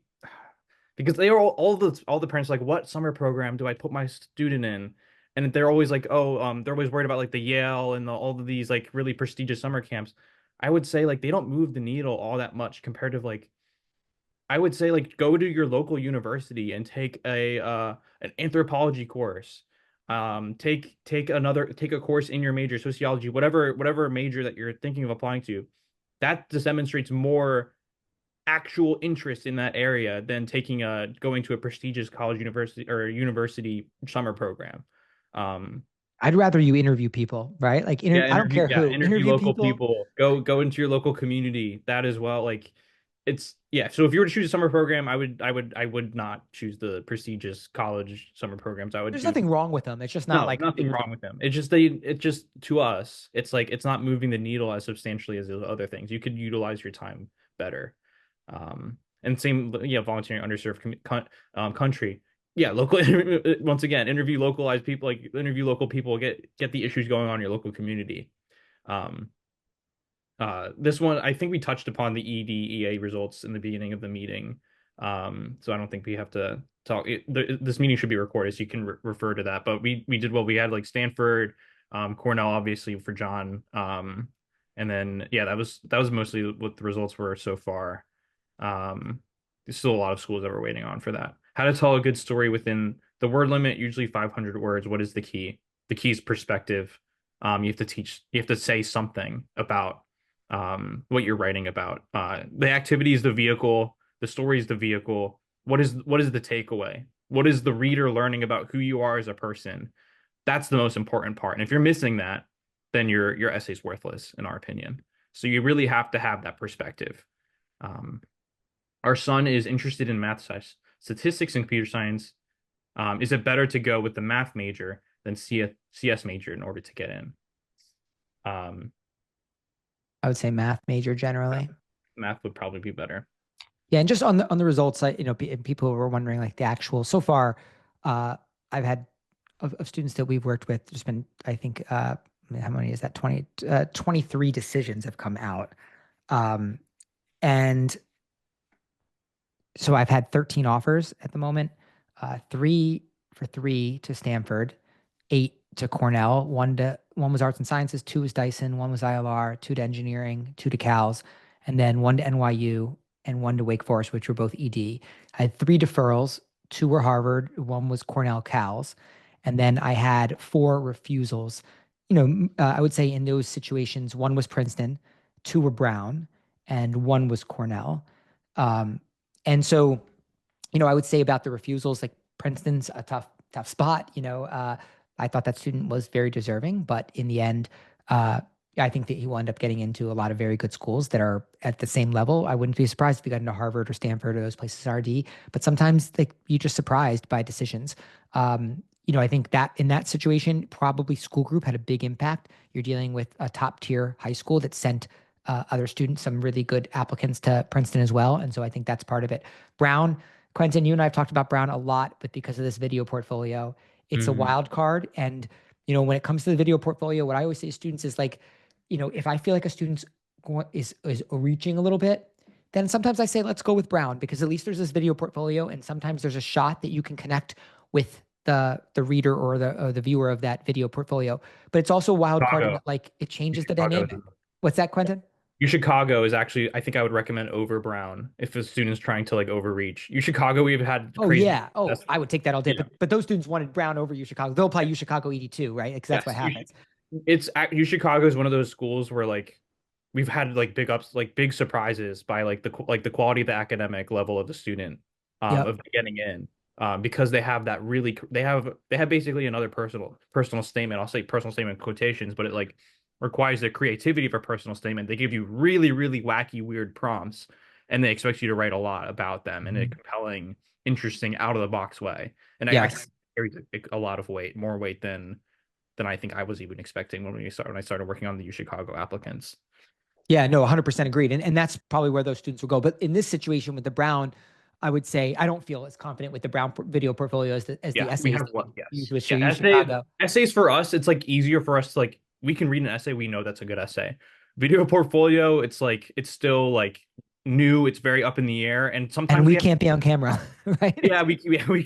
[SPEAKER 2] because they are all the parents are like, what summer program do I put my student in? And they're always like, oh, they're always worried about like the Yale and all of these like really prestigious summer camps. I would say like they don't move the needle all that much compared to like, I would say like go to your local university and take an anthropology course. Take a course in your major, sociology, whatever major that you're thinking of applying to. That just demonstrates more actual interest in that area than going to a prestigious college university summer program.
[SPEAKER 3] I'd rather you interview people, right? Like, I don't care who.
[SPEAKER 2] Interview local people. Go into your local community. That as well. Like, so if you were to choose a summer program, I would not choose the prestigious college summer programs.
[SPEAKER 3] There's nothing wrong with them. It's just not like
[SPEAKER 2] nothing wrong with them. It's just to us, it's like it's not moving the needle as substantially as those other things. You could utilize your time better. And same, volunteering underserved country. Yeah, local. Once again, interview localized people. Like interview local people. Get the issues going on in your local community. This one, I think we touched upon the EDEA results in the beginning of the meeting. So I don't think we have to talk. This meeting should be recorded, so you can refer to that. But we did well. We had like Stanford, Cornell, obviously for John, and then that was mostly what the results were so far. There's still a lot of schools that we're waiting on for that. How to tell a good story within the word limit, usually 500 words. What is the key? The key is perspective. You have to say something about what you're writing about. The activity is the vehicle, the story is the vehicle. What is the takeaway? What is the reader learning about who you are as a person? That's the most important part. And if you're missing that, then your essay's worthless, in our opinion. So you really have to have that perspective. Our son is interested in math, statistics, and computer science. Is it better to go with the math major than CS major in order to get in?
[SPEAKER 3] I would say math major generally.
[SPEAKER 2] Math would probably be better.
[SPEAKER 3] Yeah, and just on the results, people were wondering like the actual. So far, I've had of students that we've worked with. There's been, I think, how many is that? 23 decisions have come out, and so I've had 13 offers at the moment. 3 to Stanford, 8 to Cornell, one was arts and sciences, 2 was Dyson, 1 was ILR, 2 to engineering, 2 to Cal's, and then 1 to NYU and 1 to Wake Forest, which were both ED. I had 3 deferrals, 2 were Harvard, 1 was Cornell Cal's, and then I had 4 refusals. I would say in those situations, 1 was Princeton, 2 were Brown, and 1 was Cornell. And so, I would say about the refusals, like Princeton's a tough spot. I thought that student was very deserving, but in the end, I think that he will end up getting into a lot of very good schools that are at the same level. I wouldn't be surprised if he got into Harvard or Stanford or those places RD, but sometimes you're just surprised by decisions. I think that in that situation, probably school group had a big impact. You're dealing with a top tier high school that sent other students, some really good applicants to Princeton as well. And so I think that's part of it. Brown, Quenton, you and I have talked about Brown a lot, but because of this video portfolio, it's a wild card. And, when it comes to the video portfolio, what I always say to students is like, if I feel like a student's is reaching a little bit, then sometimes I say, let's go with Brown, because at least there's this video portfolio. And sometimes there's a shot that you can connect with the reader or the viewer of that video portfolio. But it's also a wild card in that, like, it changes the dynamic. What's that, Quenton?
[SPEAKER 2] UChicago is actually, I think I would recommend over Brown if a student's trying to like overreach. UChicago, we've had crazy.
[SPEAKER 3] I would take that all day. Yeah. But those students wanted Brown over UChicago. They'll apply UChicago 82, right? Because that's what happens.
[SPEAKER 2] UChicago is one of those schools where like we've had like big surprises by like the quality of the academic level of the student of getting in. Because they have that they have basically another personal statement. I'll say personal statement quotations, but requires the creativity for personal statement. They give you really, really wacky, weird prompts, and they expect you to write a lot about them in a compelling, interesting, out of the box way. And I carries a lot of weight, more weight than I think I was even expecting when I started working on the UChicago applicants.
[SPEAKER 3] Yeah, no, 100% agreed. And that's probably where those students will go. But in this situation with the Brown, I would say I don't feel as confident with the Brown video portfolio as the essays used with Chicago.
[SPEAKER 2] Essays for us, it's like easier for us to like, we can read an essay, we know that's a good essay. Video portfolio, it's like, it's still like new, it's very up in the air, and sometimes
[SPEAKER 3] we can't be on camera, right?
[SPEAKER 2] Yeah, we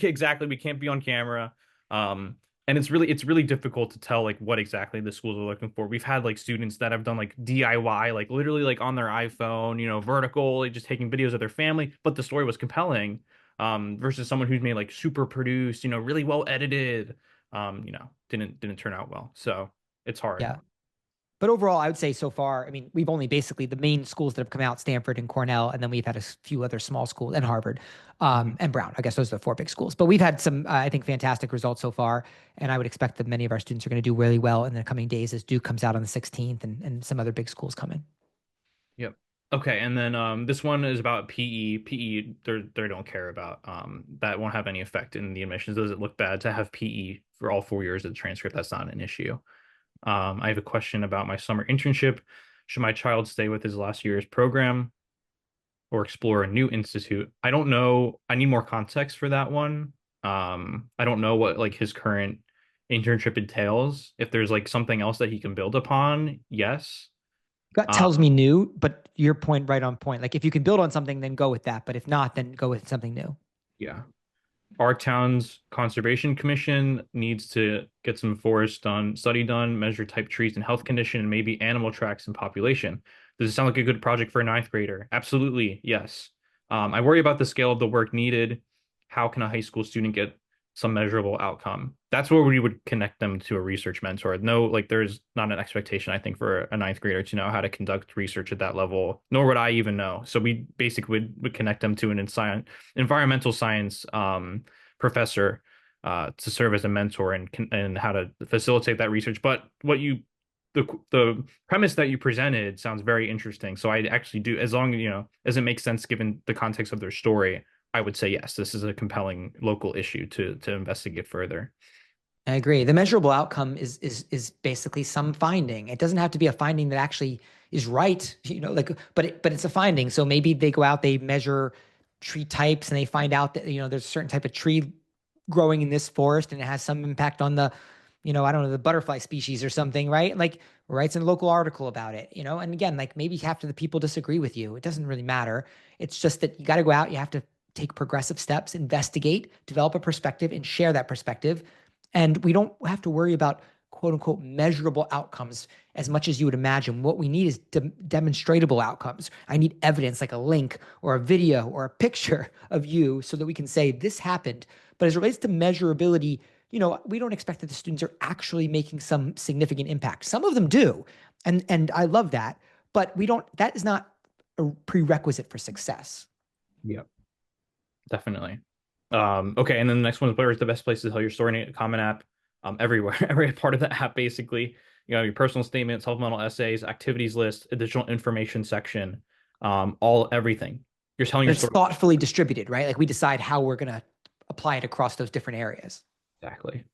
[SPEAKER 2] exactly, we can't be on camera. And it's really difficult to tell like what exactly the schools are looking for. We've had like students that have done like DIY, like literally like on their iPhone, you know, vertical, like, just taking videos of their family, but the story was compelling, versus someone who's made like super produced, you know, really well edited, you know, didn't turn out well. So it's hard.
[SPEAKER 3] Yeah. But overall, I would say so far, I mean, we've only basically the main schools that have come out, Stanford and Cornell, and then we've had a few other small schools, and Harvard, and Brown. I guess those are the 4 big schools. But we've had some, I think, fantastic results so far. And I would expect that many of our students are going to do really well in the coming days as Duke comes out on the 16th and some other big schools come in.
[SPEAKER 2] Yep. Okay. And then this one is about PE. PE, they don't care about. That won't have any effect in the admissions. Does it look bad to have PE for all 4 years of the transcript? That's not an issue. I have a question about my summer internship. Should my child stay with his last year's program or explore a new institute? I don't know. I need more context for that one. I don't know what like his current internship entails. If there's like something else that he can build upon, yes.
[SPEAKER 3] Gut tells me new, but your point right on point. Like if you can build on something, then go with that. But if not, then go with something new.
[SPEAKER 2] Yeah. Our town's conservation commission needs to get some forest study done, measure type trees and health condition, and maybe animal tracks and population. Does it sound like a good project for a 9th grader? Absolutely, yes. I worry about the scale of the work needed. How can a high school student get some measurable outcome? That's where we would connect them to a research mentor. No, like there's not an expectation, I think, for a 9th grader to know how to conduct research at that level, nor would I even know. So we basically would connect them to an environmental science professor to serve as a mentor and how to facilitate that research. But the premise that you presented sounds very interesting. So I actually do, as long as, you know, as it makes sense given the context of their story, I would say, yes, this is a compelling local issue to investigate further.
[SPEAKER 3] I agree. The measurable outcome is basically some finding. It doesn't have to be a finding that actually is right, you know, like, but it's a finding. So maybe they go out, they measure tree types, and they find out that, you know, there's a certain type of tree growing in this forest, and it has some impact on the, you know, I don't know, the butterfly species or something, right? Like writes a local article about it, you know, and again, like maybe half of the people disagree with you. It doesn't really matter. It's just that you got to go out, you have to take progressive steps, investigate, develop a perspective, and share that perspective. And we don't have to worry about quote unquote measurable outcomes as much as you would imagine. What we need is demonstrable outcomes. I need evidence, like a link or a video or a picture of you, so that we can say this happened. But as it relates to measurability, you know, we don't expect that the students are actually making some significant impact. Some of them do. And I love that, but that is not a prerequisite for success.
[SPEAKER 2] Yep. Definitely. Okay, and then the next one is, where is the best place to tell your story in a common app? Everywhere, every part of the app, basically. You know, your personal statement, supplemental essays, activities list, additional information section, everything. You're telling your story.
[SPEAKER 3] It's thoughtfully distributed, right? Like we decide how we're going to apply it across those different areas.
[SPEAKER 2] Exactly.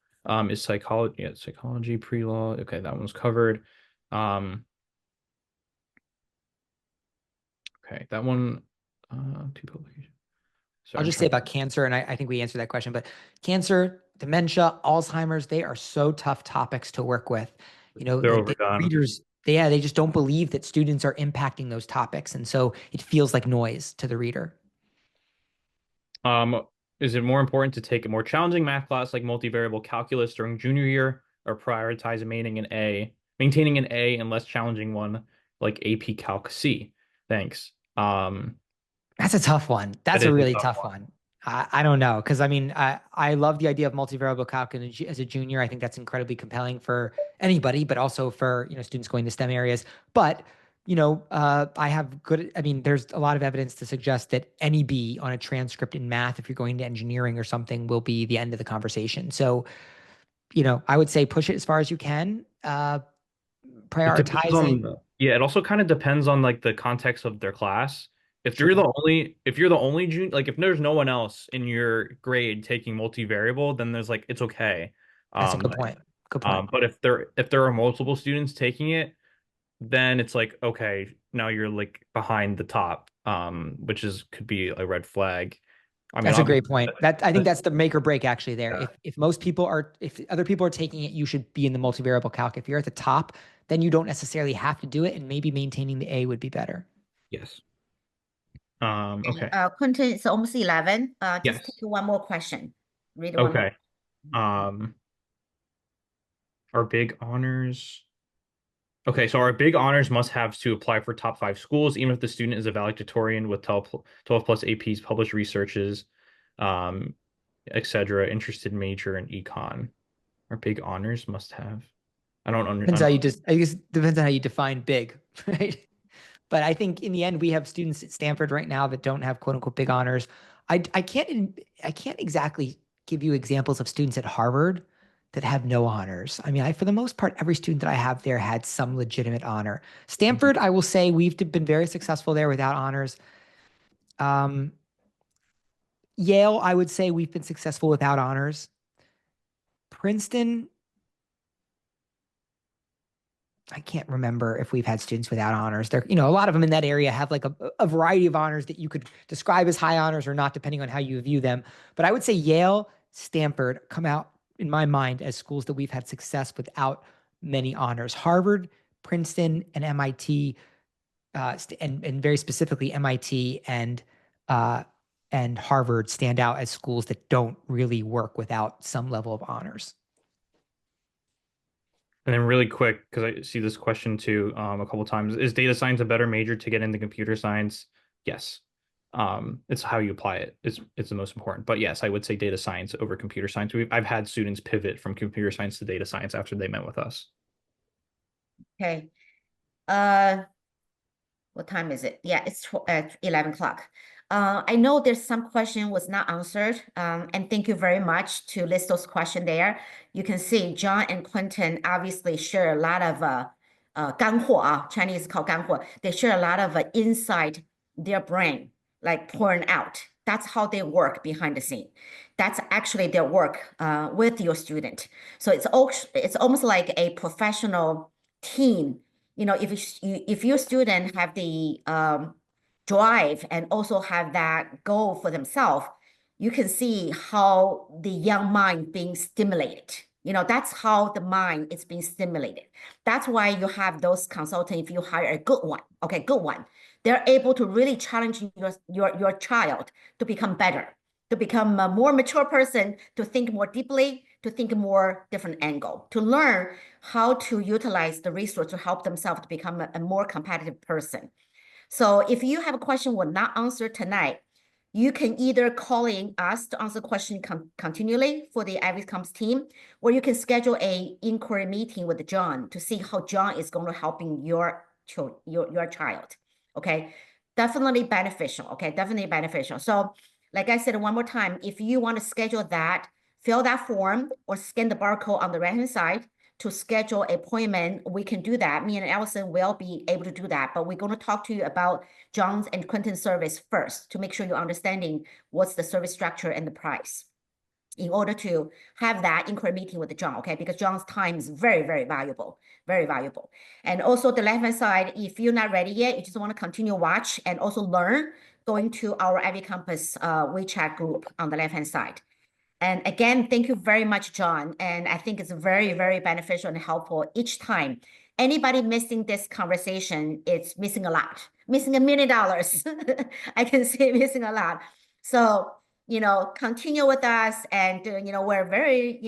[SPEAKER 2] Is psychology? Yeah, psychology, pre-law. Okay, that one's covered. Okay, that one. 2 publications.
[SPEAKER 3] I'll just say about cancer, and I think we answered that question, but cancer, dementia, Alzheimer's, they are so tough topics to work with. You know, the readers, they just don't believe that students are impacting those topics. And so it feels like noise to the reader.
[SPEAKER 2] Is it more important to take a more challenging math class like multivariable calculus during junior year, or prioritize maintaining an A and less challenging one like AP Calc C? Thanks.
[SPEAKER 3] That's a tough one. That's a really tough one. I don't know. Cause I mean, I love the idea of multivariable calculus as a junior. I think that's incredibly compelling for anybody, but also for, you know, students going to STEM areas. But, you know, there's a lot of evidence to suggest that any B on a transcript in math, if you're going to engineering or something, will be the end of the conversation. So, you know, I would say push it as far as you can. prioritizing.
[SPEAKER 2] Yeah, it also kind of depends on like the context of their class. If you're the only junior, like if there's no one else in your grade taking multivariable, then there's like it's okay.
[SPEAKER 3] That's a good point. Good point.
[SPEAKER 2] But if there are multiple students taking it, then it's like, okay, now you're like behind the top, which could be a red flag. I mean,
[SPEAKER 3] That's a great point. I think that's the make or break actually there. Yeah. If other people are taking it, you should be in the multivariable calc. If you're at the top, then you don't necessarily have to do it, and maybe maintaining the A would be better.
[SPEAKER 2] Yes. Okay.
[SPEAKER 1] Quenton, it's almost 11. Just
[SPEAKER 2] yes.
[SPEAKER 1] take one more question. Read one
[SPEAKER 2] okay.
[SPEAKER 1] more.
[SPEAKER 2] Our big honors. Okay, so our big honors must-haves to apply for top 5 schools, even if the student is a valedictorian with 12 plus APs, published researches, etc. Interested major in econ. Our big honors must-have. I don't understand.
[SPEAKER 3] I guess depends on how you define big, right? But I think in the end, we have students at Stanford right now that don't have quote unquote big honors. I can't exactly give you examples of students at Harvard that have no honors. I mean, for the most part, every student that I have there had some legitimate honor. Stanford, I will say we've been very successful there without honors. Yale, I would say we've been successful without honors. Princeton, I can't remember if we've had students without honors. There, a lot of them in that area have like a variety of honors that you could describe as high honors or not, depending on how you view them. But I would say Yale, Stanford come out in my mind as schools that we've had success without many honors. Harvard, Princeton, and MIT, and very specifically MIT and Harvard stand out as schools that don't really work without some level of honors.
[SPEAKER 2] And then really quick, because I see this question too a couple of times, is data science a better major to get into computer science? Yes. It's how you apply it. It's the most important. But yes, I would say data science over computer science. I've had students pivot from computer science to data science after they met with us.
[SPEAKER 1] Okay. What time is it? Yeah, it's 11 o'clock. I know there's some question was not answered, and thank you very much to list those questions there. You can see John and Quenton obviously share a lot of 干货, Chinese call 干货. They share a lot of inside their brain, like pouring out. That's how they work behind the scene. That's actually their work with your student. So it's almost like a professional team. If your student have the drive and also have that goal for themselves, you can see how the young mind being stimulated. That's how the mind is being stimulated. That's why you have those consultants. If you hire a good one, they're able to really challenge your child to become better, to become a more mature person, to think more deeply, to think more different angle, to learn how to utilize the resource to help themselves to become a more competitive person. So if you have a question we'll not answer tonight, you can either call in us to answer the question continually for the IvyCompass team, or you can schedule a inquiry meeting with John to see how John is going to helping your child. Okay, definitely beneficial. Okay, definitely beneficial. So like I said one more time, if you want to schedule that, fill that form or scan the barcode on the right-hand side to schedule an appointment. We can do that. Me and Allison will be able to do that, but we're going to talk to you about John's and Quenton's service first to make sure you're understanding what's the service structure and the price in order to have that inquiry meeting with John, okay? Because John's time is very, very valuable, very valuable. And also the left-hand side, if you're not ready yet, you just want to continue watch and also learn, going to our IvyCompass WeChat group on the left-hand side. And again, thank you very much, John. And I think it's very, very beneficial and helpful each time. Anybody missing this conversation, it's missing a lot, missing $1 million. I can say missing a lot. So, continue with us. And, we're very,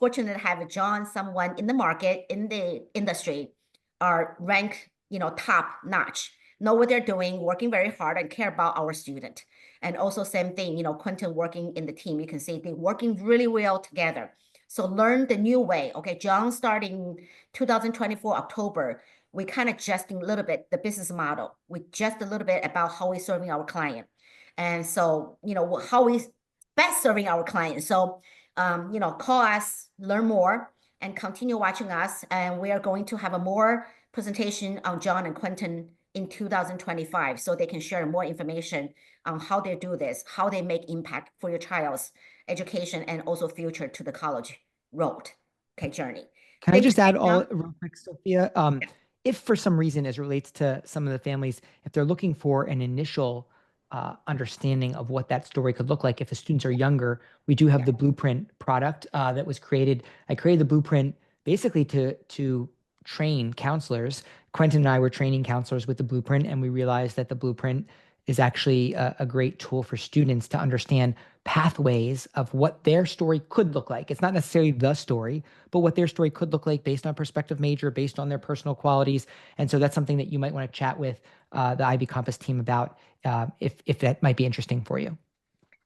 [SPEAKER 1] fortunate to have John, someone in the market, in the industry, are ranked, top notch, know what they're doing, working very hard and care about our student. And also same thing, Quenton working in the team, you can see they're working really well together. So learn the new way. Okay, John starting 2024 October, we kind of adjusting a little bit the business model. We just a little bit about how we're serving our client. And so, how we best serving our clients. So, call us, learn more, and continue watching us. And we are going to have a more presentation on John and Quenton in 2025, so they can share more information on how they do this, how they make impact for your child's education and also future to the college road, okay, journey.
[SPEAKER 3] Can I just add all real quick, Sophia? If for some reason, as it relates to some of the families, if they're looking for an initial understanding of what that story could look like, if the students are younger, we do have the Blueprint product that was created. I created the Blueprint basically to train counselors. Quenton and I were training counselors with the Blueprint, and we realized that the Blueprint is actually a great tool for students to understand pathways of what their story could look like. It's not necessarily the story, but what their story could look like based on prospective major, based on their personal qualities. And so that's something that you might want to chat with the IvyCompass team about if that might be interesting for you.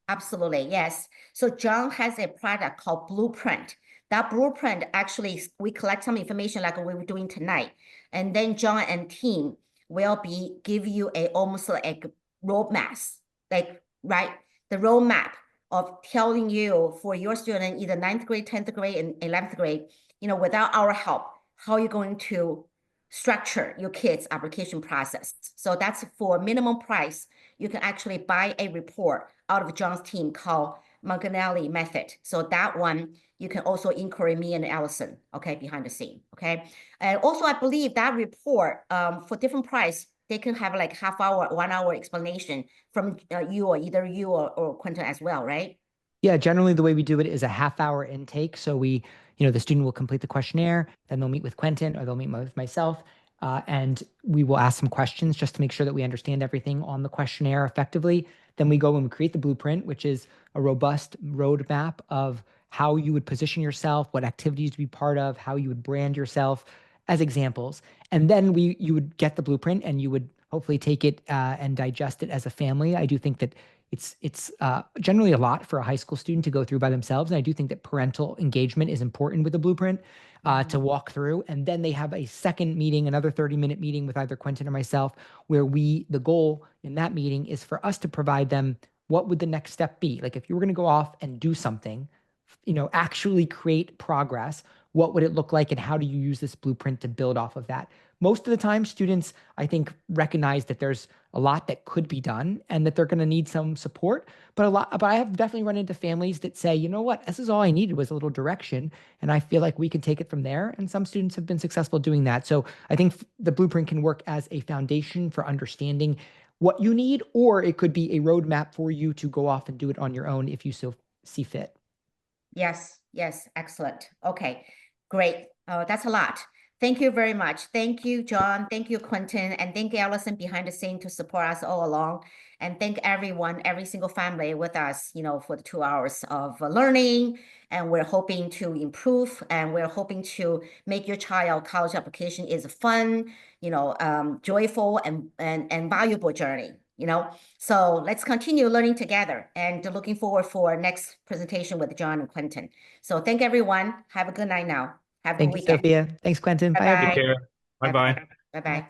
[SPEAKER 1] Absolutely, yes. So John has a product called Blueprint. That Blueprint, actually, we collect some information like we were doing tonight. And then John and team will give you almost like roadmaps, like, right? The roadmap of telling you for your student, either 9th grade, 10th grade, and 11th grade, without our help, how you're going to structure your kids' application process. So that's for minimum price. You can actually buy a report out of John's team called Manganelli method. So that one, you can also inquiry me and Allison, okay, behind the scene, okay? And also, I believe that report, for different price, they can have like half hour, 1 hour explanation from you or either you or Quenton as well, right?
[SPEAKER 3] Yeah, generally the way we do it is a half-hour intake. So we, the student will complete the questionnaire, then they'll meet with Quenton or they'll meet with myself, and we will ask some questions just to make sure that we understand everything on the questionnaire effectively. Then we go and we create the Blueprint, which is a robust roadmap of how you would position yourself, what activities to be part of, how you would brand yourself as examples. And then you would get the Blueprint and you would hopefully take it and digest it as a family. I do think that it's generally a lot for a high school student to go through by themselves. And I do think that parental engagement is important with the Blueprint to walk through. And then they have a second meeting, another 30-minute meeting with either Quenton or myself, where the goal in that meeting is for us to provide them what would the next step be? Like if you were going to go off and do something, actually create progress, what would it look like and how do you use this Blueprint to build off of that? Most of the time, students, I think, recognize that there's a lot that could be done and that they're going to need some support. But I have definitely run into families that say, you know what, this is all I needed was a little direction. And I feel like we can take it from there. And some students have been successful doing that. So I think the Blueprint can work as a foundation for understanding what you need, or it could be a roadmap for you to go off and do it on your own if you so see fit.
[SPEAKER 1] Yes, excellent. Okay, great. That's a lot. Thank you very much. Thank you, John. Thank you, Quenton. And thank you, Allison, behind the scene to support us all along. And thank everyone, every single family with us, for the 2 hours of learning. And we're hoping to improve, and we're hoping to make your child college application is a fun, joyful and valuable journey. So let's continue learning together, and looking forward for next presentation with John and Quenton. So thank everyone. Have a good night now. Have a good weekend.
[SPEAKER 3] Sophia. Thanks, Quenton. Bye.
[SPEAKER 2] Take care. Bye-bye.
[SPEAKER 1] Bye-bye.